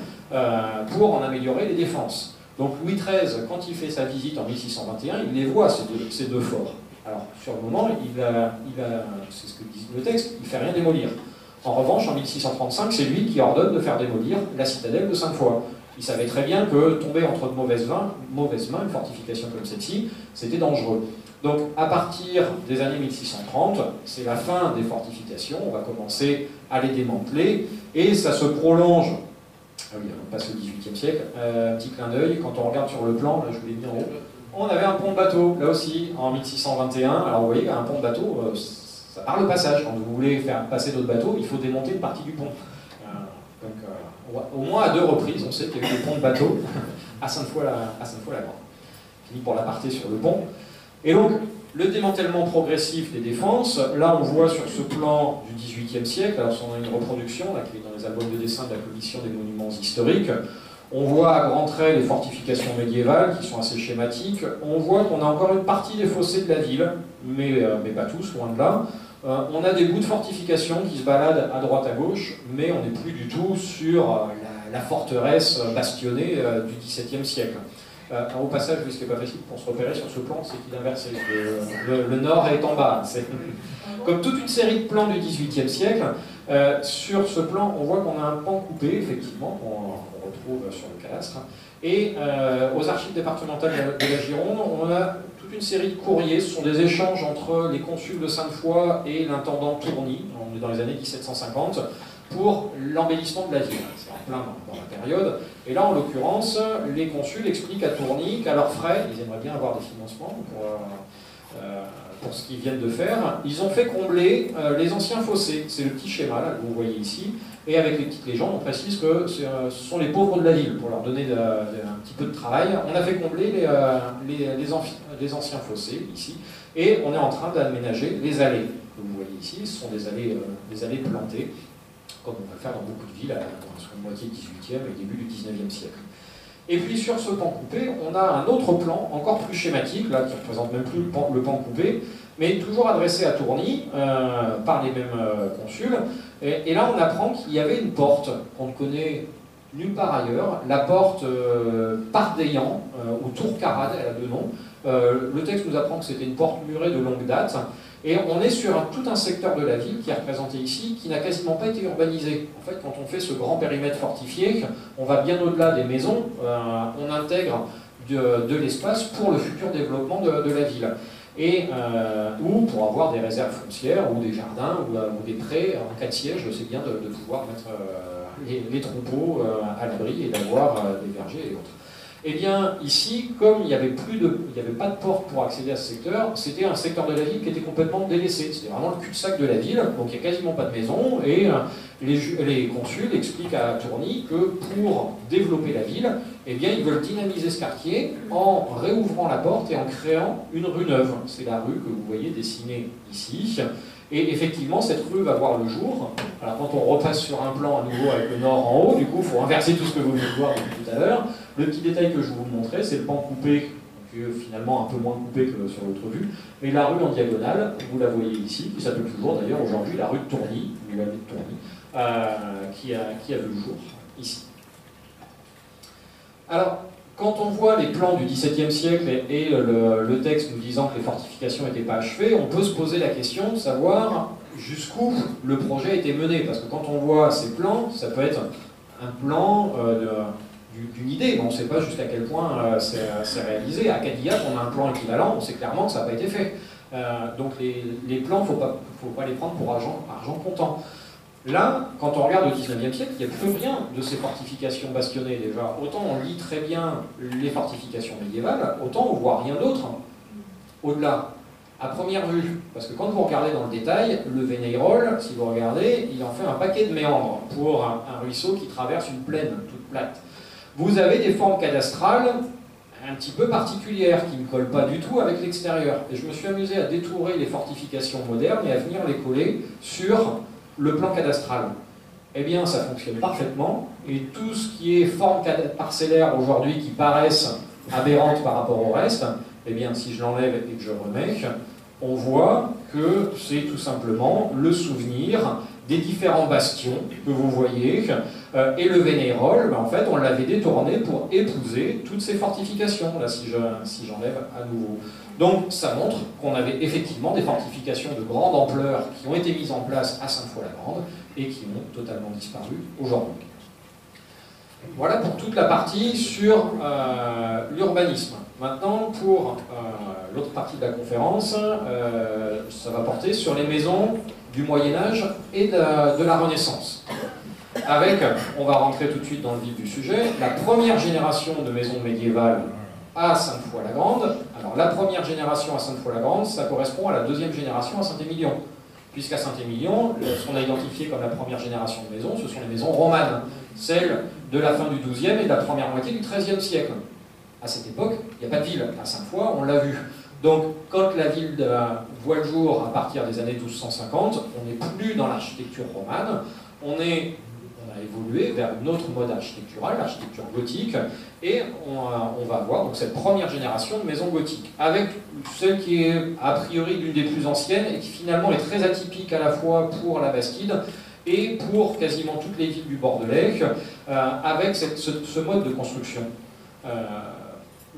pour en améliorer les défenses. Donc Louis XIII, quand il fait sa visite en 1621, il les voit, ces deux forts. Alors, sur le moment, c'est ce que dit le texte, il ne fait rien démolir. En revanche, en 1635, c'est lui qui ordonne de faire démolir la citadelle de Sainte-Foy. Il savait très bien que tomber entre de mauvaises mains, une fortification comme celle-ci, c'était dangereux. Donc, à partir des années 1630, c'est la fin des fortifications, on va commencer à les démanteler, et ça se prolonge. Ah oui, on passe au XVIIIe siècle. Petit clin d'œil, quand on regarde sur le plan, là je vous l'ai mis en haut, on avait un pont de bateau, là aussi, en 1621. Alors vous voyez, un pont de bateau, ça part le passage. Quand vous voulez faire passer d'autres bateaux, il faut démonter une partie du pont. Au moins à 2 reprises, on sait qu'il y a eu des ponts de bateau à Sainte-Foy-la-Grande. Fini pour l'aparté sur le pont. Et donc, le démantèlement progressif des défenses, là on voit sur ce plan du XVIIIe siècle, alors on a une reproduction là, qui est dans les albums de dessin de la Commission des monuments historiques, on voit à grands traits les fortifications médiévales qui sont assez schématiques, on voit qu'on a encore une partie des fossés de la ville, mais pas tous, loin de là. On a des bouts de fortifications qui se baladent à droite à gauche, mais on n'est plus du tout sur la forteresse bastonnée du XVIIe siècle. Au passage, ce qui n'est pas facile pour se repérer sur ce plan, c'est qu'il est inversé. Le nord est en bas. Comme toute une série de plans du XVIIIe siècle, sur ce plan, on voit qu'on a un pan coupé, effectivement, qu'on retrouve sur le cadastre. Et aux archives départementales de la Gironde, on a toute une série de courriers. Ce sont des échanges entre les consuls de Sainte-Foy et l'intendant Tourny, on est dans les années 1750, pour l'embellissement de la ville. C'est en plein dans la période. Et là, en l'occurrence, les consuls expliquent à Tourny qu'à leurs frais, ils aimeraient bien avoir des financements pour ce qu'ils viennent de faire. Ils ont fait combler les anciens fossés. C'est le petit schéma là, que vous voyez ici. Et avec les petites légendes, on précise que ce sont les pauvres de la ville, pour leur donner un petit peu de travail. On a fait combler les anciens fossés, ici, et on est en train d'aménager les allées. que vous voyez ici, ce sont des allées plantées, comme on peut le faire dans beaucoup de villes, à la moitié du XVIIIe et début du XIXe siècle. Et puis sur ce pan coupé, on a un autre plan, encore plus schématique, là, qui ne représente même plus le pan coupé, mais toujours adressé à Tourny, par les mêmes consuls. Et là, on apprend qu'il y avait une porte qu'on ne connaît nulle part ailleurs, la porte Pardéan, ou Tour Carade, elle a deux noms. Le texte nous apprend que c'était une porte murée de longue date, et on est sur tout un secteur de la ville qui est représenté ici, qui n'a quasiment pas été urbanisé. En fait, quand on fait ce grand périmètre fortifié, on va bien au-delà des maisons, on intègre de l'espace pour le futur développement de la ville. Et, ou pour avoir des réserves foncières, ou des jardins, ou des prés, en cas de siège, c'est bien de pouvoir mettre les troupeaux à l'abri et d'avoir des vergers et autres. Eh bien, ici, comme il n'y avait pas de porte pour accéder à ce secteur, c'était un secteur de la ville qui était complètement délaissé. C'était vraiment le cul-de-sac de la ville, donc il n'y a quasiment pas de maison, et les consuls expliquent à Tourny que pour développer la ville, eh bien, ils veulent dynamiser ce quartier en réouvrant la porte et en créant une rue neuve. C'est la rue que vous voyez dessinée ici. Et effectivement, cette rue va voir le jour. Alors quand on repasse sur un plan à nouveau avec le nord en haut, du coup, il faut inverser tout ce que vous venez de voir depuis tout à l'heure. Le petit détail que je vais vous montrer, c'est le pan coupé, qui est finalement un peu moins coupé que sur l'autre vue. Mais la rue en diagonale, vous la voyez ici, qui s'appelle toujours d'ailleurs aujourd'hui la rue de Tourny, l'allée de Tourny, qui a vu le jour ici. Alors, quand on voit les plans du XVIIe siècle et le texte nous disant que les fortifications n'étaient pas achevées, on peut se poser la question de savoir jusqu'où le projet a été mené. Parce que quand on voit ces plans, ça peut être un plan d'une idée, mais on ne sait pas jusqu'à quel point c'est réalisé. À Cadillac, on a un plan équivalent, on sait clairement que ça n'a pas été fait. Donc les plans, il ne faut pas les prendre pour argent comptant. Là, quand on regarde au XIXe siècle, il n'y a plus rien de ces fortifications bastionnées déjà. Autant on lit très bien les fortifications médiévales, autant on ne voit rien d'autre au-delà, à première vue. Parce que quand vous regardez dans le détail, le Vénéyrol, si vous regardez, il en fait un paquet de méandres pour un ruisseau qui traverse une plaine toute plate. Vous avez des formes cadastrales un petit peu particulières qui ne collent pas du tout avec l'extérieur. Et je me suis amusé à détourer les fortifications modernes et à venir les coller sur le plan cadastral. Eh bien, ça fonctionne parfaitement, et tout ce qui est forme parcellaire aujourd'hui qui paraissent aberrantes par rapport au reste, eh bien, si je l'enlève et que je remets, on voit que c'est tout simplement le souvenir des différents bastions que vous voyez, et le Vénéyrol, ben, en fait, on l'avait détourné pour épouser toutes ces fortifications, là, si j'enlève à nouveau. Donc, ça montre qu'on avait effectivement des fortifications de grande ampleur qui ont été mises en place à Sainte-Foy-la-Grande et qui ont totalement disparu aujourd'hui. Voilà pour toute la partie sur l'urbanisme. Maintenant, pour l'autre partie de la conférence, ça va porter sur les maisons du Moyen-Âge et de la Renaissance. Avec, on va rentrer tout de suite dans le vif du sujet, la première génération de maisons médiévales à Sainte-Foy-la-Grande. Alors la première génération à Sainte-Foy-la-Grande, ça correspond à la deuxième génération à Saint-Émilion. Puisqu'à Saint-Émilion, ce qu'on a identifié comme la première génération de maisons, ce sont les maisons romanes, celles de la fin du XIIe et de la première moitié du XIIIe siècle. À cette époque, il n'y a pas de ville. À Sainte-Foy, on l'a vu. Donc, quand la ville voit le jour à partir des années 1250, on n'est plus dans l'architecture romane, on a évolué vers une autre mode architecturale, l'architecture gothique, et on va avoir donc cette première génération de maisons gothiques, avec celle qui est a priori l'une des plus anciennes et qui finalement est très atypique à la fois pour la Bastide et pour quasiment toutes les villes du Bordelais, avec ce mode de construction.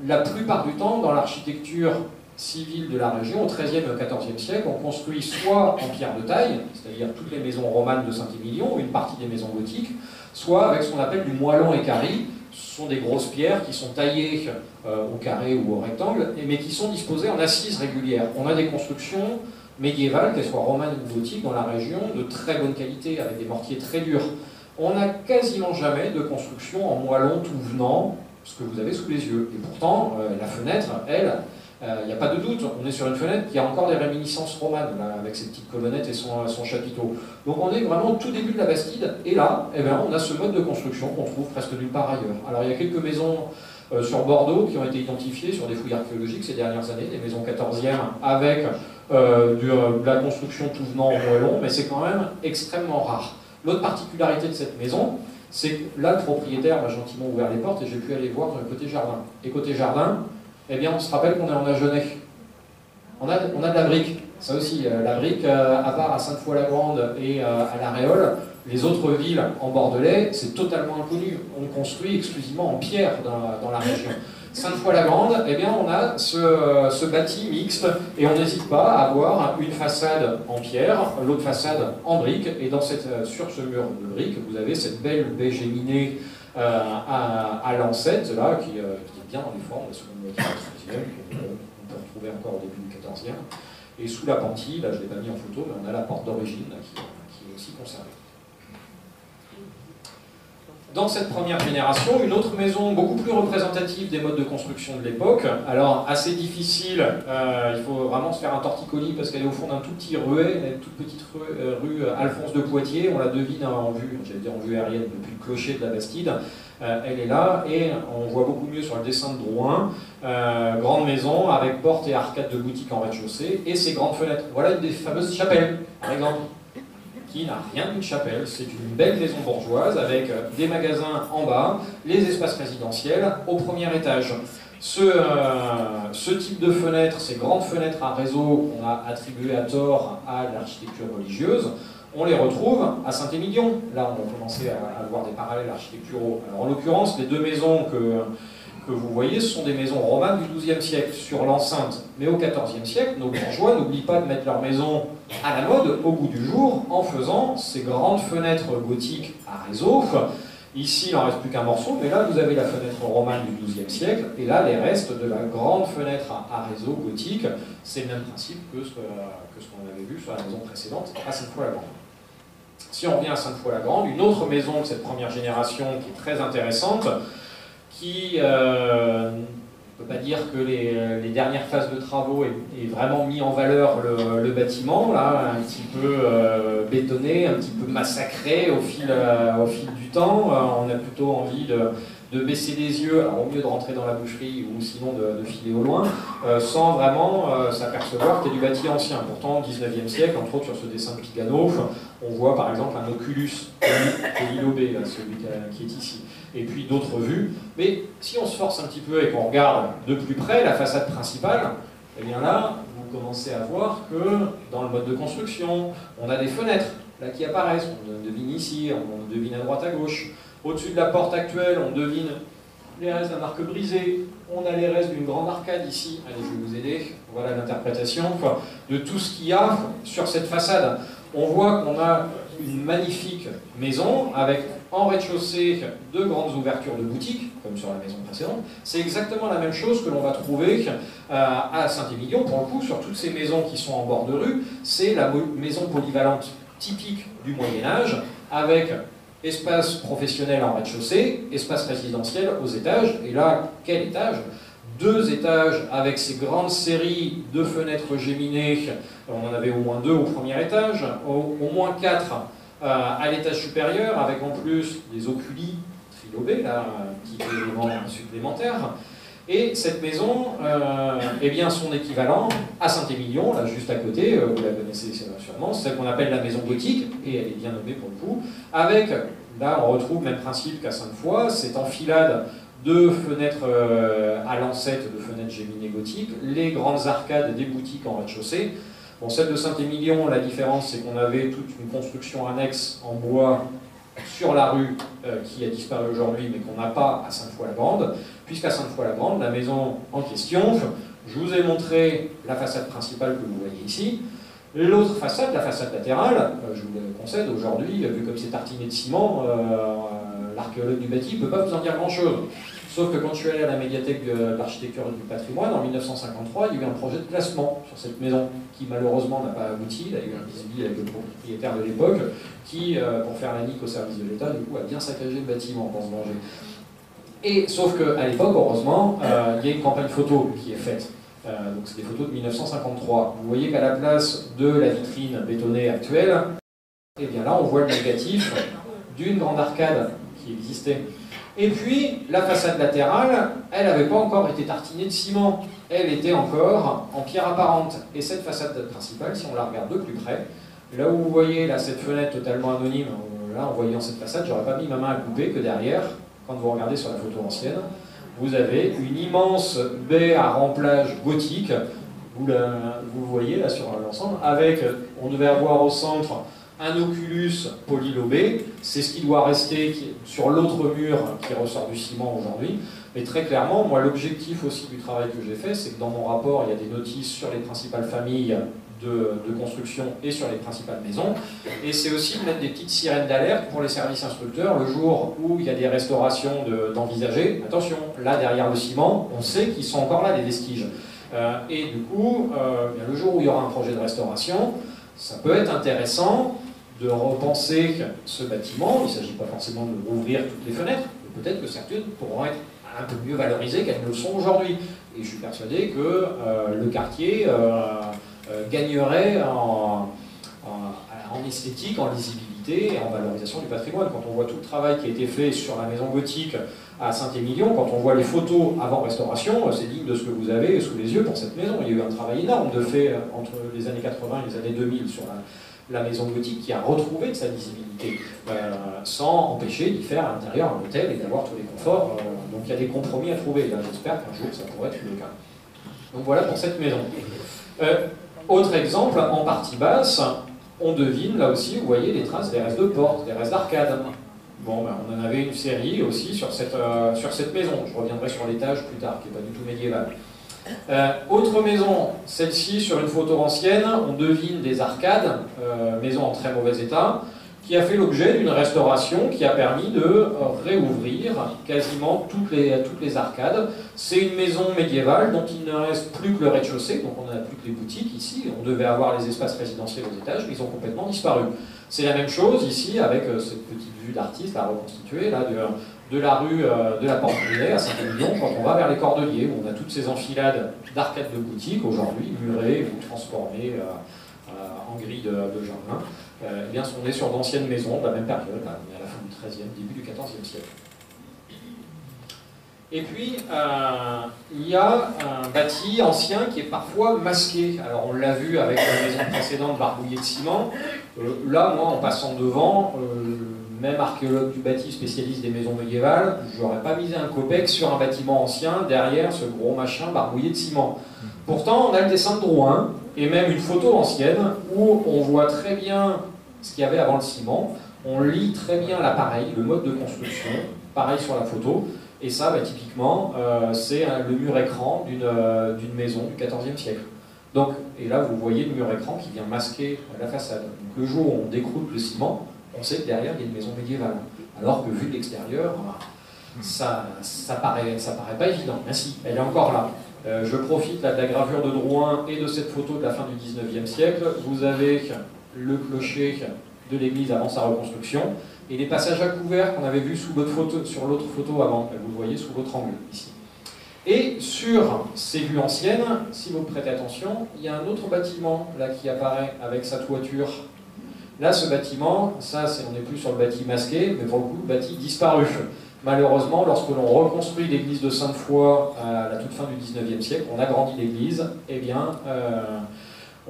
La plupart du temps, dans l'architecture civile de la région, au XIIIe et au XIVe siècle, on construit soit en pierre de taille, c'est-à-dire toutes les maisons romanes de Saint-Émilion, ou une partie des maisons gothiques, soit avec ce qu'on appelle du moellon équarri. Ce sont des grosses pierres qui sont taillées au carré ou au rectangle, mais qui sont disposées en assises régulières. On a des constructions médiévales, qu'elles soient romanes ou gothiques, dans la région, de très bonne qualité, avec des mortiers très durs. On n'a quasiment jamais de construction en moellon tout venant, ce que vous avez sous les yeux. Et pourtant, la fenêtre, elle, il n'y a pas de doute, on est sur une fenêtre qui a encore des réminiscences romanes, là, avec ses petites colonnettes et son chapiteau. Donc on est vraiment au tout début de la Bastide, et là, eh bien, on a ce mode de construction qu'on trouve presque nulle part ailleurs. Alors il y a quelques maisons sur Bordeaux qui ont été identifiées sur des fouilles archéologiques ces dernières années, des maisons 14e avec de la construction tout venant en moellon, mais c'est quand même extrêmement rare. L'autre particularité de cette maison, c'est que là, le propriétaire m'a gentiment ouvert les portes et j'ai pu aller voir côté jardin. Et côté jardin, eh bien, on se rappelle qu'on est en Agenais. On a de la brique. Ça aussi, la brique, à part à Sainte-Foy-la-Grande et à La Réole, les autres villes en Bordelais, c'est totalement inconnu. On construit exclusivement en pierre dans la région. Sainte-Foy-la-Grande, eh bien, on a ce bâti mixte et on n'hésite pas à avoir une façade en pierre, l'autre façade en brique. Et sur ce mur de brique, vous avez cette belle baie géminée à lancette, là, qui est bien dans les formes de la seconde moitié du XIIIe, qu'on peut retrouver encore au début du XIVe. Et sous la pantille, là je ne l'ai pas mis en photo, mais on a la porte d'origine qui est aussi conservée. Dans cette première génération, une autre maison beaucoup plus représentative des modes de construction de l'époque, alors assez difficile, il faut vraiment se faire un torticolis parce qu'elle est au fond d'un tout petit ruet, une toute petite rue Alphonse de Poitiers, on la devine en vue, j'allais dire en vue aérienne depuis le clocher de la Bastide, elle est là et on voit beaucoup mieux sur le dessin de Drouin, grande maison avec porte et arcade de boutique en rez-de-chaussée et ses grandes fenêtres. Voilà une des fameuses chapelles, par exemple, qui n'a rien d'une chapelle. C'est une belle maison bourgeoise avec des magasins en bas, les espaces résidentiels au premier étage. Ce type de fenêtres, ces grandes fenêtres à réseau qu'on a attribuées à tort à l'architecture religieuse, on les retrouve à Saint-Émilion. Là, on a commencé à voir des parallèles architecturaux. Alors, en l'occurrence, les deux maisons que vous voyez, ce sont des maisons romanes du XIIe siècle sur l'enceinte. Mais au XIVe siècle, nos bourgeois n'oublient pas de mettre leur maison à la mode au goût du jour en faisant ces grandes fenêtres gothiques à réseau. Ici, il n'en reste plus qu'un morceau, mais là, vous avez la fenêtre romane du XIIe siècle, et là, les restes de la grande fenêtre à réseau gothique. C'est le même principe que ce qu'on avait vu sur la maison précédente à Sainte-Foy-la-Grande. Si on revient à Sainte-Foy-la-Grande, une autre maison de cette première génération qui est très intéressante, qui ne peut pas dire que les dernières phases de travaux aient vraiment mis en valeur le bâtiment, là, un petit peu bétonné, un petit peu massacré au fil du temps. On a plutôt envie de baisser les yeux, alors au mieux de rentrer dans la boucherie ou sinon de filer au loin, sans vraiment s'apercevoir que c'est du bâti ancien. Pourtant, au XIXe siècle, entre autres sur ce dessin de Pigano, on voit par exemple un oculus polylobé, là, celui qui est ici, et puis d'autres vues. Mais si on se force un petit peu et qu'on regarde de plus près la façade principale, eh bien là, vous commencez à voir que dans le mode de construction, on a des fenêtres là, qui apparaissent. On devine ici, on devine à droite à gauche. Au-dessus de la porte actuelle, on devine les restes d'un arc brisé. On a les restes d'une grande arcade ici. Allez, je vais vous aider. Voilà l'interprétation de tout ce qu'il y a sur cette façade. On voit qu'on a une magnifique maison avec en rez-de-chaussée deux grandes ouvertures de boutiques, comme sur la maison précédente. C'est exactement la même chose que l'on va trouver à Saint-Émilion. Pour le coup, sur toutes ces maisons qui sont en bord de rue, c'est la maison polyvalente typique du Moyen-Âge, avec espace professionnel en rez-de-chaussée, espace résidentiel aux étages. Et là, quel étage? Deux étages avec ces grandes séries de fenêtres géminées. On en avait au moins deux au premier étage, au moins quatre à l'étage supérieur, avec en plus des oculis trilobés, là, un petit élément supplémentaire. Et cette maison, eh bien, son équivalent à Saint-Émilion, là juste à côté, vous la connaissez sûrement, c'est celle qu'on appelle la maison gothique, et elle est bien nommée pour le coup, avec, là on retrouve le même principe qu'à Sainte-Foy, cette enfilade de fenêtres à lancette, de fenêtres géminées gothiques, les grandes arcades des boutiques en rez-de-chaussée. Bon, celle de Saint-Émilion, la différence c'est qu'on avait toute une construction annexe en bois sur la rue qui a disparu aujourd'hui mais qu'on n'a pas à Sainte-Foy-la-Grande, puisqu'à Sainte-Foy-la-Grande, la maison en question, je vous ai montré la façade principale que vous voyez ici. L'autre façade, la façade latérale, je vous la concède aujourd'hui, vu comme c'est tartiné de ciment, l'archéologue du bâti ne peut pas vous en dire grand-chose. Sauf que quand je suis allé à la médiathèque de l'architecture du patrimoine, en 1953, il y a eu un projet de classement sur cette maison, qui malheureusement n'a pas abouti. Il y a eu un bisbille avec le propriétaire de l'époque, qui, pour faire la nique au service de l'État, du coup, a bien saccagé le bâtiment pour se venger. Et sauf qu'à l'époque, heureusement, il y a une campagne photo qui est faite. Donc c'est des photos de 1953. Vous voyez qu'à la place de la vitrine bétonnée actuelle, et bien là on voit le négatif d'une grande arcade qui existait Et puis, la façade latérale, elle n'avait pas encore été tartinée de ciment. Elle était encore en pierre apparente. Et cette façade principale, si on la regarde de plus près, là où vous voyez là, cette fenêtre totalement anonyme, là, en voyant cette façade, j'aurais pas mis ma main à couper que derrière, quand vous regardez sur la photo ancienne, vous avez une immense baie à remplage gothique. Vous voyez là sur l'ensemble, avec, on devait avoir au centre un oculus polylobé, c'est ce qui doit rester sur l'autre mur qui ressort du ciment aujourd'hui. Mais très clairement, moi l'objectif aussi du travail que j'ai fait, c'est que dans mon rapport, il y a des notices sur les principales familles de construction et sur les principales maisons. Et c'est aussi de mettre des petites sirènes d'alerte pour les services instructeurs le jour où il y a des restaurations d'envisager. Attention, là derrière le ciment, on sait qu'ils sont encore là, des vestiges. Et du coup, le jour où il y aura un projet de restauration, ça peut être intéressant de repenser ce bâtiment. Il ne s'agit pas forcément de rouvrir toutes les fenêtres, mais peut-être que certaines pourront être un peu mieux valorisées qu'elles ne le sont aujourd'hui. Et je suis persuadé que le quartier gagnerait en esthétique, en lisibilité et en valorisation du patrimoine. Quand on voit tout le travail qui a été fait sur la maison gothique à Saint-Émilion, quand on voit les photos avant restauration, c'est digne de ce que vous avez sous les yeux pour cette maison. Il y a eu un travail énorme de fait entre les années 80 et les années 2000 sur la maison gothique qui a retrouvé de sa lisibilité, sans empêcher d'y faire à l'intérieur un hôtel et d'avoir tous les conforts. Donc il y a des compromis à trouver. Là, j'espère qu'un jour ça pourrait être le cas. Donc voilà pour cette maison. Autre exemple, en partie basse, on devine là aussi, vous voyez, les traces des restes de portes, des restes d'arcades. Bon, ben, on en avait une série aussi sur cette maison. Je reviendrai sur l'étage plus tard, qui n'est pas du tout médiéval. Autre maison, celle-ci sur une photo ancienne, on devine des arcades, maison en très mauvais état, qui a fait l'objet d'une restauration qui a permis de réouvrir quasiment toutes les arcades. C'est une maison médiévale dont il ne reste plus que le rez-de-chaussée, donc on n'a plus que les boutiques ici. On devait avoir les espaces résidentiels aux étages, mais ils ont complètement disparu. C'est la même chose ici avec cette petite vue d'artiste à reconstituer là, de la rue de la Porte-Brunet à Saint-Émilion, quand on va vers les Cordeliers, où on a toutes ces enfilades d'arcades de boutiques aujourd'hui, murées ou transformées en grilles de jardin. Eh bien, on est sur d'anciennes maisons de la même période, là, on est à la fin du XIIIe, début du XIVe siècle. Et puis, il y a un bâti ancien qui est parfois masqué. Alors, on l'a vu avec la maison précédente barbouillée de ciment. Là, moi, en passant devant, même archéologue du bâti, spécialiste des maisons médiévales, je n'aurais pas misé un copec sur un bâtiment ancien derrière ce gros machin barbouillé de ciment. Pourtant, on a le dessin de Drouin, et même une photo ancienne, où on voit très bien ce qu'il y avait avant le ciment. On lit très bien l'appareil, le mode de construction, pareil sur la photo. Et ça, bah, typiquement, c'est le mur écran d'une maison du XIVe siècle. Donc, et là, vous voyez le mur écran qui vient masquer la façade. Donc, le jour où on décroute le ciment, on sait que derrière, il y a une maison médiévale. Alors que vu de l'extérieur, ça paraît pas évident. Mais si, elle est encore là. Je profite là, de la gravure de Drouin et de cette photo de la fin du XIXe siècle. Vous avez le clocher de l'église avant sa reconstruction et les passages à couvert qu'on avait vus sur l'autre photo avant. Vous le voyez sous l'autre angle, ici. Et sur ces vues anciennes, si vous prêtez attention, il y a un autre bâtiment là qui apparaît avec sa toiture. Là, ce bâtiment, on n'est plus sur le bâti masqué, mais pour le coup, le bâti disparu. Malheureusement, lorsque l'on reconstruit l'église de Sainte-Foy à la toute fin du XIXe siècle, on agrandit l'église, eh bien,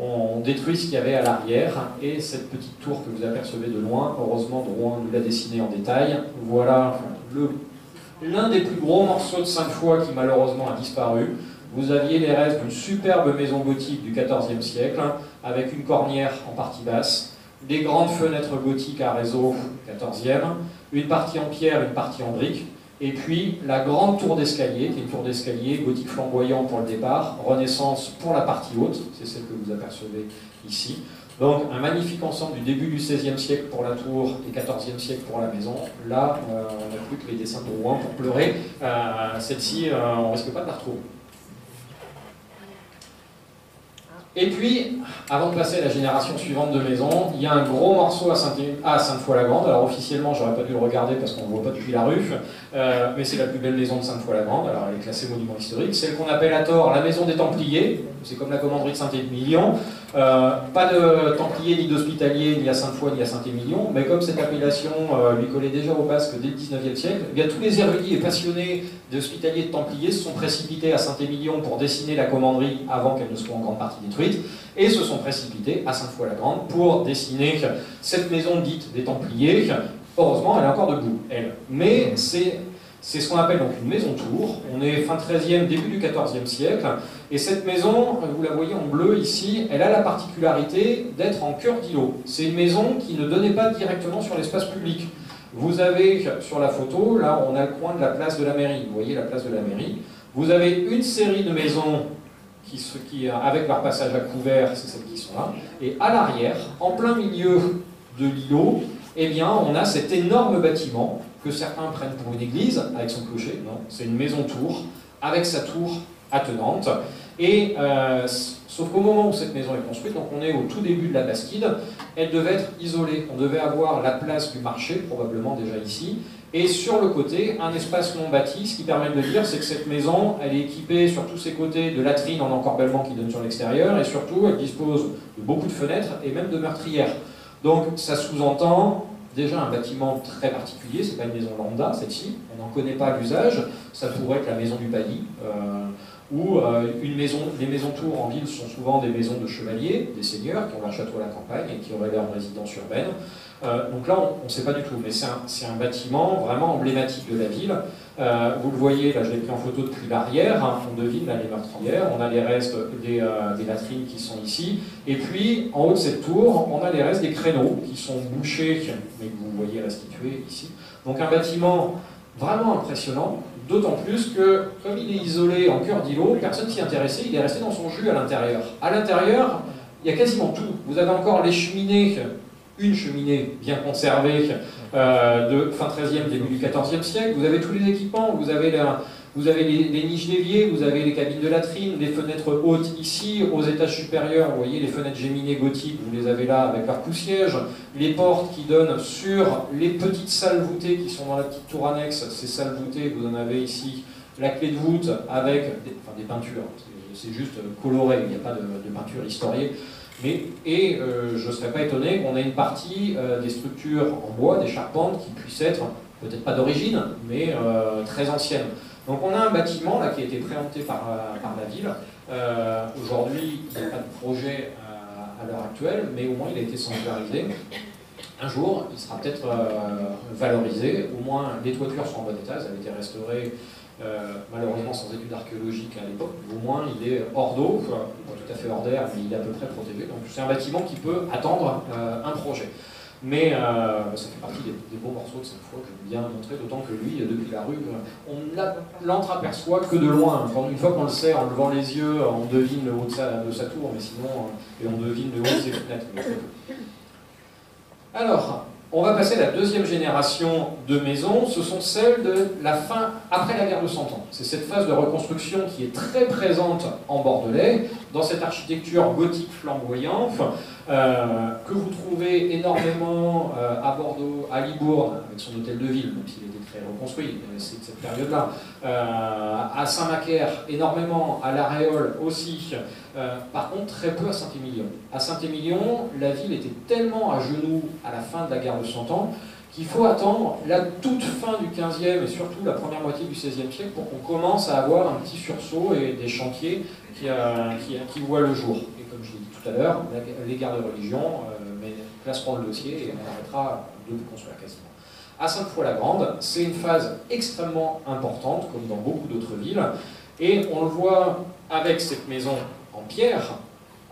on détruit ce qu'il y avait à l'arrière, et cette petite tour que vous apercevez de loin, heureusement Drouin nous l'a dessinée en détail, voilà l'un des plus gros morceaux de Sainte-Foy qui malheureusement a disparu. Vous aviez les restes d'une superbe maison gothique du XIVe siècle, avec une cornière en partie basse, des grandes fenêtres gothiques à réseau XIVe, une partie en pierre, une partie en brique, et puis la grande tour d'escalier, qui est une tour d'escalier gothique flamboyant pour le départ, Renaissance pour la partie haute, c'est celle que vous apercevez ici. Donc un magnifique ensemble du début du XVIe siècle pour la tour et XIVe siècle pour la maison. Là, on n'a plus que les dessins de Drouin pour pleurer. Celle-ci, on ne risque pas de la retrouver. Et puis, avant de passer à la génération suivante de maisons, il y a un gros morceau à Sainte-Foy-la-Grande. Alors officiellement, j'aurais pas dû le regarder parce qu'on ne le voit pas depuis la rue, mais c'est la plus belle maison de Sainte-Foy-la-Grande. Alors elle est classée monument historique. Celle qu'on appelle à tort la maison des Templiers. C'est comme la commanderie de Saint-Émilion. Pas de Templiers ni d'Hospitaliers ni à Sainte-Foy ni à Saint-Émilion, mais comme cette appellation lui collait déjà au basque dès le 19e siècle, eh bien, tous les érudits et passionnés d'Hospitaliers et de Templiers se sont précipités à Saint-Émilion pour dessiner la commanderie avant qu'elle ne soit en grande partie détruite, et se sont précipités à Sainte-Foy-la-Grande pour dessiner cette maison dite des Templiers. Heureusement, elle est encore debout, elle. Mais c'est ce qu'on appelle donc une maison-tour. On est fin 13e, début du 14e siècle. Et cette maison, vous la voyez en bleu ici, elle a la particularité d'être en cœur d'îlot. C'est une maison qui ne donnait pas directement sur l'espace public. Vous avez sur la photo, là on a le coin de la place de la mairie. Vous voyez la place de la mairie. Vous avez une série de maisons qui avec leur passage à couvert, c'est celles qui sont là. Et à l'arrière, en plein milieu de l'îlot, eh bien, on a cet énorme bâtiment que certains prennent pour une église, avec son clocher. Non, c'est une maison-tour, avec sa tour attenante. Et, sauf qu'au moment où cette maison est construite, donc on est au tout début de la Basquide, elle devait être isolée. On devait avoir la place du marché, probablement déjà ici, et sur le côté, un espace non bâti. Ce qui permet de dire, c'est que cette maison, elle est équipée sur tous ses côtés de latrines en encorbellement qui donnent sur l'extérieur, et surtout, elle dispose de beaucoup de fenêtres et même de meurtrières. Donc ça sous-entend déjà un bâtiment très particulier, c'est pas une maison lambda, celle-ci, on n'en connaît pas l'usage, ça pourrait être la maison du Pailly, ou les maisons tours en ville sont souvent des maisons de chevaliers, des seigneurs qui ont leur château à la campagne et qui auraient leur résidence urbaine. Donc là, on ne sait pas du tout, mais c'est un bâtiment vraiment emblématique de la ville. Vous le voyez, là je l'ai pris en photo depuis l'arrière, hein, on devine là, les meurtrières, on a les restes des latrines qui sont ici, et puis en haut de cette tour, on a les restes des créneaux qui sont bouchés, mais que vous voyez restitués ici. Donc un bâtiment vraiment impressionnant, d'autant plus que, comme il est isolé en cœur d'îlot, personne s'y intéressait, il est resté dans son jus à l'intérieur. À l'intérieur, il y a quasiment tout. Vous avez encore les cheminées, une cheminée bien conservée de fin 13e, début du 14e siècle, vous avez tous les équipements, vous avez les niches d'évier, vous avez les cabines de latrines, les fenêtres hautes ici, aux étages supérieurs, vous voyez les fenêtres géminées gothiques, vous les avez là avec leur coup-siège, les portes qui donnent sur les petites salles voûtées qui sont dans la petite tour annexe, ces salles voûtées, vous en avez ici la clé de voûte avec des peintures, c'est juste coloré, il n'y a pas de peinture historiée. Je ne serais pas étonné qu'on ait une partie des structures en bois, des charpentes, qui puissent être, peut-être pas d'origine, mais très anciennes. Donc on a un bâtiment là, qui a été préempté par la ville. Aujourd'hui, il n'y a pas de projet à l'heure actuelle, mais au moins il a été sanctuarisé. Un jour, il sera peut-être valorisé, au moins les toitures sont en bon état, elles avaient été restaurées malheureusement sans études archéologiques à l'époque, au moins il est hors d'eau, pas tout à fait hors d'air, mais il est à peu près protégé. Donc c'est un bâtiment qui peut attendre un projet. Mais ça fait partie des beaux morceaux de Sainte-Foy que j'aime bien montrer, d'autant que lui, depuis la rue, on ne l'entreaperçoit que de loin. Une fois qu'on le sait, en levant les yeux, on devine le haut de sa tour, mais sinon, et on devine le haut de ses fenêtres. Alors, on va passer à la deuxième génération de maisons, ce sont celles de la fin, après la guerre de 100 ans. C'est cette phase de reconstruction qui est très présente en Bordelais, dans cette architecture gothique flamboyante, que vous trouvez énormément à Bordeaux, à Libourne, avec son hôtel de ville, même s'il était très reconstruit, c'est de cette période-là, à Saint-Macaire, énormément, à La Réole aussi, par contre très peu à Saint-Émilion. À Saint-Émilion, la ville était tellement à genoux à la fin de la guerre de 100 ans qu'il faut attendre la toute fin du 15e et surtout la première moitié du 16e siècle pour qu'on commence à avoir un petit sursaut et des chantiers qui voient le jour. Et comme je l'ai dit tout à l'heure, les guerres de religion classeront le dossier et on arrêtera de construire quasiment. À Sainte-Foy-la-Grande, c'est une phase extrêmement importante, comme dans beaucoup d'autres villes, et on le voit avec cette maison en pierre.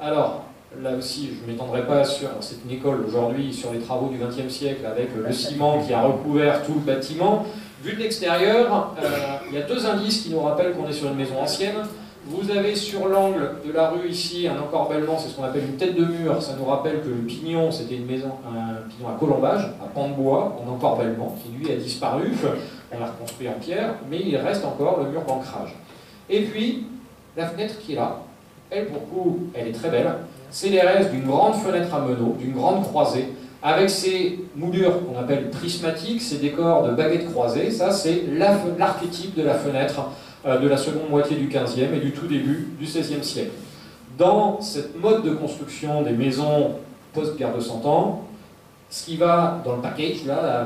Alors, là aussi, je ne m'étendrai pas sur, c'est une école aujourd'hui, sur les travaux du XXe siècle, avec le ciment qui a recouvert tout le bâtiment. Vu de l'extérieur, il y a deux indices qui nous rappellent qu'on est sur une maison ancienne. Vous avez sur l'angle de la rue ici un encorbellement, c'est ce qu'on appelle une tête de mur. Ça nous rappelle que le pignon, c'était un pignon à colombage, à pan de bois, en encorbellement, qui lui a disparu. On l'a reconstruit en pierre, mais il reste encore le mur d'ancrage. Et puis, la fenêtre qui est là, elle pour le coup, elle est très belle. C'est les restes d'une grande fenêtre à meneaux, d'une grande croisée, avec ces moulures qu'on appelle prismatiques, ces décors de baguettes croisées. Ça, c'est l'archétype de la fenêtre de la seconde moitié du XVe et du tout début du XVIe siècle. Dans cette mode de construction des maisons post-guerre de 100 ans, ce qui va dans le package, là,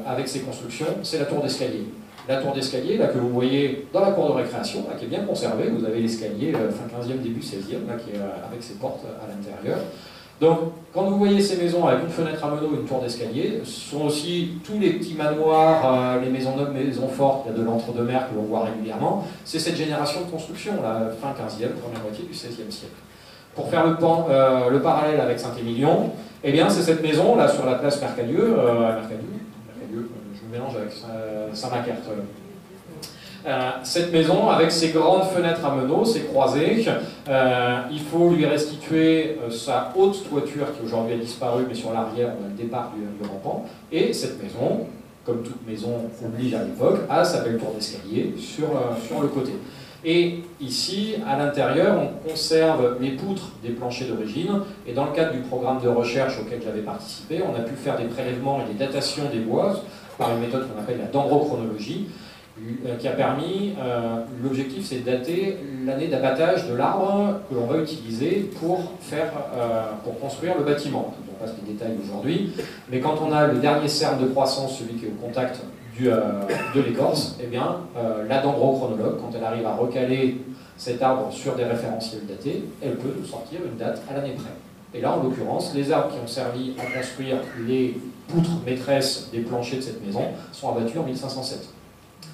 avec ces constructions, c'est la tour d'escalier. La tour d'escalier, là, que vous voyez dans la cour de récréation, là, qui est bien conservée. Vous avez l'escalier fin 15e, début 16e, là, qui est avec ses portes à l'intérieur. Donc, quand vous voyez ces maisons avec une fenêtre à meneaux et une tour d'escalier, ce sont aussi tous les petits manoirs, les maisons neuves, maisons fortes, il y a de l'entre-deux-mer que l'on voit régulièrement. C'est cette génération de construction, là, fin 15e, première moitié du XVIe siècle. Pour faire le parallèle avec Saint-Émilion, eh bien, c'est cette maison, là, sur la place Mercadieu, je me mélange avec Saint-Macaire. Cette maison, avec ses grandes fenêtres à meneaux, ses croisées, il faut lui restituer sa haute toiture qui aujourd'hui a disparu, mais sur l'arrière, on a le départ du rampant. Et cette maison, comme toute maison oblige à l'époque, a sa belle tour d'escalier sur le côté. Et ici, à l'intérieur, on conserve les poutres des planchers d'origine. Et dans le cadre du programme de recherche auquel j'avais participé, on a pu faire des prélèvements et des datations des bois par une méthode qu'on appelle la dendrochronologie, qui a permis, l'objectif c'est de dater l'année d'abattage de l'arbre que l'on va utiliser pour construire le bâtiment. On passe les détails aujourd'hui, mais quand on a le dernier cerne de croissance, celui qui est au contact de l'écorce, eh bien, la dendrochronologue, quand elle arrive à recaler cet arbre sur des référentiels datés, elle peut nous sortir une date à l'année près. Et là, en l'occurrence, les arbres qui ont servi à construire les poutres maîtresses des planchers de cette maison sont abattus en 1507.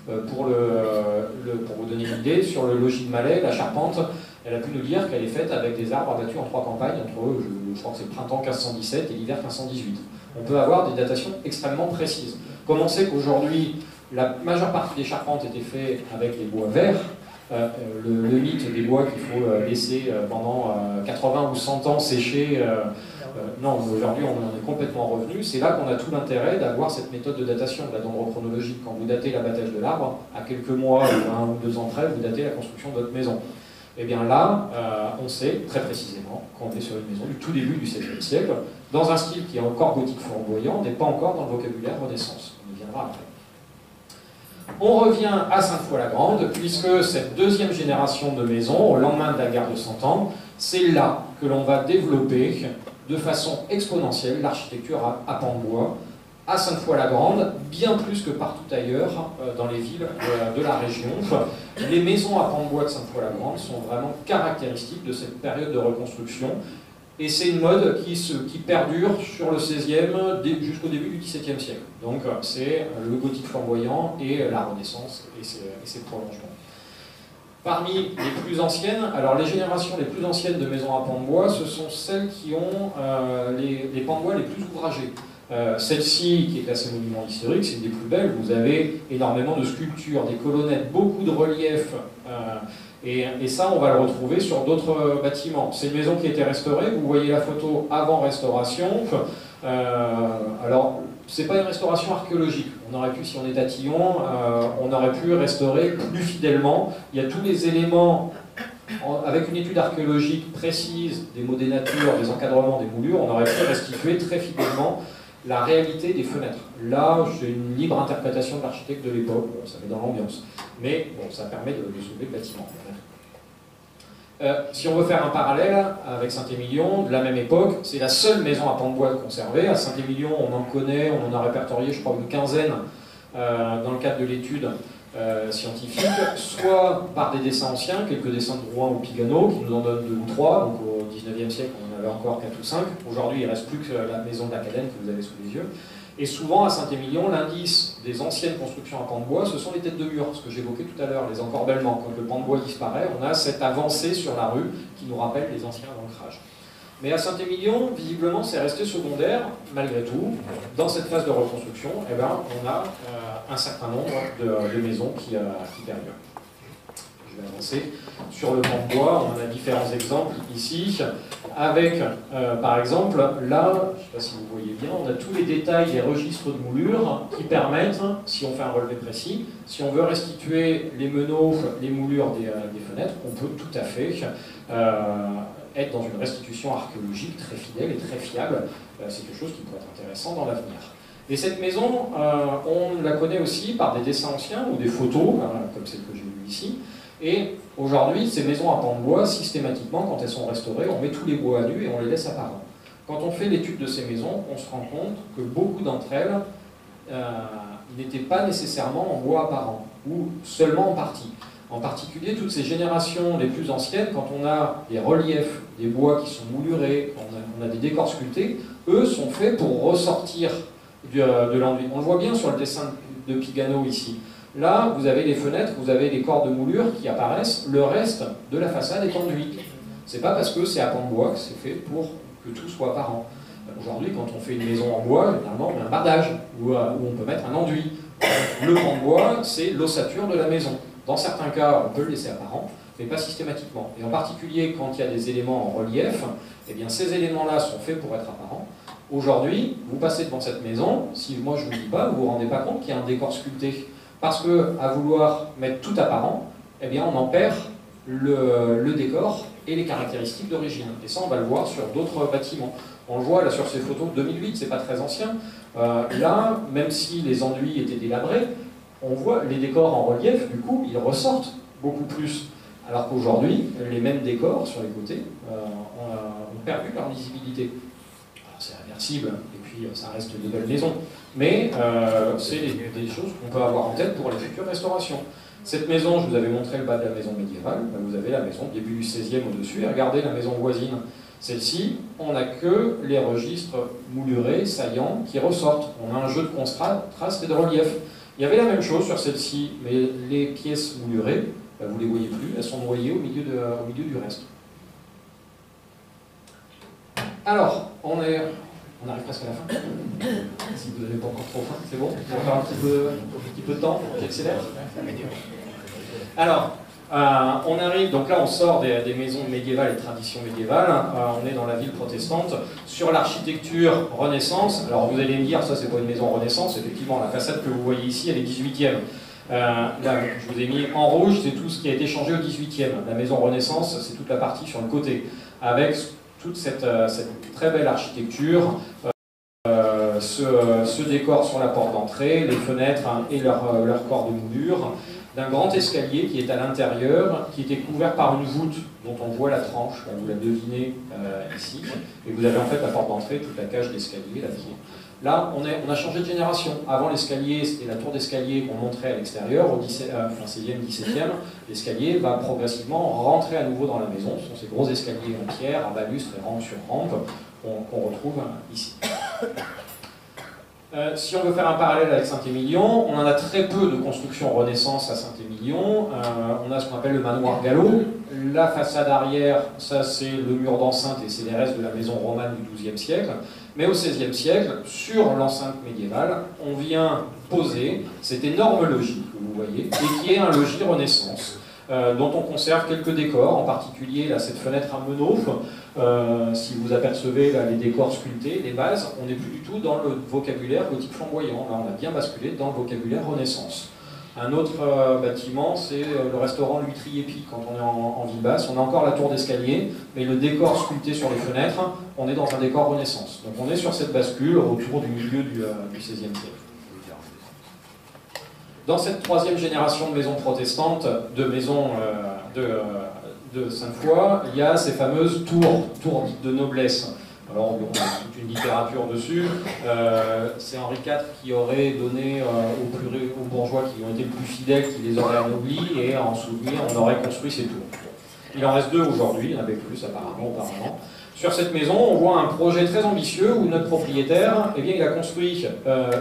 Pour vous donner une idée, sur le logis de Malais, la charpente, elle a pu nous dire qu'elle est faite avec des arbres abattus en 3 campagnes, entre eux, je crois que c'est le printemps 1517 et l'hiver 1518. On peut avoir des datations extrêmement précises. Comme on sait qu'aujourd'hui, la majeure partie des charpentes étaient faites avec les bois verts, le mythe des bois qu'il faut laisser pendant 80 ou 100 ans sécher, non, aujourd'hui on en est complètement revenu. C'est là qu'on a tout l'intérêt d'avoir cette méthode de datation de la dendrochronologie. Quand vous datez l'abattage de l'arbre, à quelques mois ou 1 ou 2 ans près, vous datez la construction de votre maison. Et bien là, on sait très précisément qu'on est sur une maison du tout début du XVIe siècle, dans un style qui est encore gothique flamboyant, n'est pas encore dans le vocabulaire Renaissance. On y viendra après. On revient à Sainte-Foy-la-Grande, puisque cette deuxième génération de maisons, au lendemain de la guerre de 100 ans, c'est là que l'on va développer de façon exponentielle l'architecture à pans de bois, à Sainte-Foy-la-Grande, bien plus que partout ailleurs dans les villes de la région. Les maisons à pans de bois de Sainte-Foy-la-Grande sont vraiment caractéristiques de cette période de reconstruction. Et c'est une mode qui perdure sur le XVIe jusqu'au début du XVIIe siècle. Donc c'est le gothique flamboyant et la Renaissance et ses prolongements. Parmi les plus anciennes, alors les générations les plus anciennes de maisons à pans de bois, ce sont celles qui ont les pans de bois les plus ouvragés. Celle-ci, qui est classée monument historique, c'est une des plus belles. Vous avez énormément de sculptures, des colonnettes, beaucoup de reliefs. Et ça, on va le retrouver sur d'autres bâtiments. C'est une maison qui a été restaurée. Vous voyez la photo avant restauration. Alors, c'est pas une restauration archéologique. On aurait pu, si on est tatillon, on aurait pu restaurer plus fidèlement. Il y a tous les éléments, avec une étude archéologique précise des mots des natures, des encadrements, des moulures, on aurait pu restituer très fidèlement la réalité des fenêtres. Là, j'ai une libre interprétation de l'architecte de l'époque, bon, ça met dans l'ambiance, mais bon, ça permet de sauver le bâtiment. Si on veut faire un parallèle avec Saint-Émilion, de la même époque, c'est la seule maison à pans de bois conservée. À Saint-Émilion, on en connaît, on en a répertorié, je crois, une quinzaine dans le cadre de l'étude scientifique, soit par des dessins anciens, quelques dessins de Drouin ou Pigano, qui nous en donnent 2 ou 3, donc au 19e siècle, on en avait encore 4 ou 5. Aujourd'hui, il ne reste plus que la maison de la Cadenne que vous avez sous les yeux. Et souvent, à Saint-Émilion, l'indice des anciennes constructions à pans de bois, ce sont les têtes de mur, ce que j'évoquais tout à l'heure, les encorbellements. Quand le pan de bois disparaît, on a cette avancée sur la rue qui nous rappelle les anciens ancrages. Mais à Saint-Émilion, visiblement, c'est resté secondaire, malgré tout. Dans cette phase de reconstruction, eh ben, on a un certain nombre de maisons qui perdurent. Je je vais avancer. Sur le pan de bois, on a différents exemples ici, avec, par exemple, là, je ne sais pas si vous voyez bien, on a tous les détails des registres de moulure qui permettent, si on fait un relevé précis, si on veut restituer les meneaux, les moulures des fenêtres, on peut tout à fait être dans une restitution archéologique très fidèle et très fiable. C'est quelque chose qui pourrait être intéressant dans l'avenir. Et cette maison, on la connaît aussi par des dessins anciens ou des photos, comme celle que j'ai vue ici. Et aujourd'hui, ces maisons à pans de bois, systématiquement, quand elles sont restaurées, on met tous les bois à nu et on les laisse apparents. Quand on fait l'étude de ces maisons, on se rend compte que beaucoup d'entre elles n'étaient pas nécessairement en bois apparent, ou seulement en partie. En particulier, toutes ces générations les plus anciennes, quand on a des reliefs, des bois qui sont moulurés, quand on a des décors sculptés, eux sont faits pour ressortir de l'enduit. On le voit bien sur le dessin de Pigano ici. Là, vous avez les fenêtres, vous avez les corps de moulure qui apparaissent, le reste de la façade est enduit. C'est pas parce que c'est à pan de bois que c'est fait pour que tout soit apparent. Aujourd'hui, quand on fait une maison en bois, généralement on a un bardage où on peut mettre un enduit. Le pan de bois, c'est l'ossature de la maison. Dans certains cas, on peut le laisser apparent, mais pas systématiquement. Et en particulier, quand il y a des éléments en relief, eh bien, ces éléments-là sont faits pour être apparents. Aujourd'hui, vous passez devant cette maison, si moi je ne vous dis pas, vous ne vous rendez pas compte qu'il y a un décor sculpté. Parce qu'à vouloir mettre tout apparent, eh bien, on en perd le décor et les caractéristiques d'origine. Et ça, on va le voir sur d'autres bâtiments. On le voit là sur ces photos de 2008, c'est pas très ancien. Là, même si les enduits étaient délabrés, on voit les décors en relief, du coup, ils ressortent beaucoup plus. Alors qu'aujourd'hui, les mêmes décors sur les côtés ont perdu leur lisibilité. C'est réversible, et puis ça reste de belles maisons. Mais c'est des choses qu'on peut avoir en tête pour les futures restaurations. Cette maison, je vous avais montré le bas de la maison médiévale, vous avez la maison début du XVIe au-dessus, et regardez la maison voisine. Celle-ci, on n'a que les registres moulurés, saillants, qui ressortent. On a un jeu de contraste et de relief. Il y avait la même chose sur celle-ci, mais les pièces moulurées, vous ne les voyez plus, elles sont noyées au milieu du reste. Alors, on arrive presque à la fin. Si vous n'avez pas encore trop faim, c'est bon? On va faire un petit peu de temps, j'accélère. Alors, on arrive, donc là on sort des maisons médiévales et traditions médiévales, on est dans la ville protestante, sur l'architecture Renaissance. Alors vous allez me dire, ça c'est pas une maison Renaissance, effectivement la façade que vous voyez ici elle est 18e. Là, je vous ai mis en rouge, c'est tout ce qui a été changé au 18e. La maison Renaissance, c'est toute la partie sur le côté, avec toute cette très belle architecture, ce décor sur la porte d'entrée, les fenêtres et leur corps de moulure, d'un grand escalier qui est à l'intérieur, qui était couvert par une voûte dont on voit la tranche, vous la devinez ici, et vous avez en fait la porte d'entrée, toute la cage d'escalier, là, là on a changé de génération. Avant l'escalier, c'était la tour d'escalier qu'on montrait à l'extérieur, au 16e, 17e, l'escalier va progressivement rentrer à nouveau dans la maison, ce sont ces gros escaliers en pierre, à balustre et rampe sur rampe, qu'on retrouve ici. Si on veut faire un parallèle avec Saint-Émilion, on en a très peu de constructions Renaissance à Saint-Émilion. On a ce qu'on appelle le manoir Gallo. La façade arrière, ça c'est le mur d'enceinte et c'est les restes de la maison romane du XIIe siècle. Mais au XVIe siècle, sur l'enceinte médiévale, on vient poser cet énorme logis que vous voyez, et qui est un logis Renaissance, dont on conserve quelques décors, en particulier là, cette fenêtre à meneaux. Si vous apercevez là, les décors sculptés, les bases, on n'est plus du tout dans le vocabulaire gothique flamboyant. Là, on a bien basculé dans le vocabulaire Renaissance. Un autre bâtiment, c'est le restaurant Louis Triepi, quand on est en ville basse. On a encore la tour d'escalier, mais le décor sculpté sur les fenêtres, on est dans un décor Renaissance. Donc on est sur cette bascule autour du milieu du XVIe siècle. Dans cette troisième génération de maisons protestantes, de maisons de Sainte-Foy, il y a ces fameuses tours dites de noblesse. Alors, on a toute une littérature dessus. C'est Henri IV qui aurait donné aux bourgeois qui ont été le plus fidèles, qui les auraient anoblis, et en souvenir, on aurait construit ces tours. Il en reste deux aujourd'hui, il y en avait plus apparemment auparavant. Sur cette maison, on voit un projet très ambitieux où notre propriétaire, eh bien, il a construit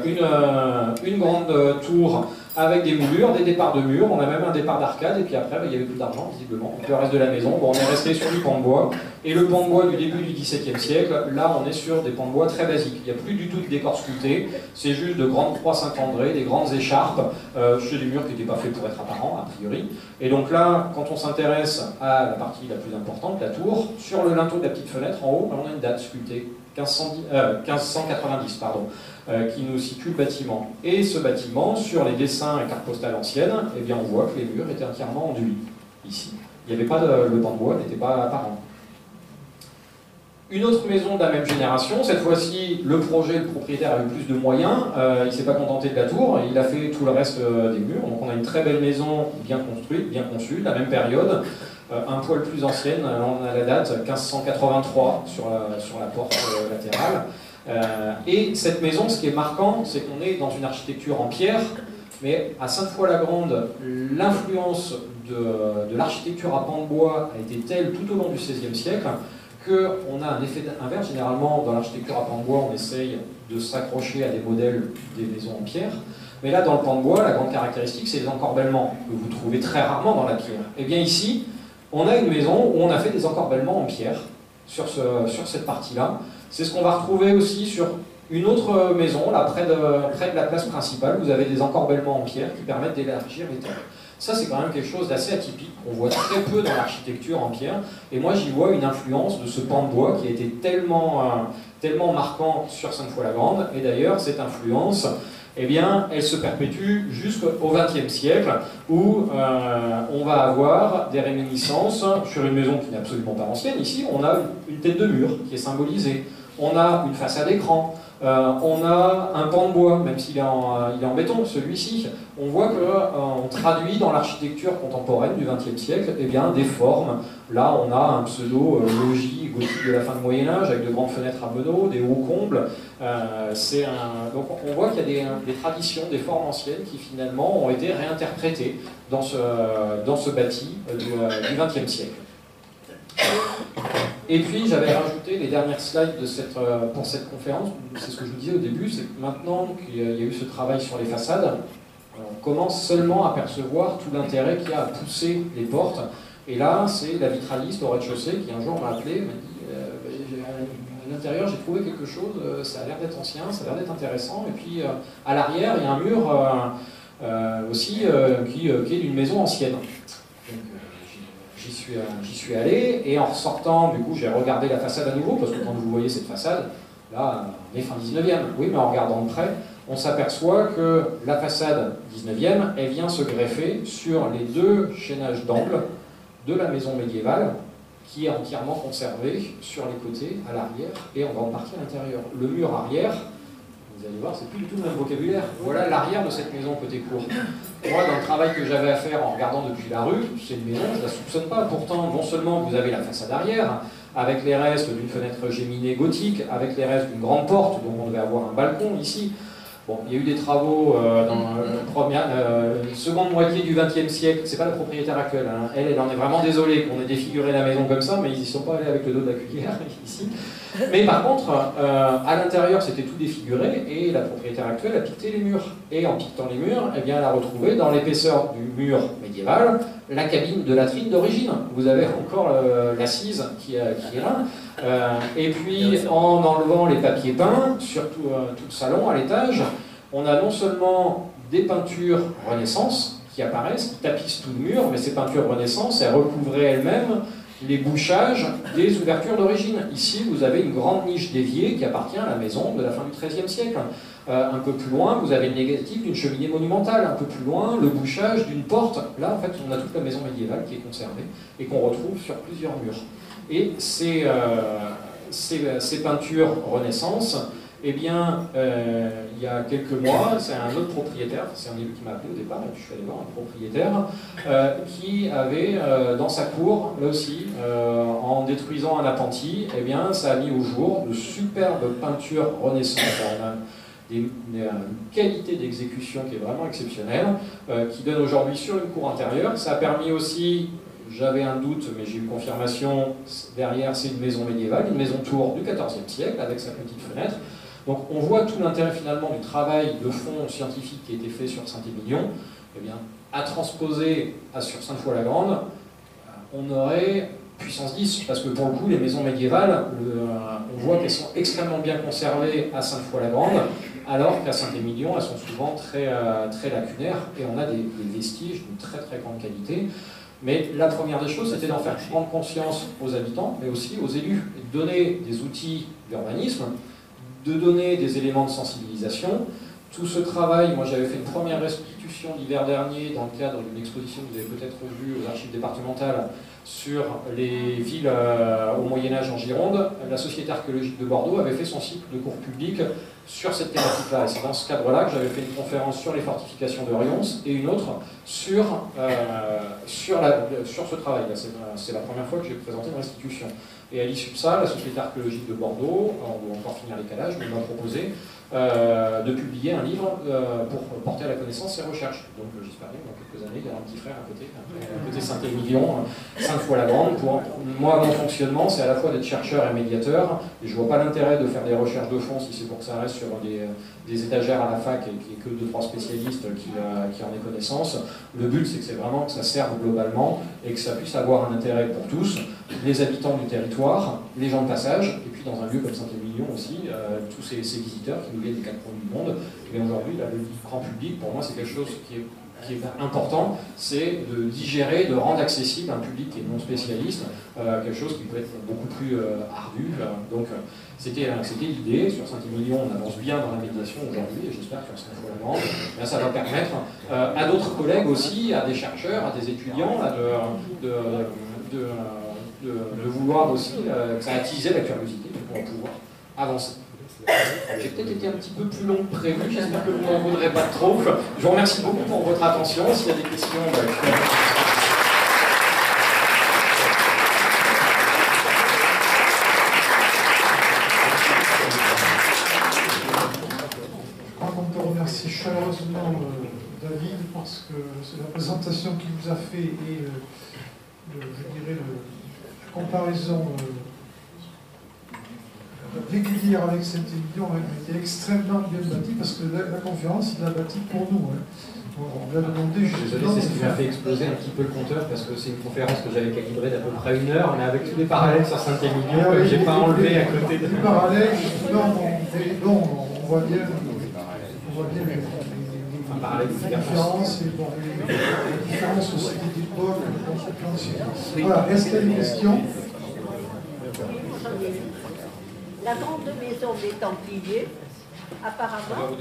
une grande tour avec des moulures, des départs de murs, on a même un départ d'arcade, et puis après, il n'y avait plus d'argent, visiblement. Donc, le reste de la maison, bon, on est resté sur du pan de bois, et le pan de bois du début du XVIIe siècle, là, on est sur des pans de bois très basiques. Il n'y a plus du tout de décor sculpté, c'est juste de grandes croix Saint-André, des grandes écharpes, sur des murs qui n'étaient pas faits pour être apparents, a priori. Et donc là, quand on s'intéresse à la partie la plus importante, la tour, sur le linteau de la petite fenêtre, en haut, on a une date sculptée, 1590, pardon. Qui nous situe le bâtiment. Et ce bâtiment, sur les dessins et cartes postales anciennes, eh bien, on voit que les murs étaient entièrement enduits, ici. Il n'y avait pas le pan de bois n'était pas apparent. Une autre maison de la même génération, cette fois-ci, le propriétaire a eu plus de moyens, il ne s'est pas contenté de la tour, il a fait tout le reste des murs. Donc on a une très belle maison, bien construite, bien conçue, de la même période, un poil plus ancienne, on a la date 1583 sur la porte latérale. Et cette maison, ce qui est marquant, c'est qu'on est dans une architecture en pierre, mais à Sainte-Foy-la-Grande, l'influence de l'architecture à pan de bois a été telle tout au long du XVIe siècle qu'on a un effet inverse. Généralement, dans l'architecture à pan de bois, on essaye de s'accrocher à des modèles des maisons en pierre. Mais là, dans le pan de bois, la grande caractéristique, c'est les encorbellements, que vous trouvez très rarement dans la pierre. Et bien ici, on a une maison où on a fait des encorbellements en pierre sur cette partie-là. C'est ce qu'on va retrouver aussi sur une autre maison, là, près de la place principale. Vous avez des encorbellements en pierre qui permettent d'élargir les tables. Ça, c'est quand même quelque chose d'assez atypique, qu'on voit très peu dans l'architecture en pierre. Et moi, j'y vois une influence de ce pan de bois qui a été tellement marquant sur Sainte-Foy-la-Grande. Et d'ailleurs, cette influence, eh bien, elle se perpétue jusqu'au XXe siècle, où on va avoir des réminiscences sur une maison qui n'est absolument pas ancienne. Ici, on a une tête de mur qui est symbolisée. On a une façade écran. On a un pan de bois, même s'il est en béton, celui-ci. On voit qu'on traduit dans l'architecture contemporaine du XXe siècle eh bien, des formes. Là, on a un pseudo-logis gothique de la fin du Moyen-Âge, avec de grandes fenêtres à meneaux, des hauts combles. Donc on voit qu'il y a des traditions, des formes anciennes qui finalement ont été réinterprétées dans ce bâti du XXe siècle. Et puis j'avais rajouté les dernières slides pour cette conférence. C'est ce que je vous disais au début, c'est que maintenant qu'il y a eu ce travail sur les façades, on commence seulement à percevoir tout l'intérêt qu'il y a à pousser les portes. Et là, c'est la vitraliste au rez-de-chaussée qui un jour m'a appelé, m'a dit à l'intérieur j'ai trouvé quelque chose, ça a l'air d'être ancien, ça a l'air d'être intéressant. Et puis à l'arrière, il y a un mur aussi qui est d'une maison ancienne. Donc, j'y suis allé, et en ressortant, du coup, j'ai regardé la façade à nouveau, parce que quand vous voyez cette façade, là, on est fin 19e, oui, mais en regardant de près, on s'aperçoit que la façade 19e, elle vient se greffer sur les deux chaînages d'angle de la maison médiévale, qui est entièrement conservée sur les côtés, à l'arrière, et en grande partie à l'intérieur. Le mur arrière, vous allez voir, c'est plus du tout le même vocabulaire. Voilà l'arrière de cette maison côté cour. Moi, dans le travail que j'avais à faire en regardant depuis la rue, c'est une maison, je ne la soupçonne pas. Pourtant, non seulement vous avez la façade arrière, avec les restes d'une fenêtre géminée gothique, avec les restes d'une grande porte, donc on devait avoir un balcon ici. Bon, il y a eu des travaux dans la seconde moitié du XXe siècle. C'est pas la propriétaire actuelle. Hein. Elle en est vraiment désolée qu'on ait défiguré la maison comme ça, mais ils n'y sont pas allés avec le dos de la cuillère ici. Mais par contre, à l'intérieur, c'était tout défiguré, et la propriétaire actuelle a piqueté les murs. Et en piquetant les murs, eh bien, elle a retrouvé dans l'épaisseur du mur médiéval la cabine de latrine d'origine. Vous avez encore l'assise qui est là. Et puis, en enlevant les papiers peints sur tout le salon, à l'étage, on a non seulement des peintures Renaissance qui apparaissent, qui tapissent tout le mur, mais ces peintures Renaissance, elles recouvraient elles-mêmes les bouchages des ouvertures d'origine. Ici, vous avez une grande niche d'évier qui appartient à la maison de la fin du XIIIe siècle. Un peu plus loin, vous avez le négatif d'une cheminée monumentale. Un peu plus loin, le bouchage d'une porte. Là, en fait, on a toute la maison médiévale qui est conservée et qu'on retrouve sur plusieurs murs. Et ces peintures Renaissance, eh bien, il y a quelques mois, c'est un autre propriétaire, c'est un élu qui m'a appelé au départ, et puis je suis allé voir un propriétaire, qui avait dans sa cour, là aussi, en détruisant un appentis, eh bien, ça a mis au jour de superbes peintures Renaissance. Alors, une qualité d'exécution qui est vraiment exceptionnelle, qui donne aujourd'hui sur une cour intérieure. Ça a permis aussi, j'avais un doute, mais j'ai eu confirmation, derrière c'est une maison médiévale, une maison tour du XIVe siècle, avec sa petite fenêtre. Donc on voit tout l'intérêt finalement du travail de fond scientifique qui a été fait sur Saint-Émilion. Eh bien, à transposer sur Sainte-Foy-la-Grande, on aurait puissance 10, parce que pour le coup, les maisons médiévales, on voit qu'elles sont extrêmement bien conservées à Sainte-Foy-la-Grande, alors qu'à Saint-Émilion, elles sont souvent très lacunaires, et on a des vestiges d'une très très grande qualité. Mais la première des choses, c'était d'en faire prendre conscience aux habitants, mais aussi aux élus, et de donner des outils d'urbanisme, de donner des éléments de sensibilisation. Tout ce travail, moi j'avais fait une première restitution l'hiver dernier dans le cadre d'une exposition que vous avez peut-être vue aux archives départementales sur les villes au Moyen-Âge en Gironde. La Société archéologique de Bordeaux avait fait son cycle de cours public sur cette thématique-là. Et c'est dans ce cadre-là que j'avais fait une conférence sur les fortifications de Rions et une autre sur ce travail-là. C'est la première fois que j'ai présenté une restitution. Et à l'issue de ça, la Société archéologique de Bordeaux, on doit encore finir les calages, mais m'a proposé de publier un livre pour porter à la connaissance ses recherches. Donc j'espère bien que dans quelques années, il y aura un petit frère à côté Saint-Émilion, Sainte-Foy-la-Grande. Pour moi, mon fonctionnement, c'est à la fois d'être chercheur et médiateur, et je ne vois pas l'intérêt de faire des recherches de fond si c'est pour que ça reste sur des étagères à la fac et qu'il n'y ait que 2-3 spécialistes qui en aient connaissance. Le but, c'est que c'est vraiment que ça serve globalement et que ça puisse avoir un intérêt pour tous, les habitants du territoire, les gens de passage, et puis dans un lieu comme Saint-Émilion aussi, tous ces visiteurs qui nous viennent des 4 coins du monde. Mais aujourd'hui, le grand public, pour moi, c'est quelque chose qui est important, c'est de digérer, de rendre accessible à un public qui est non spécialiste, quelque chose qui peut être beaucoup plus ardu. Donc c'était l'idée. Sur Saint-Émilion, on avance bien dans la médiation aujourd'hui, et j'espère que sur Sainte-Foy-la-Grande, ça va permettre à d'autres collègues aussi, à des chercheurs, à des étudiants, de vouloir aussi, que ça a attisé la curiosité pour pouvoir avancer. J'ai peut-être été un petit peu plus long que prévu, j'espère que vous n'en voudrez pas trop. Je vous remercie beaucoup pour votre attention. S'il y a des questions,
Je crois qu'on te remercie chaleureusement, David, parce que c'est la présentation qu'il nous a fait et je dirais la comparaison régulière avec Saint-Émilion a été extrêmement bien bâtie, parce que la conférence, il l'a bâtie pour nous. On lui a demandé justement...
C'est ce qui m'a fait exploser un petit peu le compteur, parce que c'est une conférence que j'avais calibrée d'à peu près 1 heure, mais avec tous les parallèles sur Saint-Émilion que je n'ai pas enlevé à côté de...
Les parallèles, justement, on voit bien les différences, et les différences aussi d'époque, de compréhension. Voilà, est-ce qu'il y a des questions?
La grande maison des Templiers, apparemment...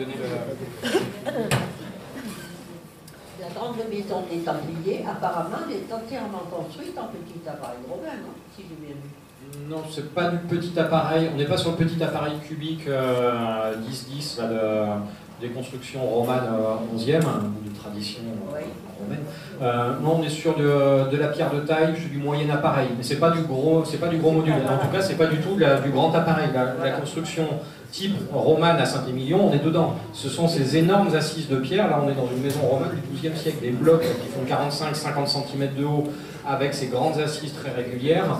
La grande maison des Templiers, apparemment, elle est entièrement construite en petit appareil romain, non? Si j'ai bien vu.
Non, c'est pas du petit appareil. On n'est pas sur le petit appareil cubique 10-10 des constructions romanes 11e, ou de tradition romaine. Non, on est sur de la pierre de taille, du moyen appareil, mais c'est pas du gros module. En tout cas, c'est pas du tout du grand appareil. La construction type romane à Saint-Émilion, on est dedans. Ce sont ces énormes assises de pierre. Là, on est dans une maison romane du XIIe siècle, des blocs qui font 45-50 cm de haut, avec ces grandes assises très régulières.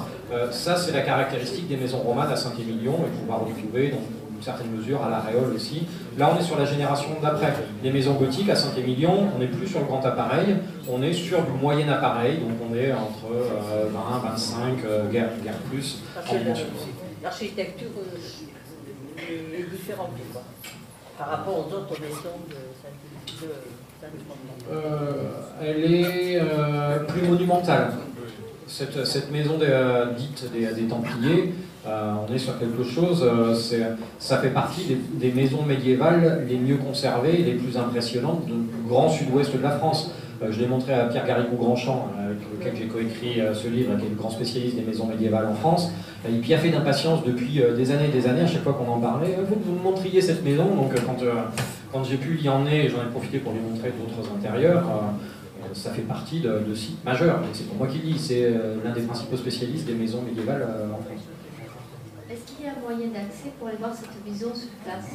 Ça, c'est la caractéristique des maisons romanes à Saint-Émilion, et qu'on va retrouver dans une certaine mesure à la Réole aussi. Là, on est sur la génération d'après. Les maisons gothiques à Saint-Émilion, on n'est plus sur le grand appareil, on est sur du moyen appareil, donc on est entre 20, 25, guerre plus.
L'architecture est différente, quoi, par rapport aux autres maisons de Saint-Émilion.
Elle est plus monumentale. Cette maison dite des Templiers, on est sur quelque chose, ça fait partie des maisons médiévales les mieux conservées et les plus impressionnantes du grand sud-ouest de la France. Je l'ai montré à Pierre Garrigou-Grandchamp, avec lequel j'ai coécrit ce livre, qui est le grand spécialiste des maisons médiévales en France. Il piaffait d'impatience depuis des années et des années, à chaque fois qu'on en parlait. Vous me montriez cette maison, donc quand j'ai pu l'y emmener, j'en ai profité pour lui montrer d'autres intérieurs. Ça fait partie de sites majeurs. C'est pour moi qui le dis, c'est l'un des principaux spécialistes des maisons médiévales en France.
Est-ce qu'il y a un moyen d'accès pour aller voir cette maison sur place?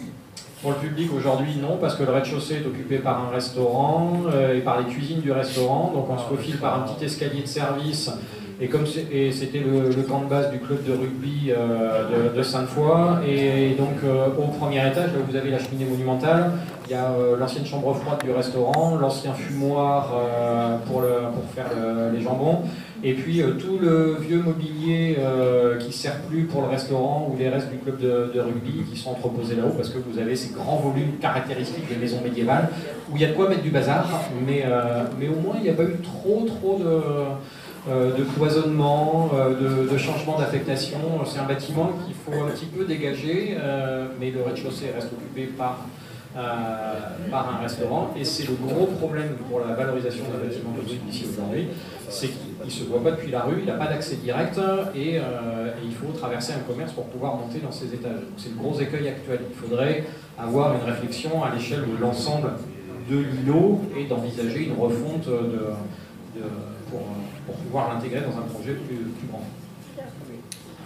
Pour le public aujourd'hui, non, parce que le rez-de-chaussée est occupé par un restaurant et par les cuisines du restaurant. Donc on se faufile par un petit escalier de service Et c'était le camp de base du club de rugby de Sainte-Foy. Et donc au premier étage, là où vous avez la cheminée monumentale, il y a l'ancienne chambre froide du restaurant, l'ancien fumoir pour faire les jambons, et puis tout le vieux mobilier qui ne sert plus pour le restaurant ou les restes du club de rugby qui sont entreposés là-haut parce que vous avez ces grands volumes caractéristiques des maisons médiévales où il y a de quoi mettre du bazar, mais au moins il n'y a pas eu trop de cloisonnement, de changement d'affectation. C'est un bâtiment qu'il faut un petit peu dégager, mais le rez-de-chaussée reste occupé par un restaurant, et c'est le gros problème pour la valorisation d'un bâtiment comme celui-ci aujourd'hui, c'est qu'il ne se voit pas depuis la rue, il n'a pas d'accès direct, et il faut traverser un commerce pour pouvoir monter dans ces étages. Donc c'est le gros écueil actuel. Il faudrait avoir une réflexion à l'échelle de l'ensemble de l'îlot et d'envisager une refonte pour pouvoir l'intégrer dans un projet plus grand.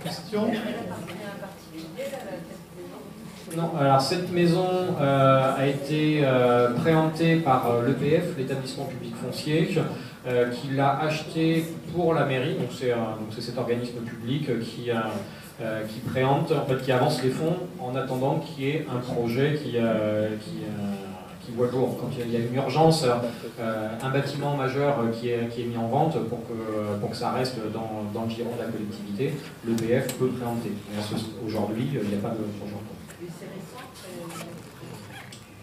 Question ?
Non, alors cette maison a été préemptée par l'EPF, l'établissement public foncier, qui l'a achetée pour la mairie. Donc c'est cet organisme public qui préempte, en fait, qui avance les fonds en attendant qu'il y ait un projet qui voit le jour. Quand il y a une urgence, un bâtiment majeur qui est mis en vente pour que ça reste dans le giron de la collectivité, l'EPF peut préempter. Aujourd'hui, il n'y a pas de projet en cours.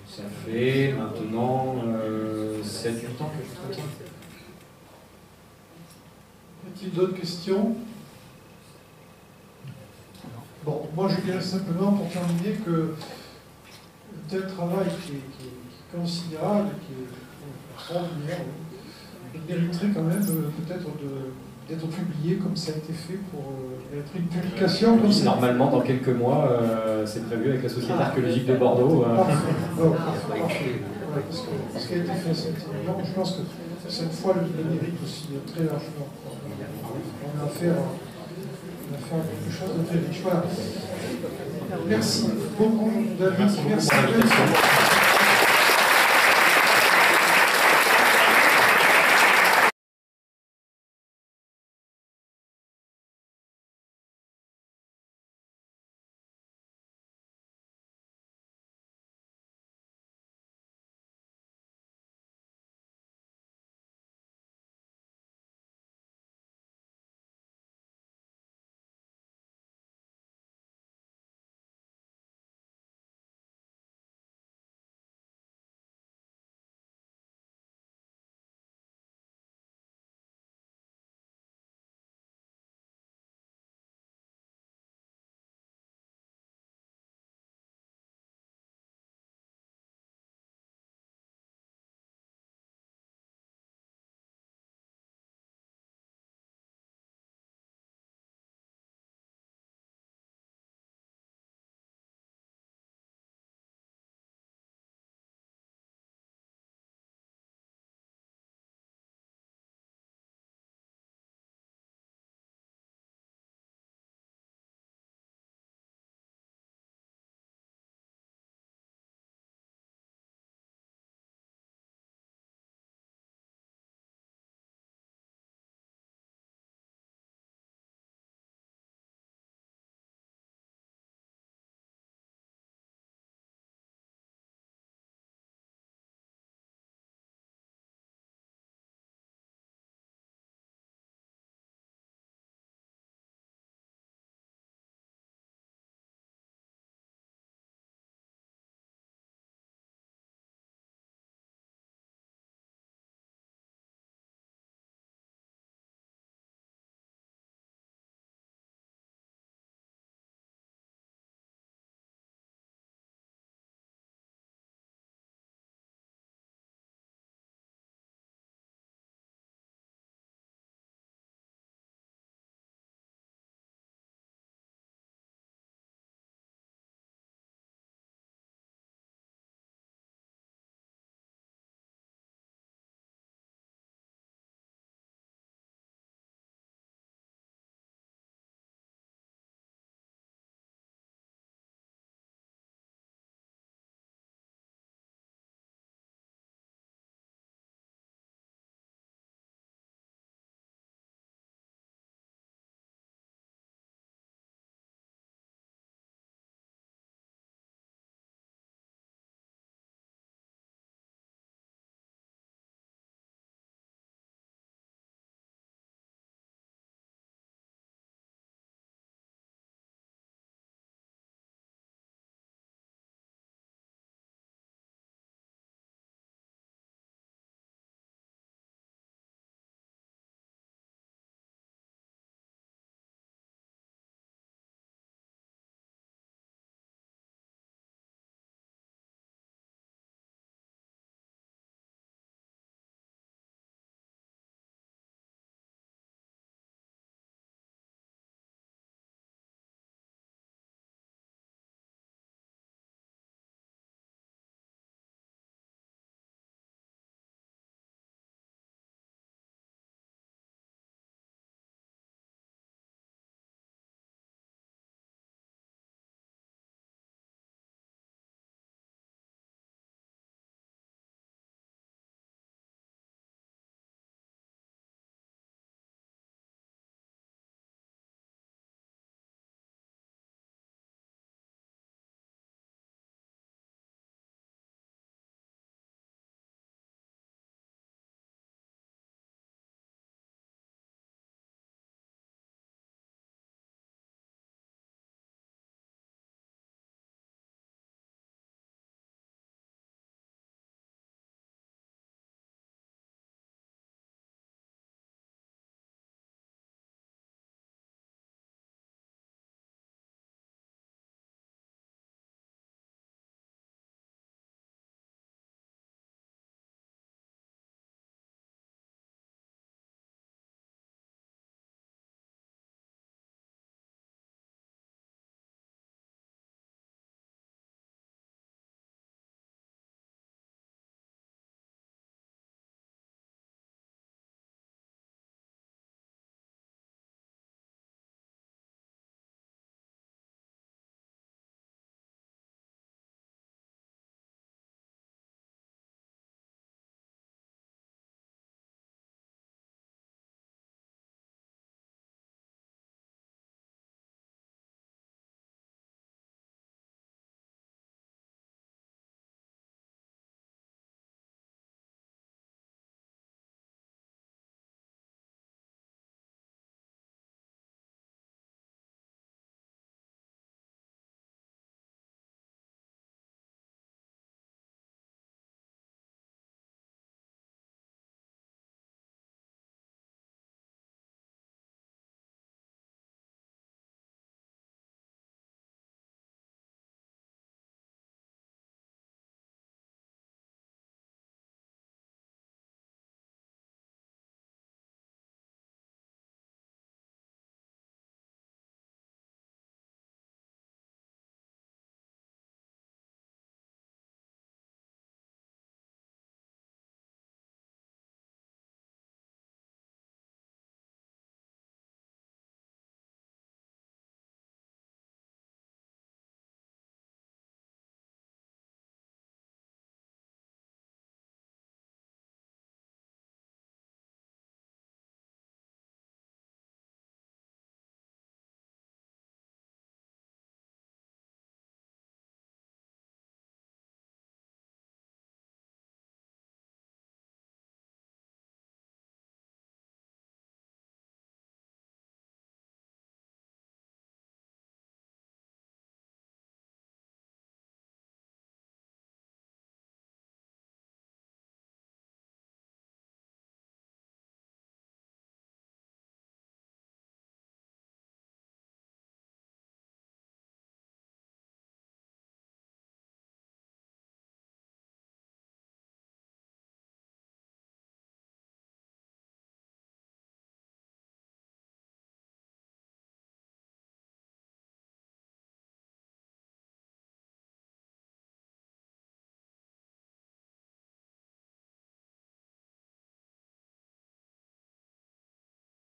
Ça fait maintenant 7-8 ans que je fais comme ça.
Y a-t-il d'autres questions? Bon, moi je dirais simplement pour terminer que un tel travail qui est considérable, qui est extraordinaire, mériterait quand même peut-être d'être publié comme ça a été fait pour être une publication. Comme ça.
Normalement, dans quelques mois, c'est prévu avec la Société archéologique de Bordeaux.
Parfait. Ce qui a été fait, je pense que cette fois, le mérite aussi très largement. On a affaire à quelque chose de très riche. Voilà. Merci beaucoup, David. Merci.